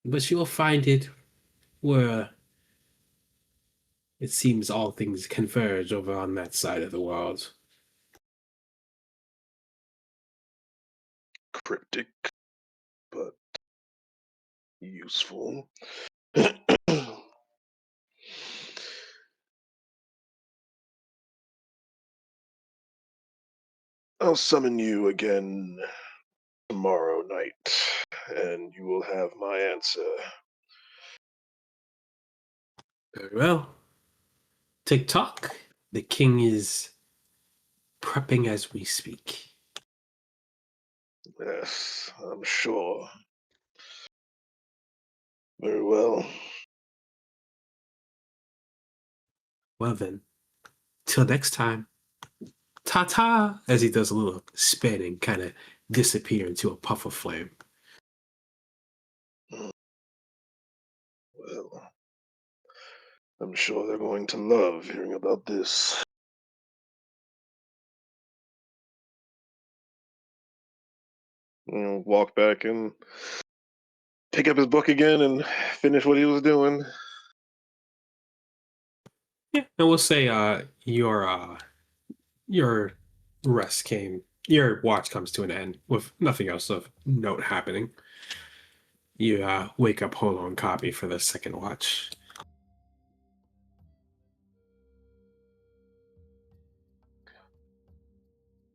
But you'll find it where it seems all things converge over on that side of the world. Cryptic, but useful. I'll summon you again tomorrow night, and you will have my answer. Very well. TikTok. The king is prepping as we speak. Yes, I'm sure. Very well. Well then, till next time. Ta ta! As he does a little spin and kind of disappear into a puff of flame. Hmm. Well, I'm sure they're going to love hearing about this. Walk back and pick up his book again and finish what he was doing. Yeah, and we'll say your your rest came, your watch comes to an end with nothing else of note happening. You wake up whole on copy for the second watch.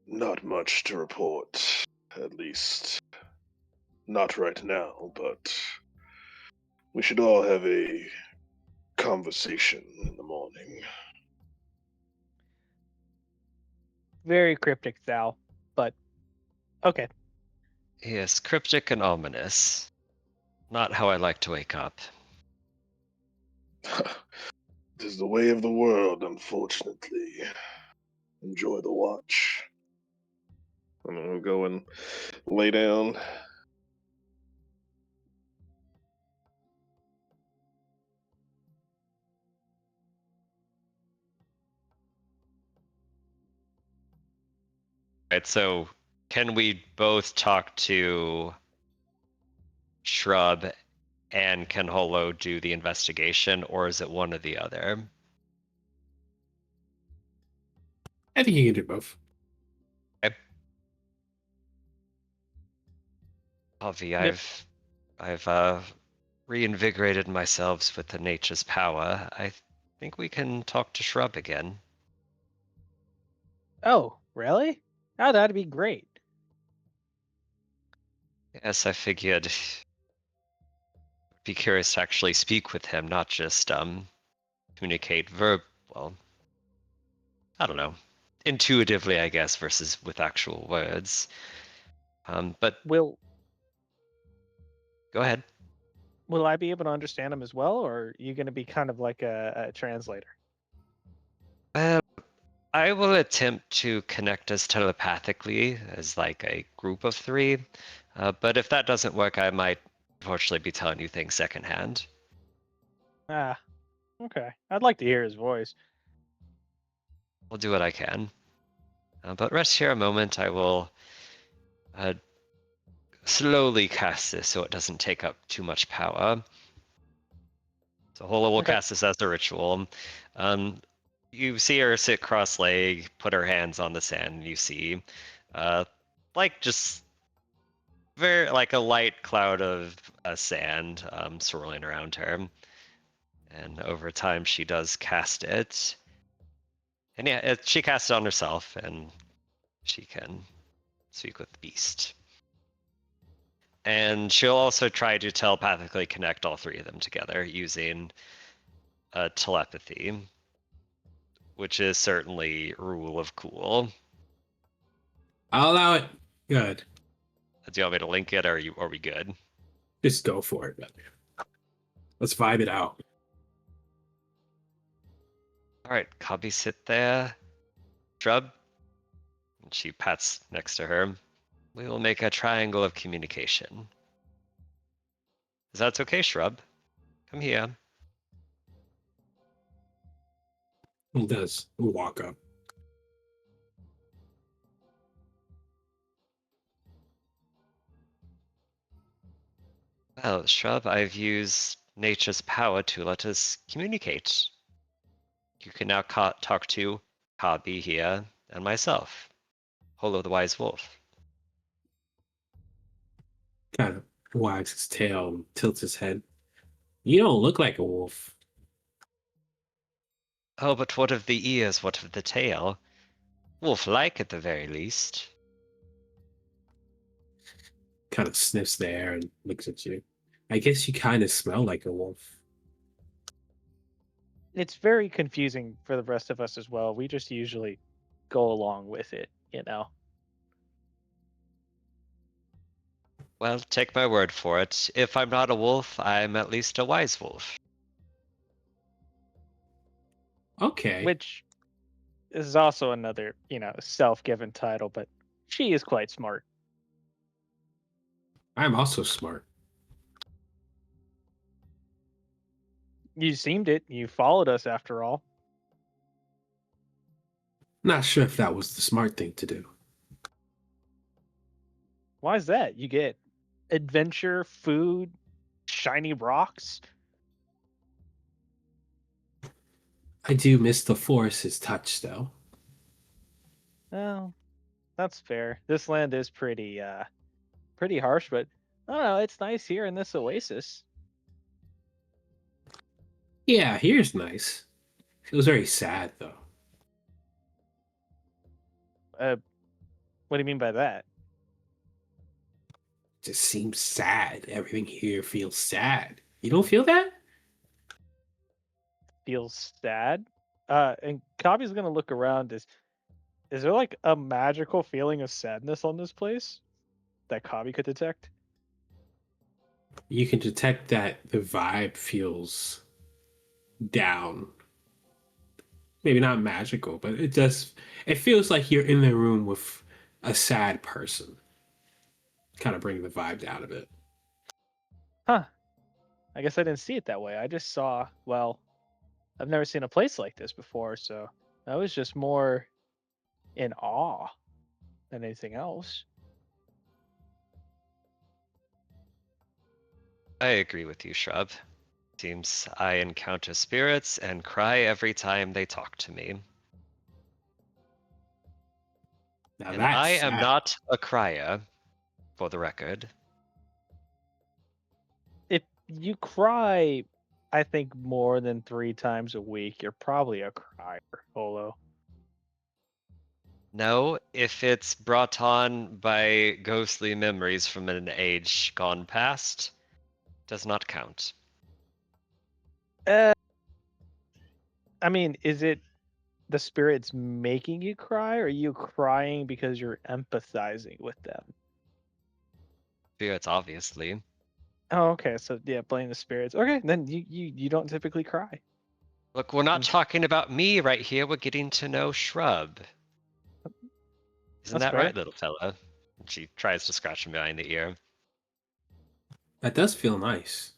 Not much to report, at least not right now, but we should all have a conversation in the morning. Very cryptic, Thal, but okay. Yes, cryptic and ominous. Not how I like to wake up. It is the way of the world, unfortunately. Enjoy the watch. I'm gonna go and lay down. Right, so can we both talk to Shrub and can Holo do the investigation, or is it one or the other? I think you can do both. Avi, Yep. I've reinvigorated myself with the nature's power. I think we can talk to Shrub again. Oh, really? Oh, that'd be great. Yes, I figured be curious to actually speak with him, not just communicate well, I don't know, intuitively, I guess, versus with actual words. But Will go ahead. Will I be able to understand him as well, or are you going to be kind of like a translator? Well, I will attempt to connect us telepathically as like a group of three. But if that doesn't work, I might unfortunately be telling you things secondhand. Ah, okay. I'd like to hear his voice. I'll do what I can. But rest here a moment. I will uh, slowly cast this so it doesn't take up too much power. So Hola will Okay. cast this as a ritual. Um, you see her sit cross-legged, put her hands on the sand, and you see, like just very like a light cloud of sand swirling around her. And over time, she does cast it. And yeah, she casts it on herself, and she can speak with the beast. And she'll also try to telepathically connect all three of them together using telepathy, which is certainly rule of cool. I'll allow it. Good. Do you want me to link it, or are we good? Just go for it. Let's vibe it out. All right, Cubby, sit there. Shrub. And she pats next to her. We will make a triangle of communication. Is that okay, Shrub? Come here. He does walk up. Well, Shrub, I've used nature's power to let us communicate. You can now talk to Kabi here and myself, Holo the Wise Wolf. Kind of wags his tail and tilts his head. You don't look like a wolf. Oh, but what of the ears? What of the tail? Wolf-like at the very least. Kind of sniffs the air and looks at you. I guess you kind of smell like a wolf. It's very confusing for the rest of us as well. We just usually go along with it, you know. Well, take my word for it. If I'm not a wolf, I'm at least a wise wolf. Okay. Which is also another, self-given title, but she is quite smart. I'm also smart. You seemed it. You followed us after all. Not sure if that was the smart thing to do. Why is that? You get adventure, food, shiny rocks. I do miss the forest's touch, though. Oh, that's fair. This land is pretty harsh, but I don't know. It's nice here in this oasis. Yeah, here's nice. Feels very sad though. Uh, what do you mean by that? Just seems sad. Everything here feels sad. You don't feel that? Feels sad. And Kabi's gonna look around. Is there like a magical feeling of sadness on this place that Kabi could detect? You can detect that the vibe feels down. Maybe not magical, but it feels like you're in the room with a sad person. Kind of bring the vibe down a bit. Huh. I guess I didn't see it that way. I just saw, well, I've never seen a place like this before, so I was just more in awe than anything else. I agree with you, Shrub. Seems I encounter spirits and cry every time they talk to me. Now And that's I am sad. not a crier, for the record. If you cry, I think more than 3 times a week, you're probably a crier, Holo. No, if it's brought on by ghostly memories from an age gone past, does not count. Uh, I mean, is it the spirits making you cry, or are you crying because you're empathizing with them? Spirits, obviously. Oh, okay. So yeah, blame the spirits. Okay, then you don't typically cry. Look, we're not Mm, talking about me right here. We're getting to know Shrub. Isn't That's that right, fair. little fella? She tries to scratch him behind the ear. That does feel nice.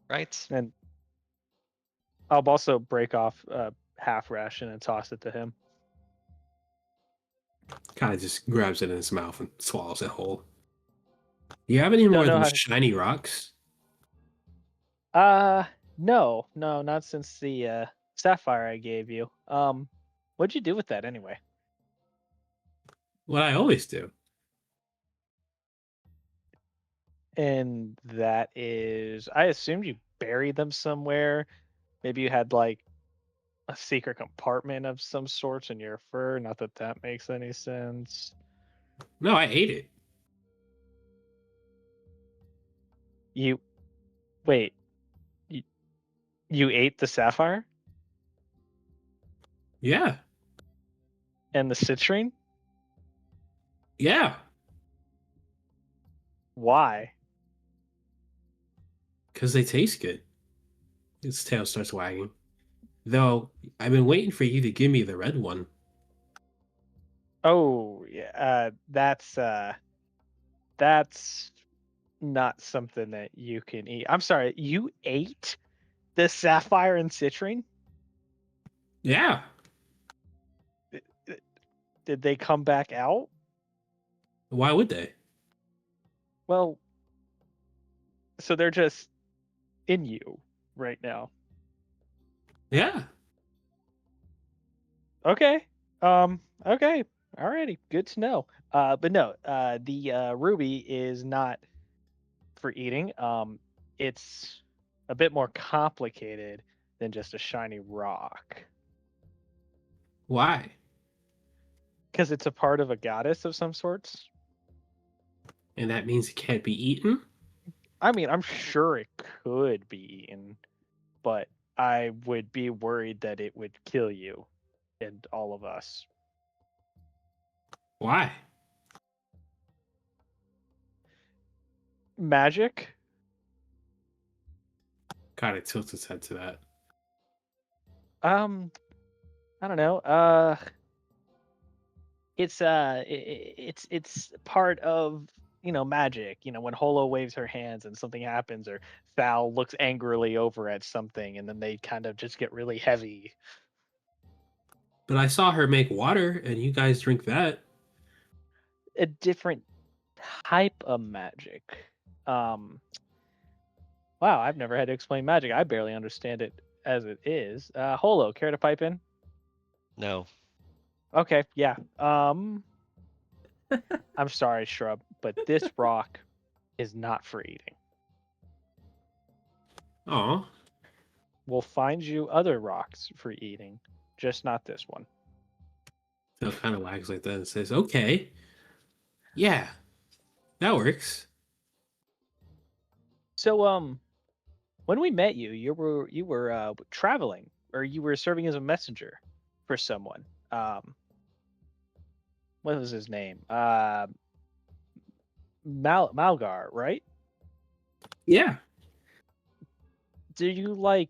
Right? And I'll also break off a half ration and toss it to him. Kind of just grabs it in his mouth and swallows it whole. Do you have any more Don't of know those how to. shiny rocks? No, not since the sapphire I gave you. What'd you do with that anyway? What I always do. And that is, I assumed you buried them somewhere. Maybe you had like a secret compartment of some sorts in your fur. Not that that makes any sense. No, I ate it. You wait. You, you ate the sapphire Yeah. and the citrine? Yeah. Why? Because they taste good. His tail starts wagging. Though, I've been waiting for you to give me the red one. Oh, yeah. That's not something that you can eat. I'm sorry, you ate the sapphire and citrine? Yeah. Did they come back out? Why would they? Well, so they're just in you right now. Yeah. Okay. Okay. Alrighty. Good to know. But no, the ruby is not for eating. It's a bit more complicated than just a shiny rock. Why? Because it's a part of a goddess of some sorts. And that means it can't be eaten? I mean, I'm sure it could be eaten, but I would be worried that it would kill you and all of us. Why? Magic? Kind of tilts his head to that. Um, I don't know. It's part of magic. When Holo waves her hands and something happens, or Val looks angrily over at something, and then they kind of just get really heavy. But I saw her make water, and you guys drink that. A different type of magic. Um, wow, I've never had to explain magic. I barely understand it as it is. Holo, care to pipe in? No. Okay, yeah. I'm sorry, Shrub, but this rock is not for eating. Oh, We'll find you other rocks for eating, just not this one. Phil kind of wags like that and says, "Okay, yeah, that works." So, when we met you, you were traveling, or you were serving as a messenger for someone. What was his name? Malgar, right? Yeah, Do you like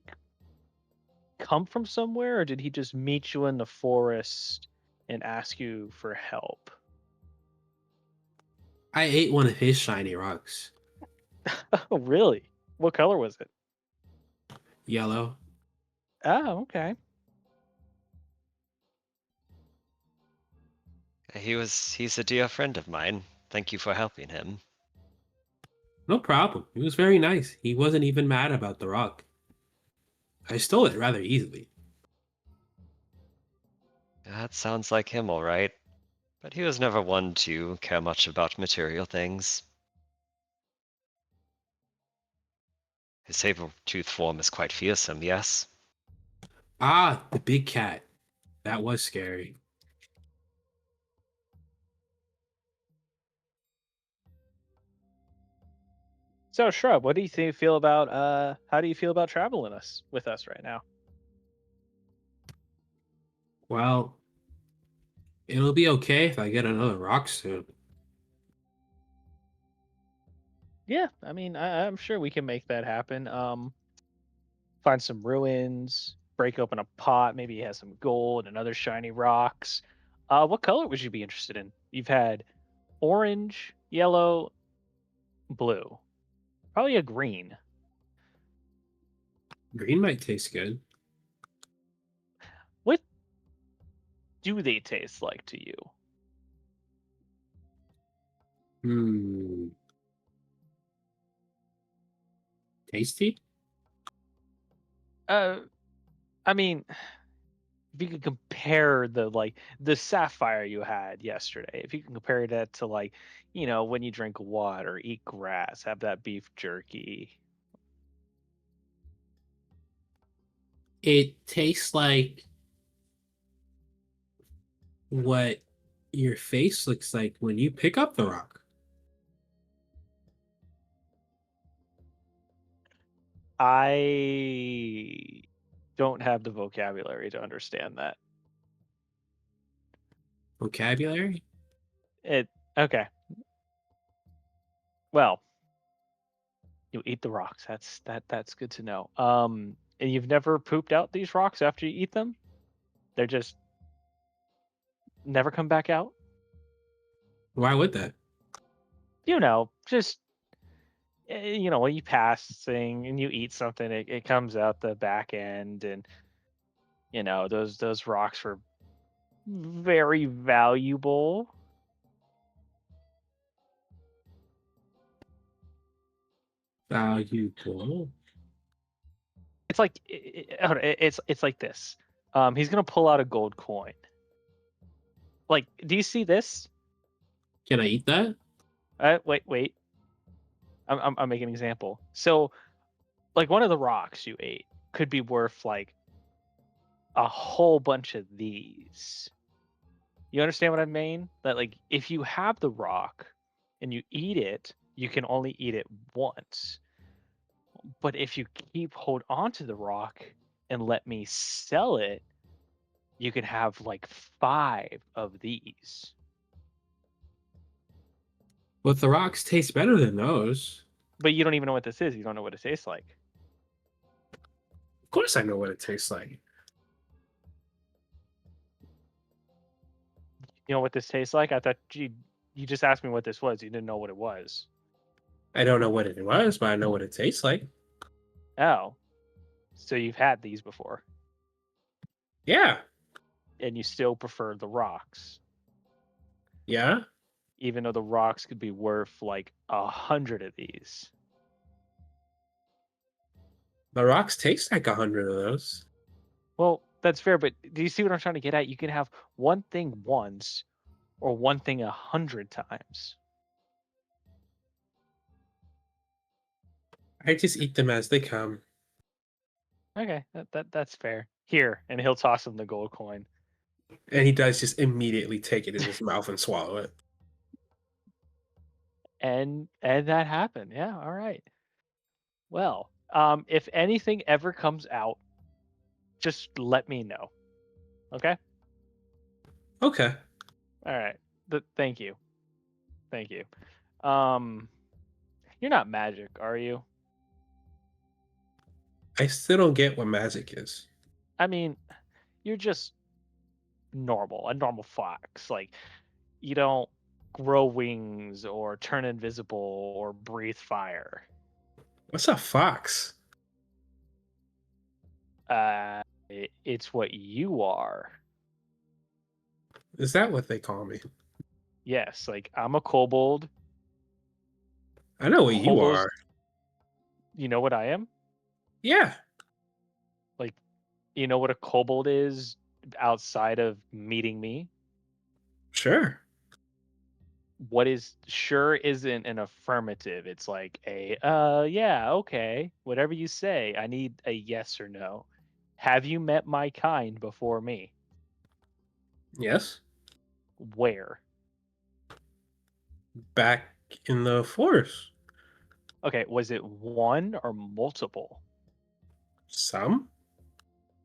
come from somewhere, or did he just meet you in the forest and ask you for help? I ate one of his shiny rocks. Oh, really? What color was it? Yellow. Oh, okay. He's a dear friend of mine. Thank you for helping him. No problem. He was very nice. He wasn't even mad about the rock. I stole it rather easily. That sounds like him, all right. But he was never one to care much about material things. His saber-tooth form is quite fearsome, yes? Ah, the big cat. That was scary. So, Shrub, what do you feel about how do you feel about traveling us with us right now? Well, it'll be okay if I get another rock soon. Yeah, I mean, I'm sure we can make that happen. Find some ruins, break open a pot, maybe it has some gold and other shiny rocks. What color would you be interested in? You've had orange, yellow, blue. Probably a green. Green might taste good. What do they taste like to you? Hmm. Tasty? Uh, I mean, if you could compare the sapphire you had yesterday, if you can compare that to when you drink water, eat grass, have that beef jerky. It tastes like what your face looks like when you pick up the rock. I don't have the vocabulary to understand that. Vocabulary? It okay. Well, you eat the rocks. That's good to know. And you've never pooped out these rocks after you eat them? They're just never come back out? Why would that? Just when you pass thing and you eat something, it comes out the back end, and those rocks were very valuable. Valuable. It's like it's like this. He's gonna pull out a gold coin. Like, do you see this? Can I eat that? Wait. I'm making an example. So, like, one of the rocks you ate could be worth like a whole bunch of these. You understand what I mean? That, like, if you have the rock and you eat it, you can only eat it once. But if you hold on to the rock and let me sell it, you can have like 5 of these. But the rocks taste better than those. But you don't even know what this is. You don't know what it tastes like. Of course, I know what it tastes like. You know what this tastes like? I thought you just asked me what this was. You didn't know what it was. I don't know what it was, but I know what it tastes like. Oh, so you've had these before, Yeah. and you still prefer the rocks, Yeah. even though the rocks could be worth like 100 of these. The rocks taste like 100 of those. Well, That's fair, but do you see what I'm trying to get at? You can have one thing once or one thing 100 times. I just eat them as they come. Okay, that's fair. Here, and he'll toss him the gold coin. And he does just immediately take it in his mouth and swallow it. And that happened. Yeah, all right. Well, if anything ever comes out, just let me know. Okay? Okay. All right. Thank you. Thank you. Um you're not magic, are you? I still don't get what magic is. I mean, you're just normal, a normal fox. Like you don't grow wings or turn invisible or breathe fire. What's a fox? It's what you are. Is that what they call me? Yes, like I'm a kobold. I know what you Kobolds, are. you know what I am? Yeah, Like, you know what a kobold is outside of meeting me? sure. What is sure isn't an affirmative. It's like yeah, okay, whatever you say. I need a yes or no. Have you met my kind before me? Yes. Where? Back in the forest. Okay, was it one or multiple? Some?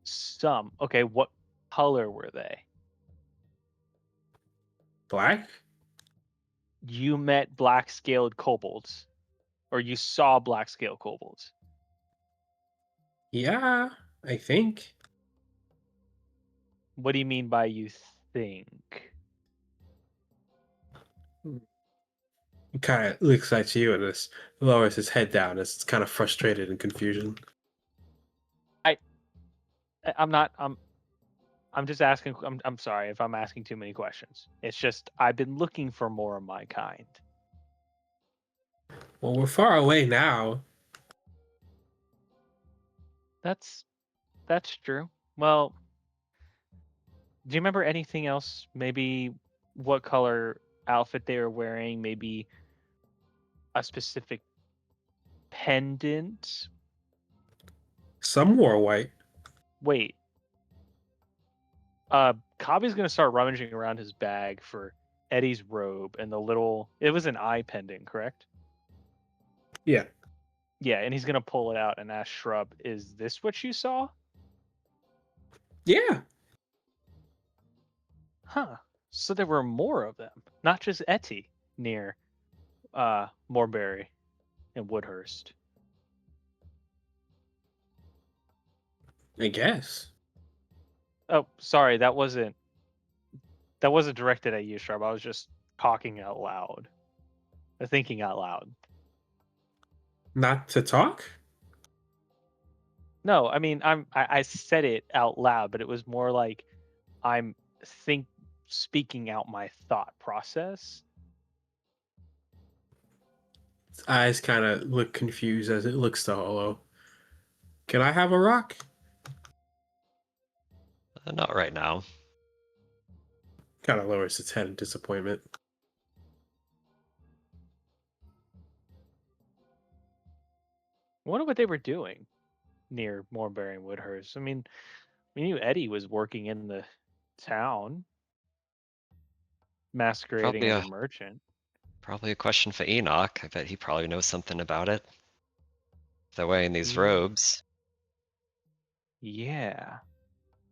Some. Okay, what color were they? Black? You met black scaled kobolds, or you saw black scaled kobolds. Yeah, I think. What do you mean by you think? He kind of looks at you and just lowers his head down as it's kind of frustrated and confusion. I'm not. I'm just asking. I'm sorry if I'm asking too many questions. It's just I've been looking for more of my kind. Well, we're far away now. That's true. Well, do you remember anything else? Maybe what color outfit they were wearing? Maybe a specific pendant? Some wore white. Wait. Cobby's gonna start rummaging around his bag for Eddie's robe and the little. It was an eye pendant, correct? Yeah. Yeah, and he's gonna pull it out and ask Shrub, "Is this what you saw?" Yeah. Huh. So there were more of them, not just Etty near Moreberry and Woodhurst. I guess. Oh, sorry, that wasn't directed at you, Shrub. I was just talking out loud. Thinking out loud. Not to talk? No, I mean I said it out loud, but it was more like I'm speaking out my thought process. Its eyes kind of look confused as it looks to Holo. Can I have a rock? Not right now. Kind of lowers its head in disappointment. I wonder what they were doing near Moreberry and Woodhurst. I mean, we knew Eddie was working in the town, masquerading Probably as a a merchant. probably a question for Enoch. I bet he probably knows something about it. They're wearing these Yeah. robes. Yeah.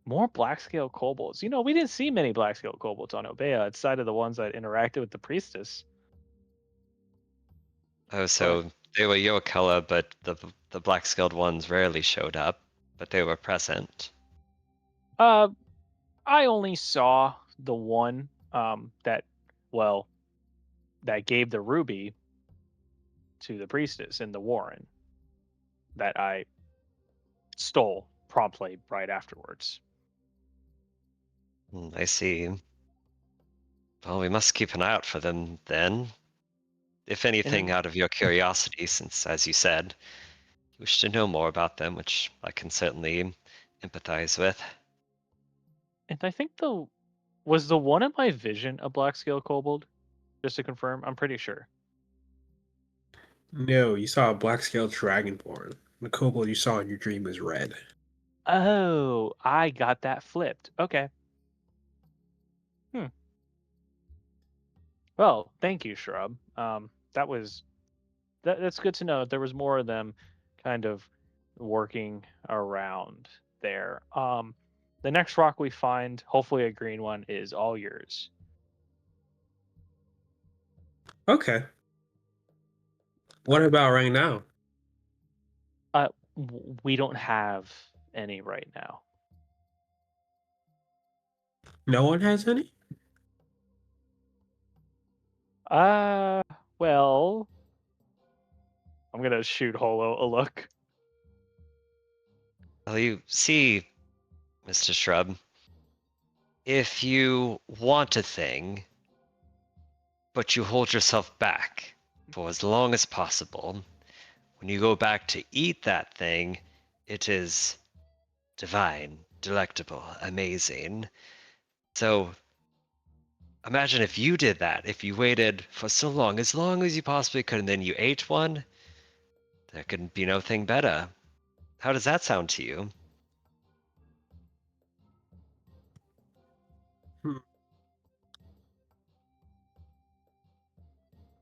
More black scale kobolds. You know, we didn't see many black scale kobolds on Obeah outside of the ones that interacted with the priestess. Oh, so they were your color, but the black scaled ones rarely showed up, but they were present. Uh, I only saw the one that, well, that gave the ruby to the priestess in the warren that I stole promptly right afterwards. I see. Well, we must keep an eye out for them then. If anything, And out of your curiosity, since, as you said, you wish to know more about them, which I can certainly empathize with. And I think was the one in my vision a black scale kobold? Just to confirm, I'm pretty sure. No, you saw a black scaled dragonborn. The kobold you saw in your dream was red. Oh, I got that flipped. Okay. Hmm. Well, thank you, Shrub. That's good to know. There was more of them kind of working around there. The next rock we find, hopefully a green one, is all yours. Okay. What about right now? We don't have any right now. No one has any? Uh, well, I'm gonna shoot Holo a look. Well, you see, Mr. Shrub, if you want a thing, but you hold yourself back for as long as possible, when you go back to eat that thing, it is divine, delectable, amazing. So imagine if you did that, if you waited for so long as you possibly could, and then you ate one, there could be no thing better. How does that sound to you? Hmm.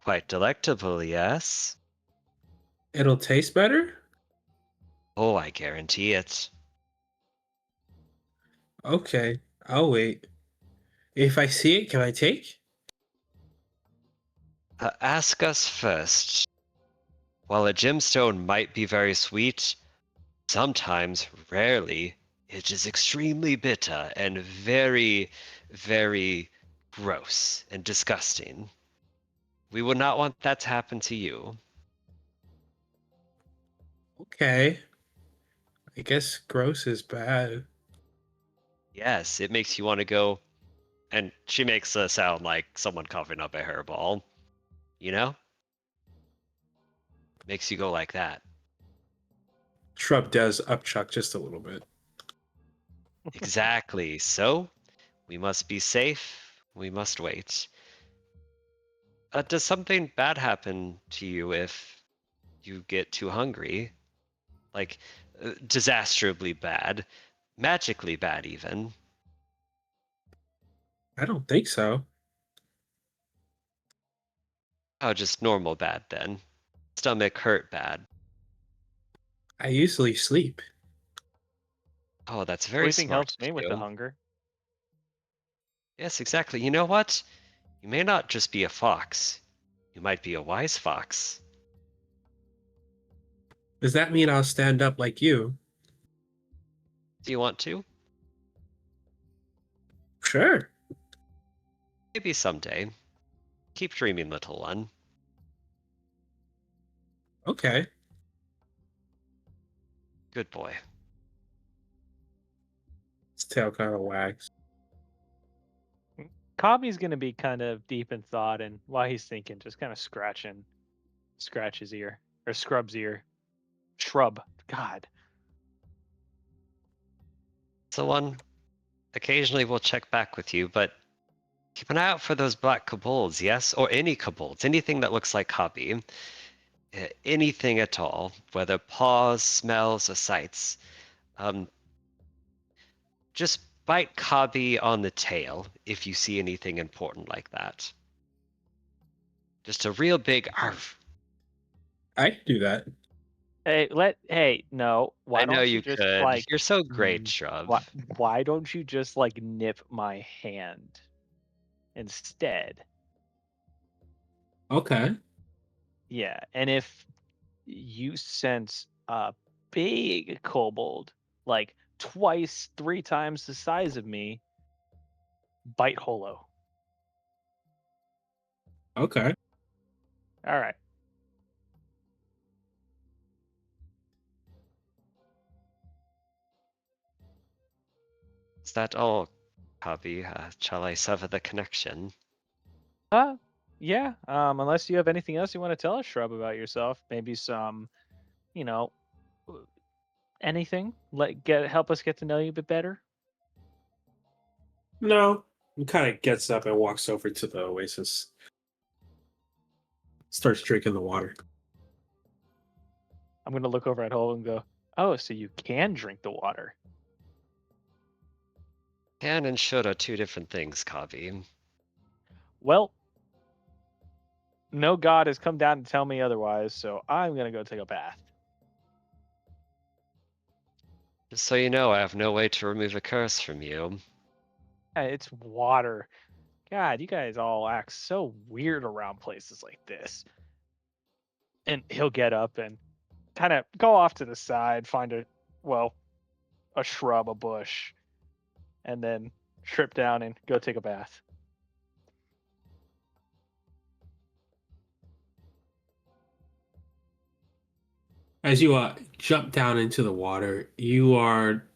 Quite delectable, yes? It'll taste better? Oh, I guarantee it. Okay, I'll wait. If I see it, can I take? Ask us first. While a gemstone might be very sweet, sometimes, rarely, it is extremely bitter and very, very gross and disgusting. We would not want that to happen to you. Okay. I guess gross is bad. Yes, it makes you want to go, and she makes a sound like someone coughing up a hairball. You know? Makes you go like that. Shrub does upchuck just a little bit. Exactly. So, we must be safe. We must wait. Does something bad happen to you if you get too hungry? Like, disastrously bad, magically bad, even. I don't think so. Oh, just normal bad then. Stomach hurt bad. I usually sleep. Oh, that's very Sleeping smart helps of me with the you. hunger. Yes, exactly. You know what? You may not just be a fox. You might be a wise fox. Does that mean I'll stand up like you? Do you want to? Sure. Maybe someday. Keep dreaming, little one. Okay. Good boy. His tail kind of wags. Kami's gonna be kind of deep in thought, and while he's thinking, just kind of scratch his ear or scrub's ear, shrub. God, So one, occasionally we'll check back with you, but keep an eye out for those black kobolds, yes? Or any kobolds, anything that looks like hobby. Anything at all, whether paws, smells, or sights. Um, just bite Kabi on the tail if you see anything important like that. Just a real big arf. I can do that. hey, no. I Why know don't you you just could. like, You're so great, n- Shrub. why don't you just like nip my hand instead? Okay. Yeah, and if you sense a big kobold, like twice, three times the size of me, bite holo. Okay. All right. Is that all, Kabi? Shall I sever the connection? Yeah. Unless you have anything else you want to tell us, Shrub, about yourself, maybe some, you know, anything. Help us get to know you a bit better. No. He kind of gets up and walks over to the oasis. Starts drinking the water. I'm gonna look over at Hole and go, "Oh, so you can drink the water." Can and should are two different things, Kavi. Well, no god has come down to tell me otherwise, so I'm gonna go take a bath. Just so you know, I have no way to remove a curse from you. It's water. God, you guys all act so weird around places like this. And he'll get up and kind of go off to the side, find a shrub, a bush, and then trip down and go take a bath. As you jump down into the water, you are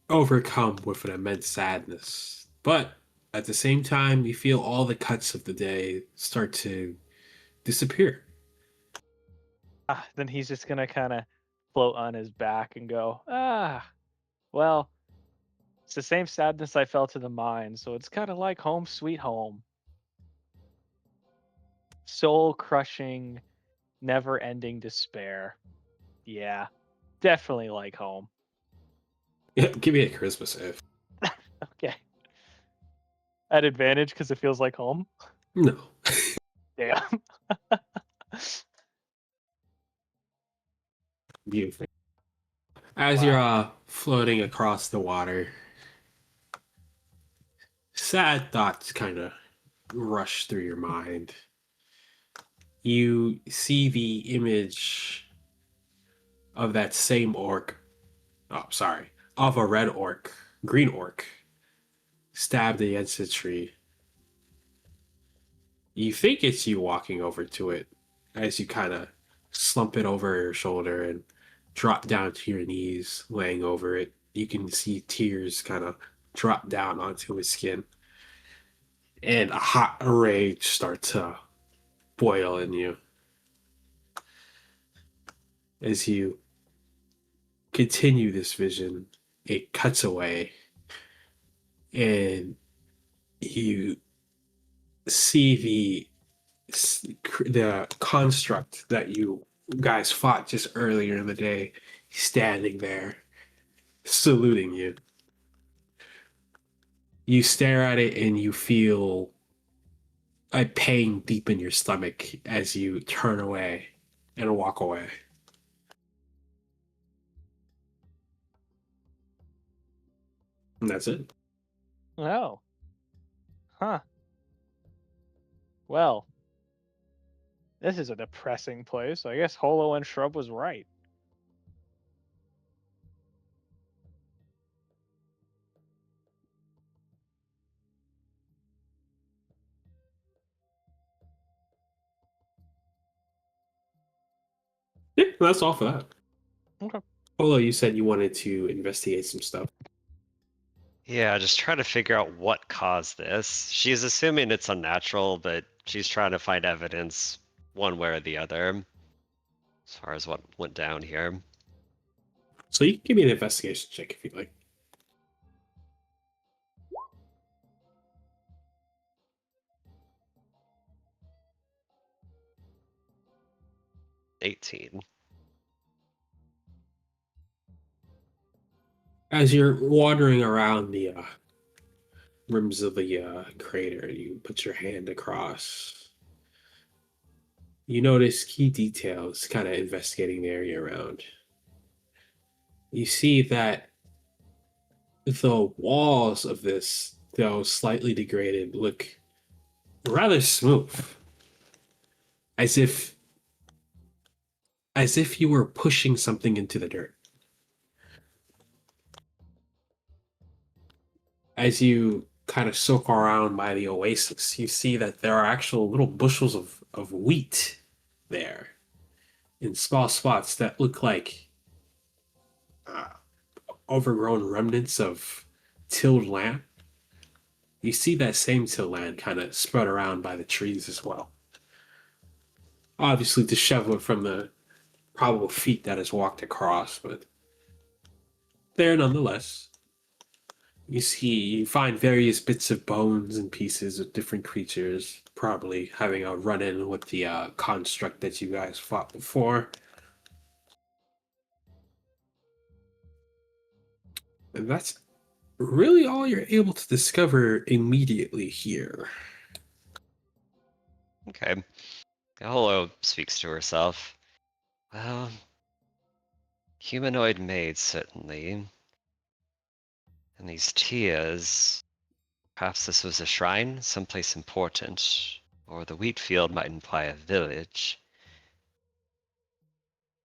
overcome with an immense sadness. But at the same time, you feel all the cuts of the day start to disappear. Then he's just gonna kind of float on his back and go, well, it's the same sadness I felt in the mine, so it's kind of like home sweet home. Soul crushing, never ending despair. Yeah, definitely like home. Yeah, give me a charisma save. Okay. At advantage because it feels like home. No. Damn. Beautiful. As Wow. you're floating across the water, sad thoughts kind of rush through your mind. You see the image of that same orc. Oh, sorry. Of a red orc, green orc, stabbed against a tree. You think it's you walking over to it as you kind of slump it over your shoulder and drop down to your knees, laying over it. You can see tears kind of drop down onto his skin. And a hot rage starts to boil in you as you continue this vision. It cuts away, and you see the construct that you guys fought just earlier in the day standing there saluting you. You stare at it and you feel a pain deep in your stomach as you turn away and walk away. And that's it. Oh. Huh. Well, this is a depressing place. I guess Holo and Shrub was right. Yeah, that's all for that. Okay. Although you said you wanted to investigate some stuff. Yeah, just try to figure out what caused this. She's assuming it's unnatural, but she's trying to find evidence one way or the other as far as what went down here. So you can give me an investigation check if you'd like. 18. As you're wandering around the rims of the crater, you put your hand across. You notice key details, kind of investigating the area around. You see that the walls of this, though slightly degraded, look rather smooth, as if you were pushing something into the dirt. As you kind of soak around by the oasis, you see that there are actual little bushels of wheat there in small spots that look like uh, overgrown remnants of tilled land. You see that same tilled land kind of spread around by the trees as well. Obviously disheveled from the probable feet that has walked across, but there nonetheless. you find various bits of bones and pieces of different creatures, probably having a run-in with the construct that you guys fought before. And that's really all you're able to discover immediately here. Okay. Hello speaks to herself. Well, humanoid maid, certainly. And these Tias, perhaps this was a shrine, someplace important. Or the wheat field might imply a village.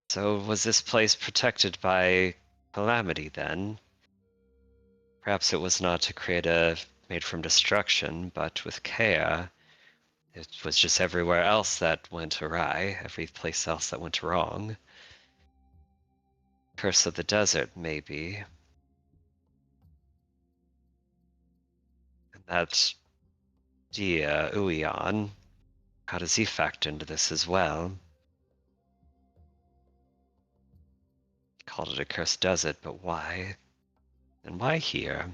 So was this place protected by calamity then? Perhaps it was not a creator made from destruction, but with care. It was just everywhere else that went awry, every place else that went wrong. Curse of the desert, maybe. And that Dia Uion, how does he factor into this as well? Called it a cursed desert, but why? And why here?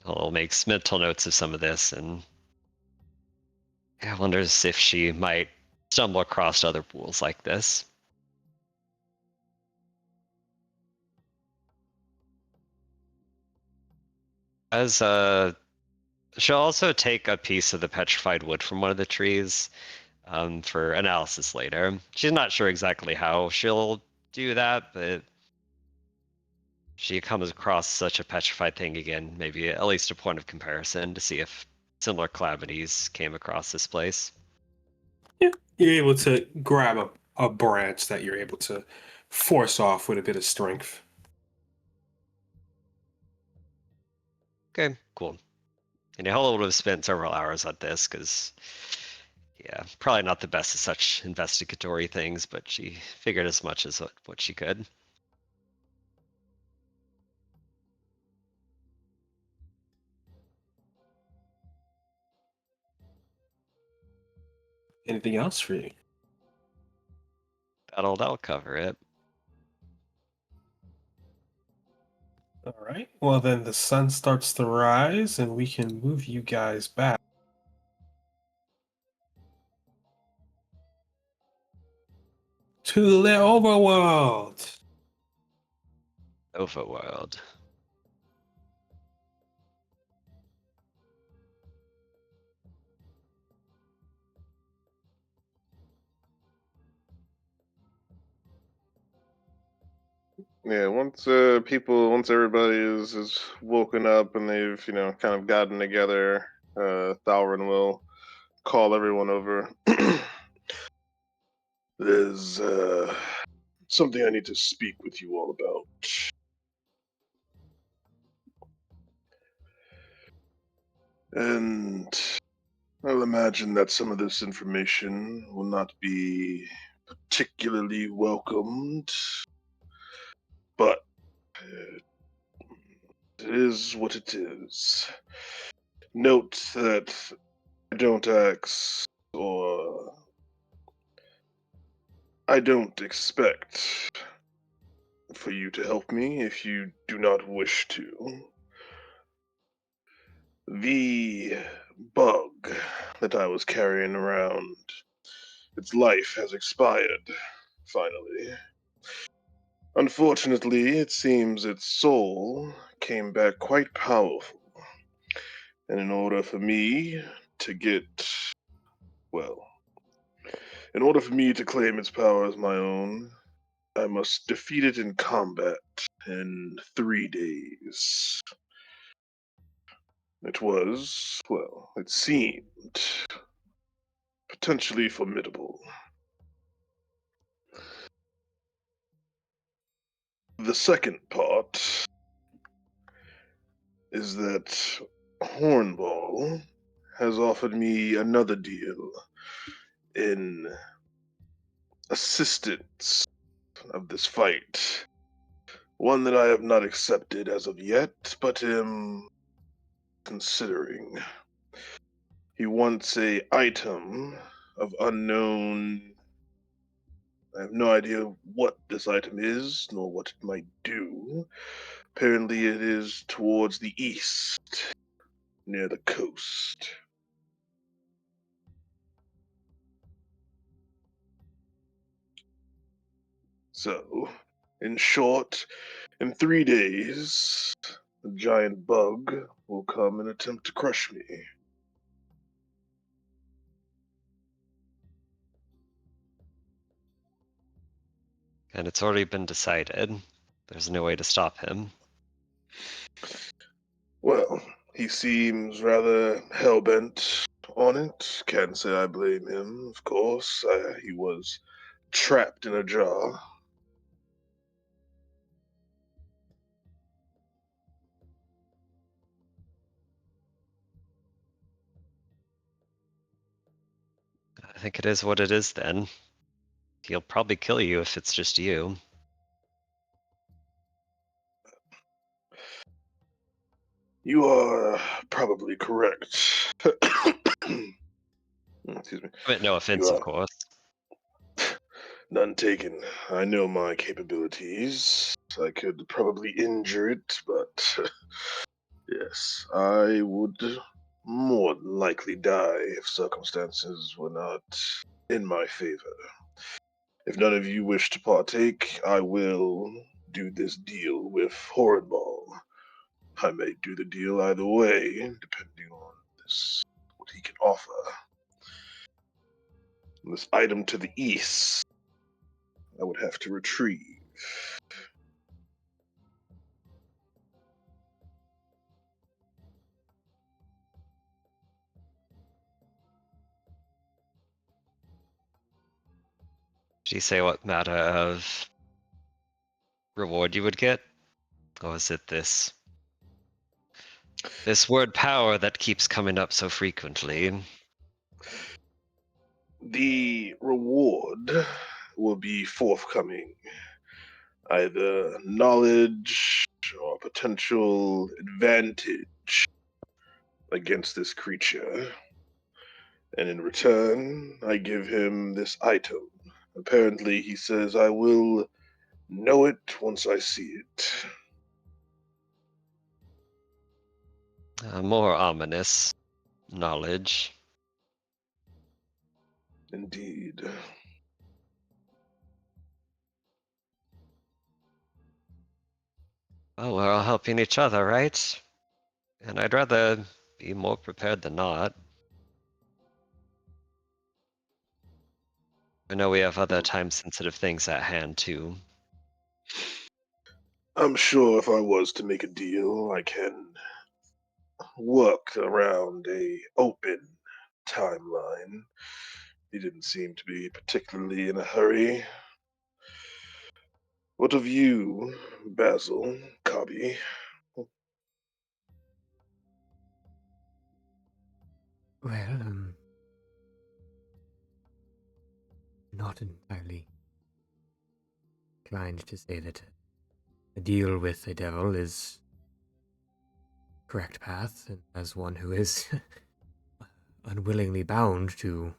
I'll make mental notes of some of this, and wonders if she might stumble across other pools like this. As she'll also take a piece of the petrified wood from one of the trees for analysis later. She's not sure exactly how she'll do that, but she comes across such a petrified thing again, maybe at least a point of comparison to see if similar calamities came across this place. Yeah, you're able to grab a branch that you're able to force off with a bit of strength. Okay, cool. And Hello would have spent several hours at this because, yeah, probably not the best at such investigatory things, but she figured as much as what she could. Anything else for you? That'll cover it. All right. Well, then the sun starts to rise, and we can move you guys back to the overworld. Overworld. Yeah, once everybody is woken up and they've kind of gotten together, Thalrin will call everyone over. There's something I need to speak with you all about. And I'll imagine that some of this information will not be particularly welcomed, but it is what it is. Note that I don't ask or I don't expect for you to help me if you do not wish to. The bug that I was carrying around, its life has expired, finally. Unfortunately, it seems its soul came back quite powerful. And in order for me to well, in order for me to claim its power as my own, I must defeat it in combat in 3 days. It seemed potentially formidable. The second part is that Hornball has offered me another deal in assistance of this fight. One that I have not accepted as of yet, but am considering. He wants a item of unknown I have no idea what this item is, nor what it might do. Apparently, it is towards the east, near the coast. So, in short, in 3 days, a giant bug will come and attempt to crush me. And it's already been decided. There's no way to stop him. Well, he seems rather hell-bent on it. Can't say I blame him, of course. He was trapped in a jar. I think it is what it is then. He'll probably kill you if it's just you. You are probably correct. Excuse me. I mean, no offense, You of are. course. None taken. I know my capabilities. I could probably injure it, but yes, I would more than likely die if circumstances were not in my favor. If none of you wish to partake, I will do this deal with Horridball. I may do the deal either way, depending on what he can offer. This item to the east, I would have to retrieve. Did you say what matter of reward you would get? Or is it this word power that keeps coming up so frequently? The reward will be forthcoming. Either knowledge or potential advantage against this creature. And in return, I give him this item. Apparently, he says I will know it once I see it. More ominous knowledge. Indeed. Well, we're all helping each other, right? And I'd rather be more prepared than not. I know we have other time-sensitive things at hand, too. I'm sure if I was to make a deal, I can work around a open timeline. He didn't seem to be particularly in a hurry. What of you, Basil, Cobby? Well, not entirely inclined to say that a deal with a devil is correct path, and as one who is unwillingly bound to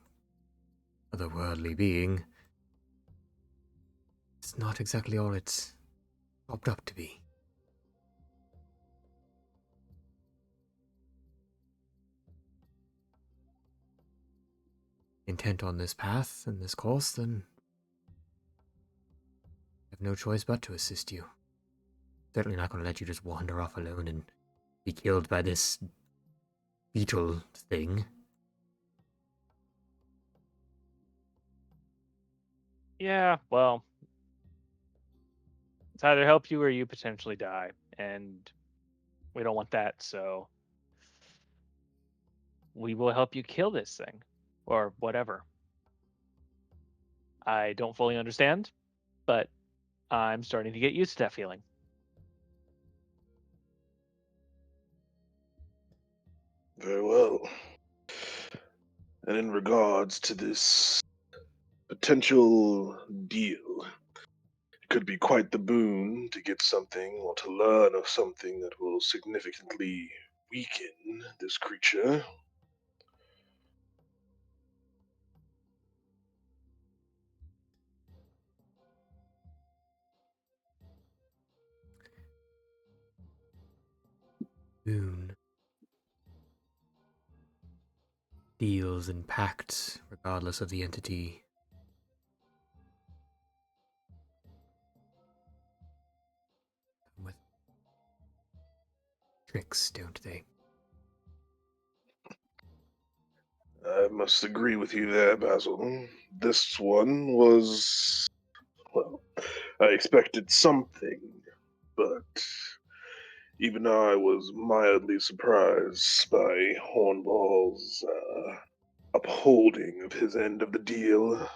otherworldly being, it's not exactly all it's popped up to be. Intent on this path and this course, then I have no choice but to assist you. Certainly not going to let you just wander off alone and be killed by this beetle thing. Yeah, well, it's either help you or you potentially die, and we don't want that, so we will help you kill this thing or whatever. I don't fully understand, but I'm starting to get used to that feeling. Very well. And in regards to this potential deal, it could be quite the boon to get something or to learn of something that will significantly weaken this creature. boon. Deals and pacts, regardless of the entity. With tricks, don't they? I must agree with you there, Basil. This one was, well, I expected something, but even I was mildly surprised by Hornball's upholding of his end of the deal.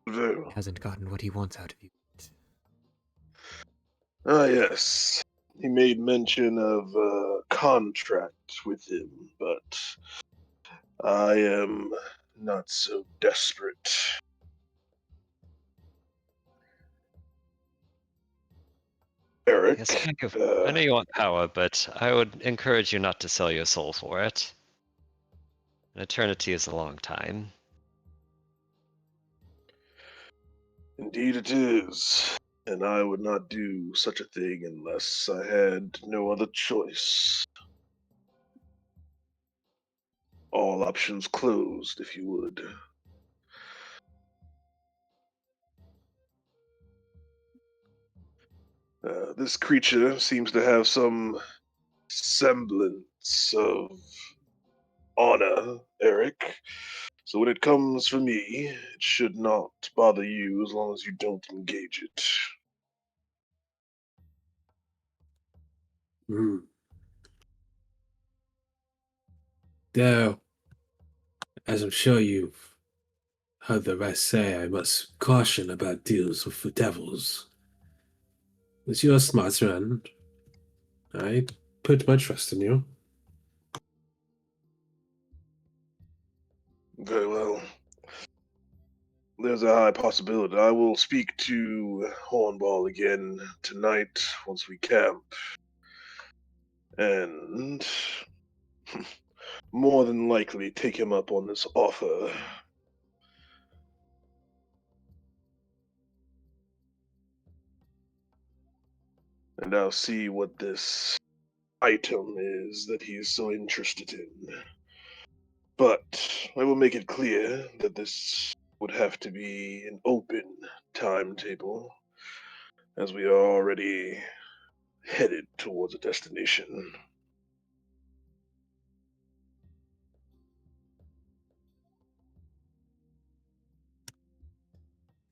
He hasn't gotten what he wants out of you. Ah, yes. He made mention of a contract with him, but I am not so desperate. Eric, Yes, I know you want power, but I would encourage you not to sell your soul for it. An eternity is a long time. indeed it is. And I would not do such a thing unless I had no other choice. All options closed, if you would. This creature seems to have some semblance of honor, Eric. So when it comes for me, it should not bother you as long as you don't engage it. Hmm. Though, as I'm sure you've heard the rest say, I must caution about deals with the devils. As you're a smart man, I put my trust in you. Very well. There's a high possibility. I will speak to Hornball again tonight once we camp. And more than likely take him up on this offer. And I'll see what this item is that he's so interested in. But I will make it clear that this would have to be an open timetable, as we are already headed towards a destination.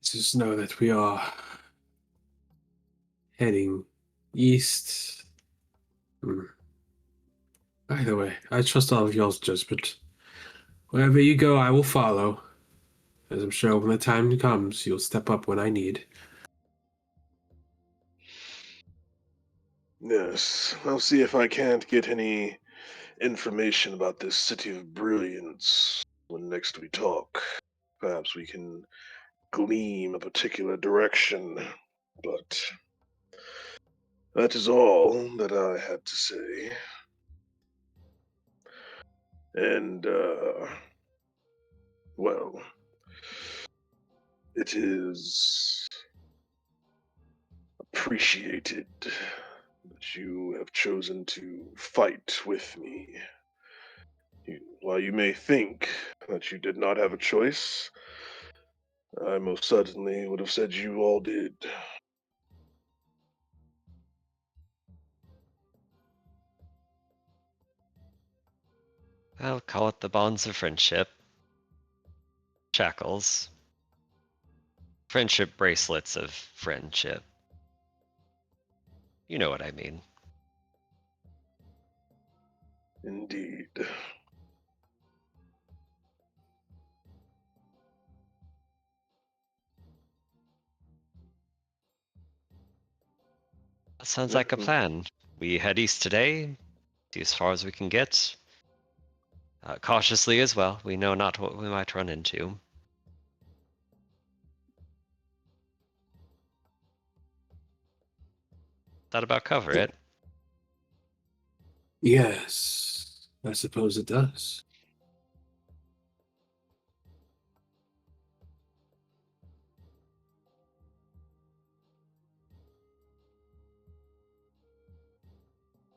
Just know that we are heading east. Hmm. Either way, I trust all of y'all's judgment. Wherever you go, I will follow. As I'm sure when the time comes, you'll step up when I need. Yes, I'll see if I can't get any information about this city of brilliance when next we talk. Perhaps we can gleam a particular direction, but that is all that I had to say. And, well, it is appreciated that you have chosen to fight with me. While you may think that you did not have a choice, I most certainly would have said you all did. I'll call it the bonds of friendship. Shackles. Friendship bracelets of friendship. You know what I mean. Indeed. That sounds like a plan. We head east today, see as far as we can get. Cautiously as well. We know not what we might run into. That about cover it. Yes, I suppose it does.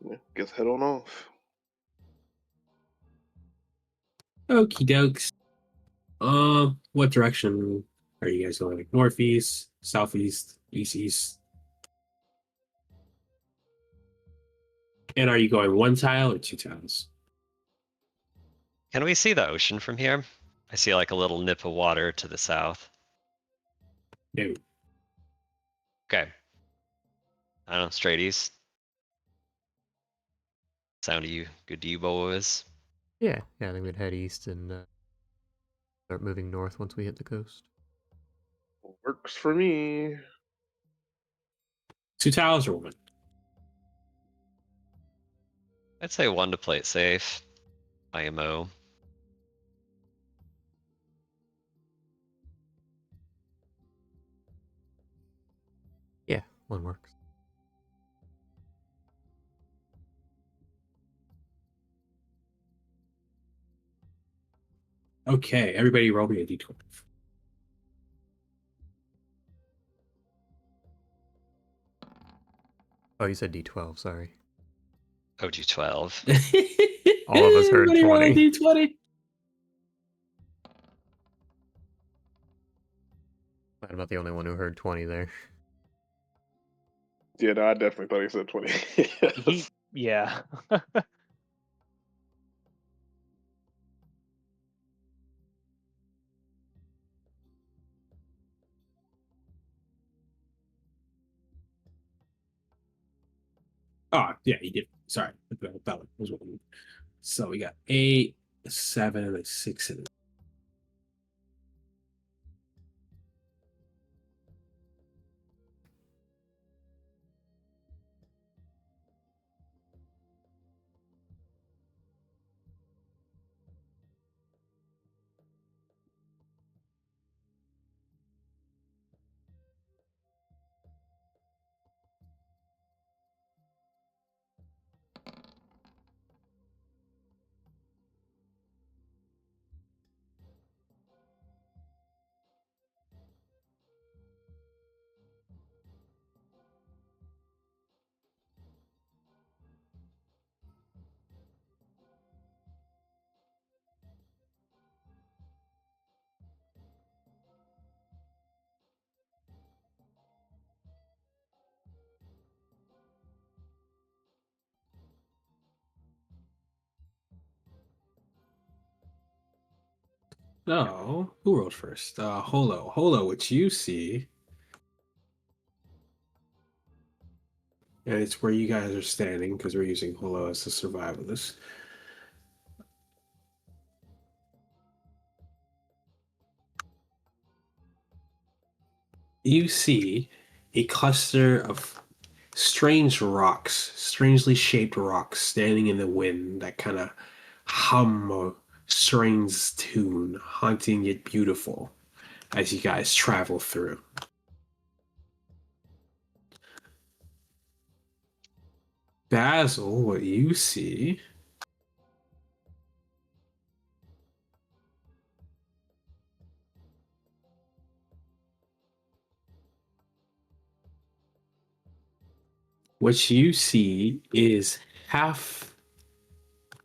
Yeah, guess head on off. Okie dokes. What direction are you guys going? Like northeast, southeast, east? And are you going one tile or two tiles? Can we see the ocean from here? I see like a little nip of water to the south. No. Okay. I don't know, straight east. Sound to you? Good to you, boys? Yeah, I think we'd head east and start moving north once we hit the coast. Works for me. Two tiles or one? I'd say one to play it safe. IMO. Yeah, one works. Okay, everybody roll me a d12. Oh, you said D12, sorry. OG12. All of us heard Everybody roll a 20. d20. I'm about the only one who heard 20 there. Yeah, no, I definitely thought he said 20. Yes. Yeah. Oh, yeah, you did. Sorry. That was one. So we got 8, 7, 6, and oh, who rolled first? Holo. Holo, what you see, and it's where you guys are standing because we're using Holo as the survivalist. You see a cluster of strange rocks, strangely shaped rocks standing in the wind that kind of hum a strange tune, haunting yet beautiful as you guys travel through. Basil, what you see, is half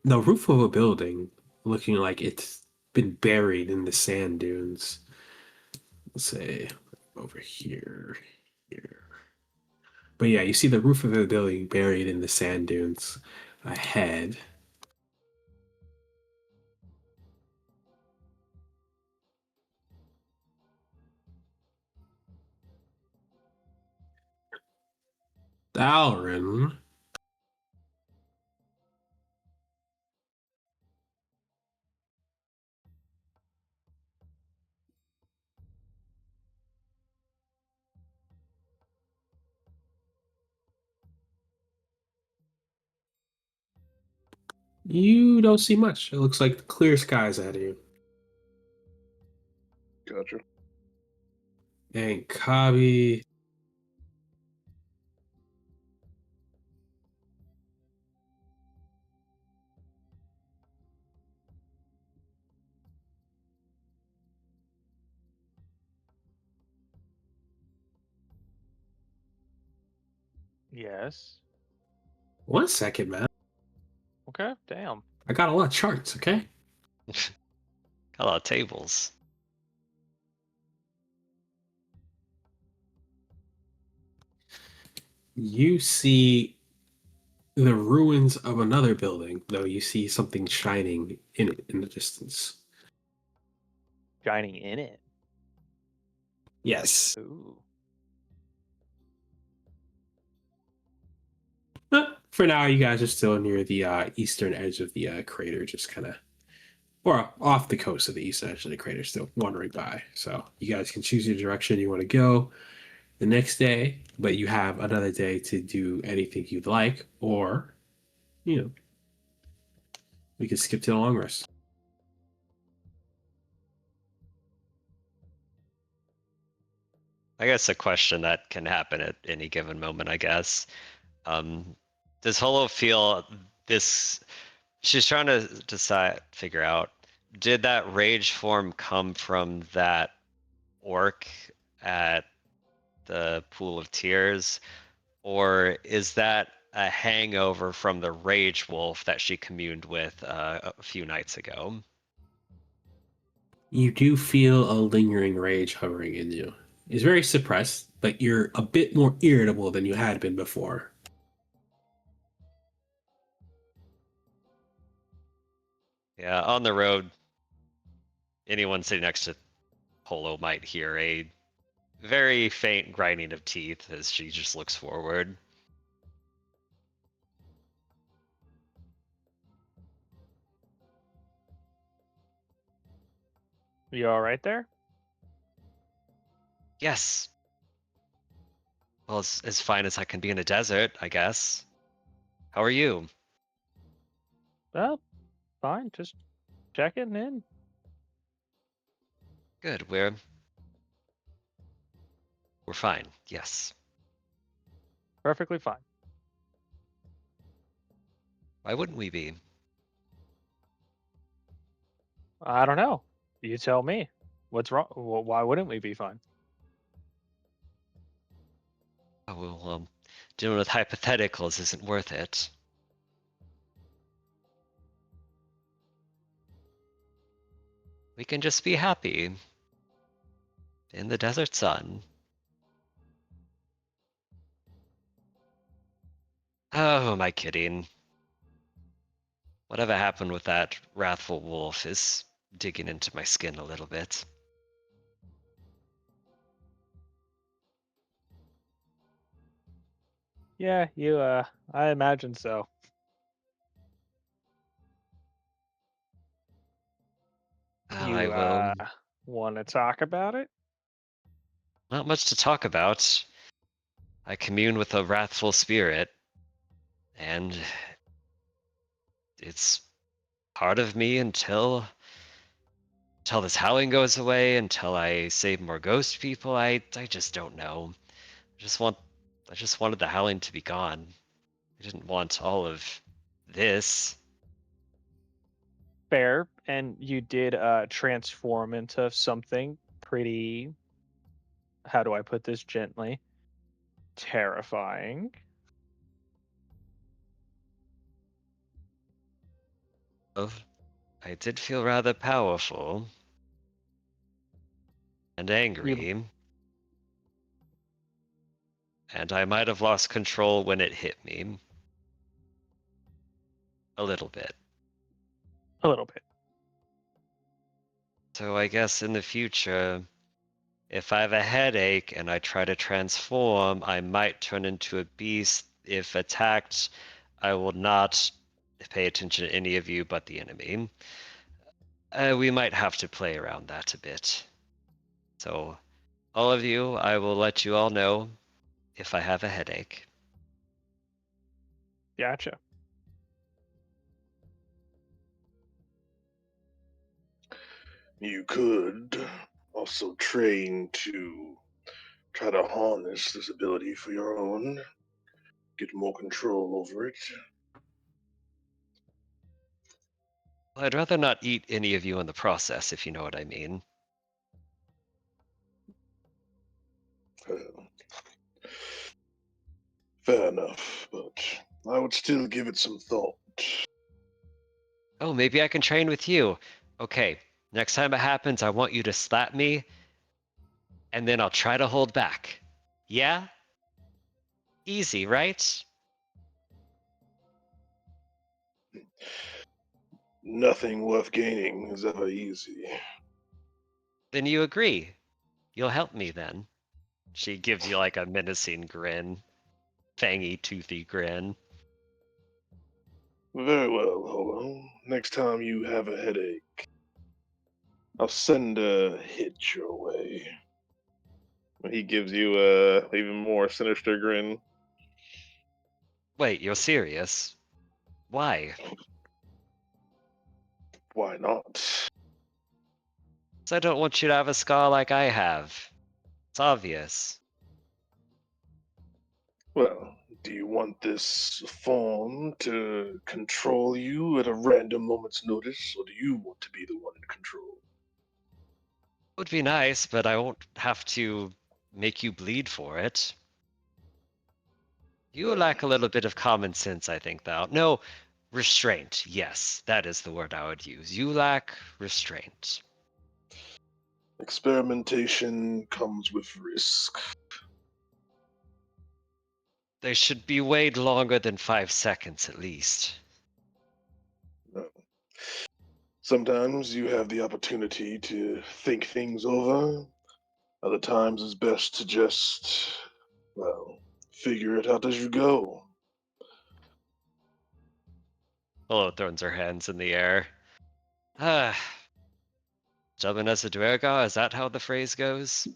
the roof of a building looking like it's been buried in the sand dunes. Let's say over here. But yeah, you see the roof of the building buried in the sand dunes ahead. Dalrin, you don't see much. It looks like clear skies ahead of you. Gotcha. And Kabi, Yes. 1 second, man. Okay, damn. I got a lot of charts, okay? Got a lot of tables. You see the ruins of another building, though you see something shining in it in the distance. Shining in it. Yes. Ooh. For now, you guys are still near the eastern edge of the crater, just kind of, or off the coast of the eastern edge of the crater, still wandering by. So you guys can choose your direction you want to go the next day, but you have another day to do anything you'd like, or, you know, we could skip to the long rest. I guess a question that can happen at any given moment, I guess. Does Holo feel this? She's trying to figure out, did that rage form come from that orc at the Pool of Tears, or is that a hangover from the rage wolf that she communed with a few nights ago? You do feel a lingering rage hovering in you. It's very suppressed, but you're a bit more irritable than you had been before. Yeah, on the road, anyone sitting next to Holo might hear a very faint grinding of teeth as she just looks forward. You all right there? Yes. Well, as fine as I can be in a desert, I guess. How are you? Well, fine. Just checking in. Good. We're fine. Yes. Perfectly fine. Why wouldn't we be? I don't know. You tell me. What's wrong? Why wouldn't we be fine? Oh, well, dealing with hypotheticals isn't worth it. We can just be happy in the desert sun. Oh, am I kidding? Whatever happened with that wrathful wolf is digging into my skin a little bit. Yeah, I imagine so. Oh, I You will. want to talk about it? Not much to talk about. I commune with a wrathful spirit, and it's part of me until this howling goes away, until I save more ghost people. I just don't know. Just want I just wanted the howling to be gone. I didn't want all of this. Fair. And you did transform into something pretty, how do I put this gently? Terrifying. Of I did feel rather powerful and You angry, and I might have lost control when it hit me. A little bit. a little bit. So I guess in the future, if I have a headache and I try to transform, I might turn into a beast. If attacked, I will not pay attention to any of you but the enemy. We might have to play around that a bit. So, all of you, I will let you all know if I have a headache. Gotcha. You could also train to try to harness this ability for your own, get more control over it. Well, I'd rather not eat any of you in the process, if you know what I mean. Fair enough, but I would still give it some thought. Oh, maybe I can train with you. Okay, next time it happens, I want you to slap me, and then I'll try to hold back. Yeah? Easy, right? Nothing worth gaining is ever easy. Then you agree. You'll help me then. She gives you like a menacing grin. Fangy, toothy grin. Very well, Holo. Next time you have a headache, I'll send a hit your way. He gives you a even more sinister grin. Wait, you're serious? Why? Why not? 'Cause I don't want you to have a scar like I have. It's obvious. Well, do you want this form to control you at a random moment's notice, or do you want to be the one in control? It would be nice, but I won't have to make you bleed for it. You Well, lack a little bit of common sense, I think, though. No, restraint. Yes, that is the word I would use. You lack restraint. experimentation comes with risk. They should be weighed longer than 5 seconds at least. No. Sometimes you have the opportunity to think things over. Other times it's best to just, well, figure it out as you go. Hello throws her hands in the air. Ah, stubborn as a duergar, is that how the phrase goes?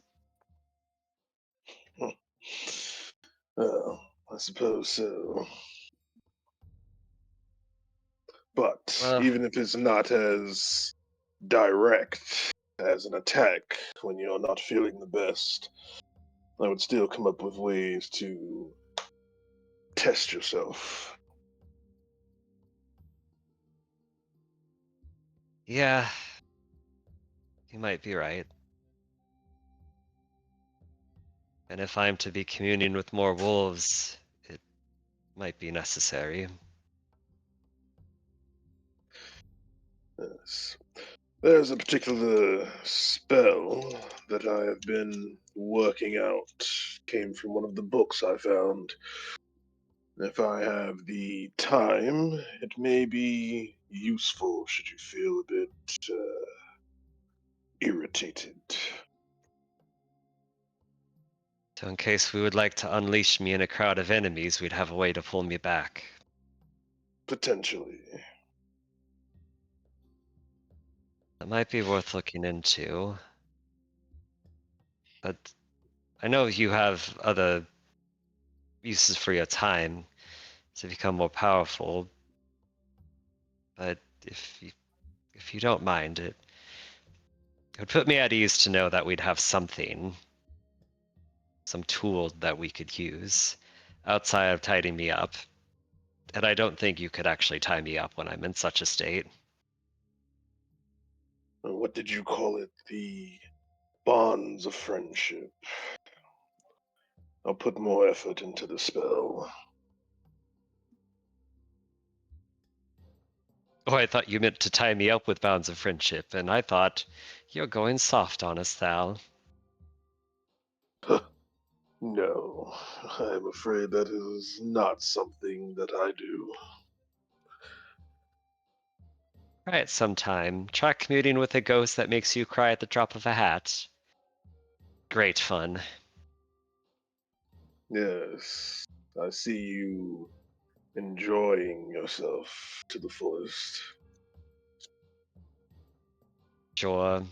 Well, I suppose so. But Well, even if it's not as direct as an attack when you're not feeling the best, I would still come up with ways to test yourself. yeah, you might be right. And if I'm to be communing with more wolves, it might be necessary. Yes. There's a particular spell that I have been working out. Came from one of the books I found. If I have the time, it may be useful should you feel a bit irritated. So in case we would like to unleash me in a crowd of enemies, we'd have a way to pull me back. Potentially. That might be worth looking into. But I know you have other uses for your time to become more powerful. But if you don't mind, it would put me at ease to know that we'd have something, some tool that we could use outside of tidying me up. And I don't think you could actually tie me up when I'm in such a state. What did you call it? The bonds of friendship. I'll put more effort into the spell. Oh, I thought you meant to tie me up with bonds of friendship, and I thought, you're going soft on us, Thal. No, I'm afraid that is not something that I do. Try it sometime. Try commuting with a ghost that makes you cry at the drop of a hat. Great fun. Yes, I see you enjoying yourself to the fullest. Sure.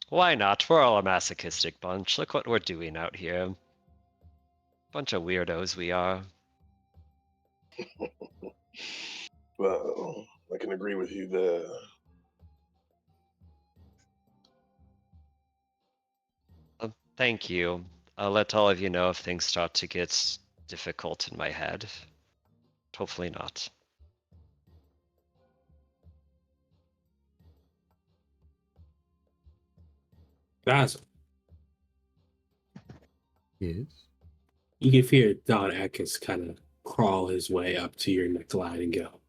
Why not? We're all a masochistic bunch. Look what we're doing out here. Bunch of weirdos we are. Well, I can agree with you there. Thank you. I'll let all of you know if things start to get difficult in my head. Hopefully not. Basil, Yes. you can feel Don Atkins kind of crawl his way up to your neckline and go,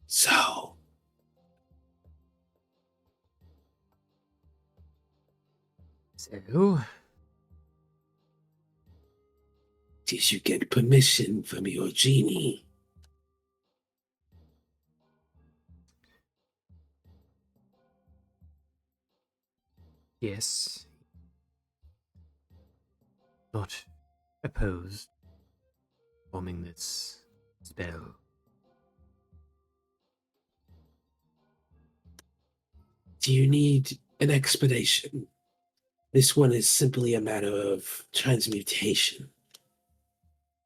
"So, So, did you get permission from your genie?" yes, not opposed forming this spell. Do you need an explanation? This one is simply a matter of transmutation.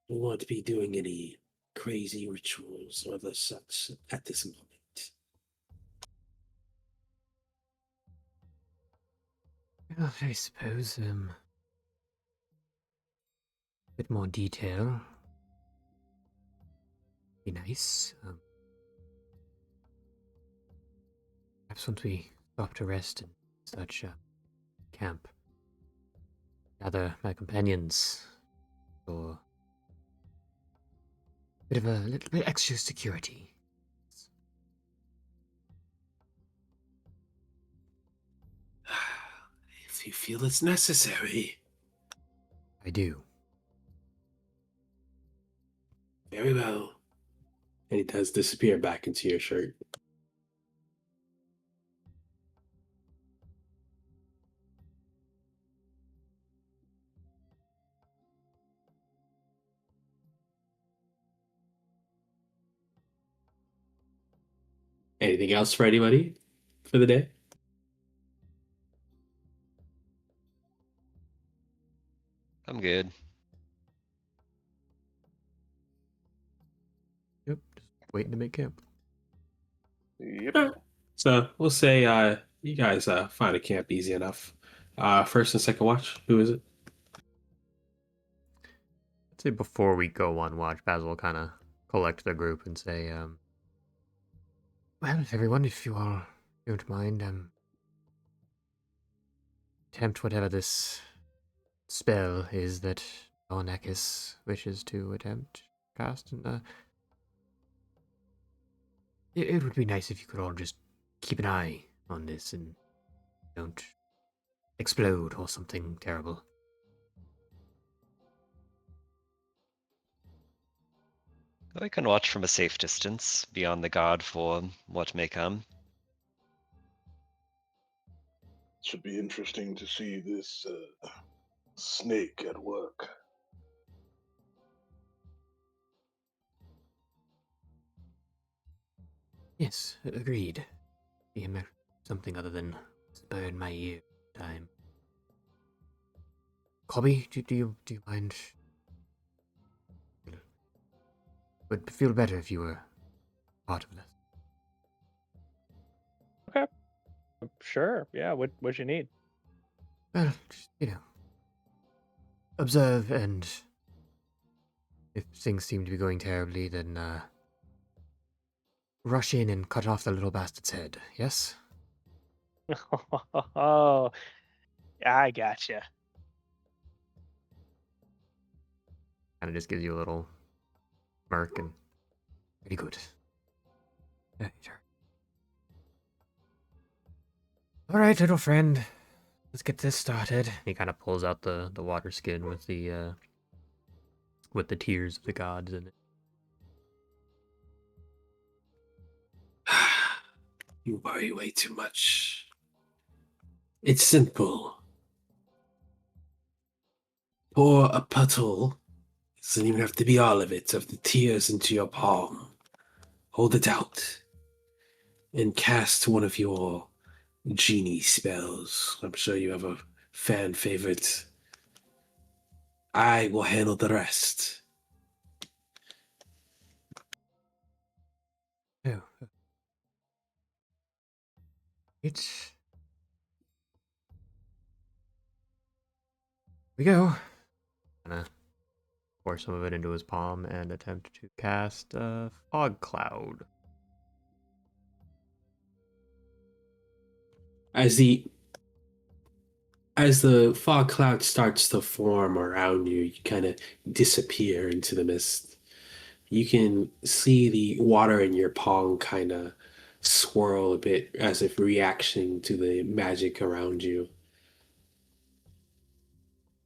We won't be doing any crazy rituals or the such at this moment. Well, I suppose, a bit more detail. Be nice. Perhaps once we stop to rest and such, camp, gather my companions for a bit of a little bit extra security. If you feel it's necessary, I do. very well. and he does disappear back into your shirt. Anything else for anybody for the day? I'm good. Yep, just waiting to make camp. Yep. Alright. So we'll say you guys find a camp easy enough. First and second watch, who is it? I'd say before we go on watch, Basil will kind of collect the group and say, well, everyone, if you all don't mind, attempt whatever this spell is that Ornekis wishes to attempt cast, and it would be nice if you could all just keep an eye on this and don't explode or something terrible. We can watch from a safe distance, be on the guard for what may come. Should be interesting to see this snake at work. Yes, agreed. Be something other than spur in my ear time. Cobby, do you mind? Would feel better if you were part of this. Okay. Sure. Yeah. What you need? Well, just, observe, and if things seem to be going terribly, then rush in and cut off the little bastard's head. Yes. Oh, I gotcha. Kind of just gives you a little smirk and very good. Sure. All right, little friend. Let's get this started. He kind of pulls out the water skin with the tears of the gods in it. You worry way too much. It's simple. Pour a puddle, doesn't even have to be all of it, of the tears into your palm. Hold it out. And cast one of your genie spells. I'm sure you have a fan favorite. I will handle the rest. Oh. It's... we go. Gonna pour some of it into his palm and attempt to cast a fog cloud. As the fog cloud starts to form around you, you kind of disappear into the mist. You can see the water in your palm kind of swirl a bit as if reaction to the magic around you.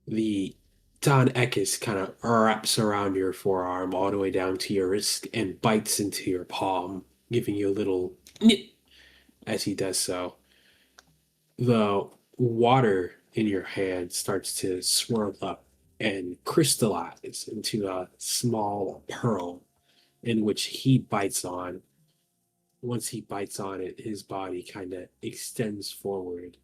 The Don Eckes kind of wraps around your forearm all the way down to your wrist and bites into your palm, giving you a little nip as he does so. The water in your hand starts to swirl up and crystallize into a small pearl in which he bites on. Once he bites on it, his body kind of extends forward,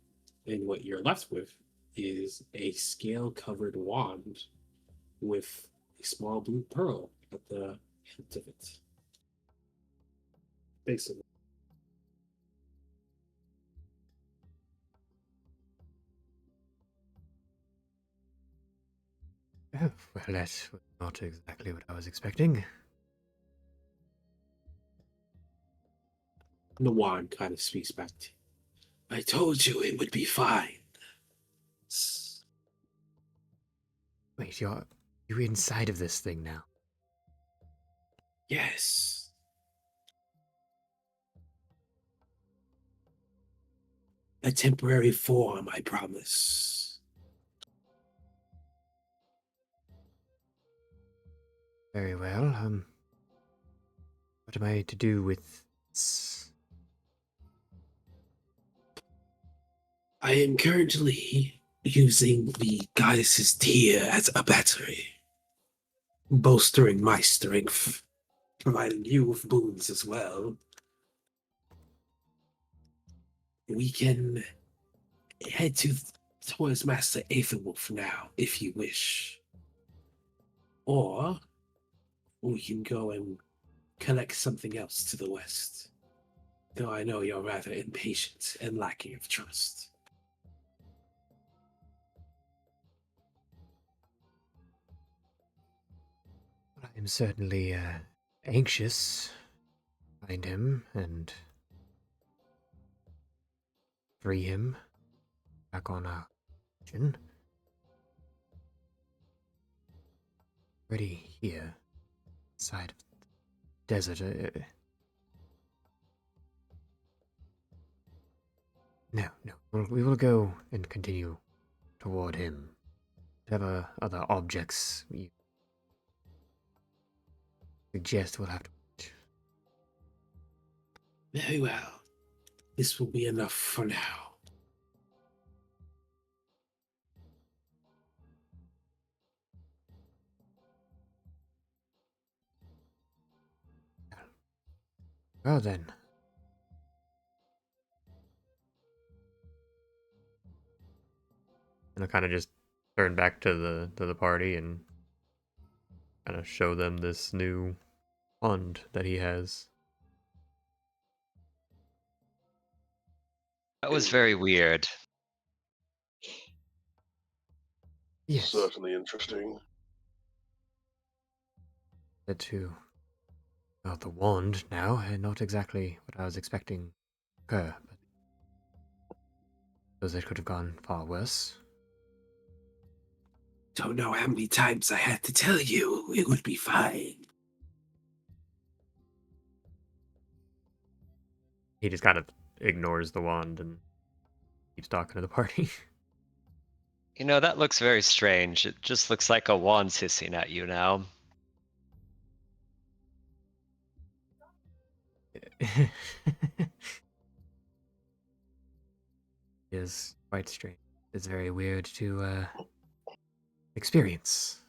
and what you're left with is a scale covered wand with a small blue pearl at the hilt of it. Basically. Oh, well, that was not exactly what I was expecting. The wand kind of speaks back to you. I told you it would be fine. Wait, you're inside of this thing now. Yes. A temporary form, I promise. Very well. What am I to do with this? I am currently using the goddess's tear as a battery, bolstering my strength, providing you with boons as well. We can head towards Master Aetherwolf now, if you wish. Or we can go and collect something else to the west. Though I know you're rather impatient and lacking of trust. Well, I am certainly anxious to find him and free him back on our mission. Already here, side of the desert. No, no. We will go and continue toward him. Whatever other objects you suggest, we'll have to wait. Very well. This will be enough for now. Well then. And I kind of just turn back to the party and kind of show them this new wand that he has. That was very weird. Yes. Certainly interesting. Said to well, the wand now, and not exactly what I was expecting to occur, but suppose it could have gone far worse. Don't know how many times I had to tell you it would be fine. He just kind of ignores the wand and keeps talking to the party. You know, that looks very strange. It just looks like a wand's hissing at you now. It is quite strange. It's very weird to experience.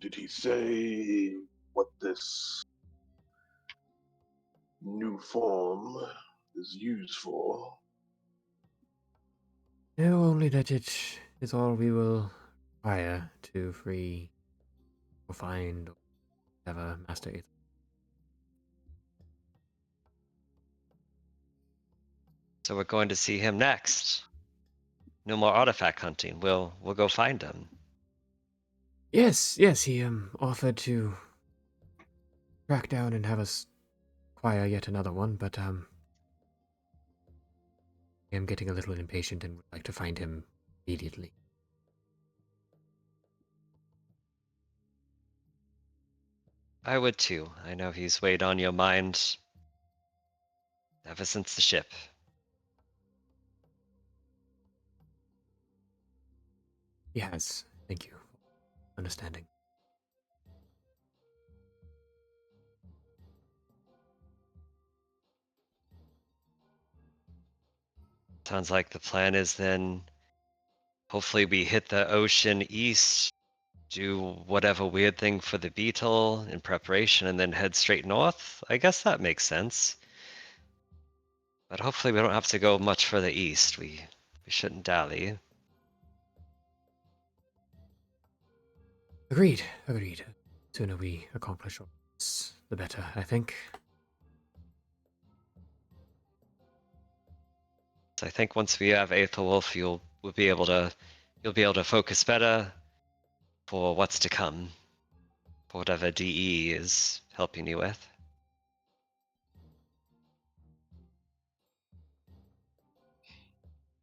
Did he say what this new form is used for? No, only that it is all we will require to free or find or whatever Master Aether. So we're going to see him next. No more artifact hunting. We'll go find him. Yes, yes, he offered to track down and have us acquire yet another one, but I am getting a little impatient and would like to find him immediately. I would too. I know he's weighed on your mind ever since the ship. He has. Thank you for understanding. Sounds like the plan is then hopefully we hit the ocean east, do whatever weird thing for the beetle in preparation, and then head straight north. I guess that makes sense. But hopefully we don't have to go much further east. We shouldn't dally. Agreed. Agreed. The sooner we accomplish all this, the better, I think. So I think once we have Aethelwolf, you'll be able to focus better for what's to come, for whatever DE is helping you with.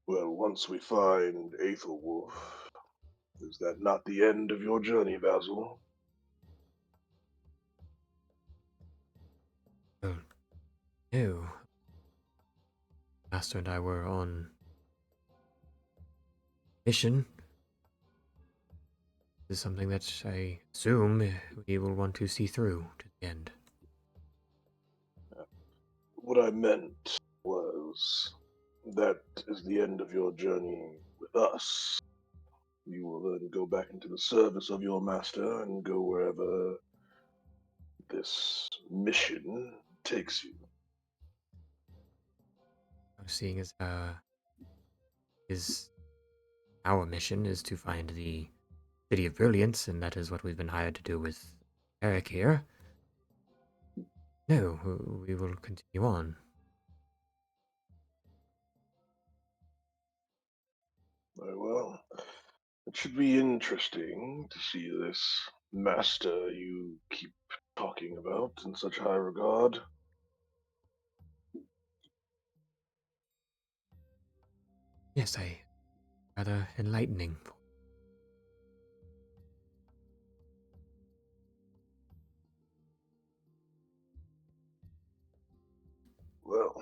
Well, once we find Aethelwolf, is that not the end of your journey, Basil? Oh, no. Master and I were on mission. This is something that I assume we will want to see through to the end. What I meant was that is the end of your journey with us. You will then go back into the service of your master and go wherever this mission takes you. Seeing as is our mission is to find the City of Brilliance, and that is what we've been hired to do with Eric here. No, we will continue on. Very well. It should be interesting to see this master you keep talking about in such high regard. Yes, rather enlightening. Well,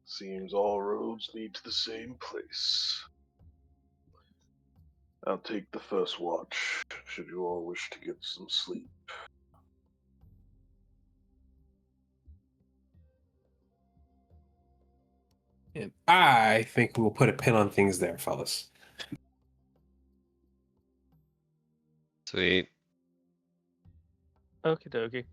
seems all roads lead to the same place. I'll take the first watch, should you all wish to get some sleep. And I think we'll put a pin on things there, fellas. Sweet. Okie dokie.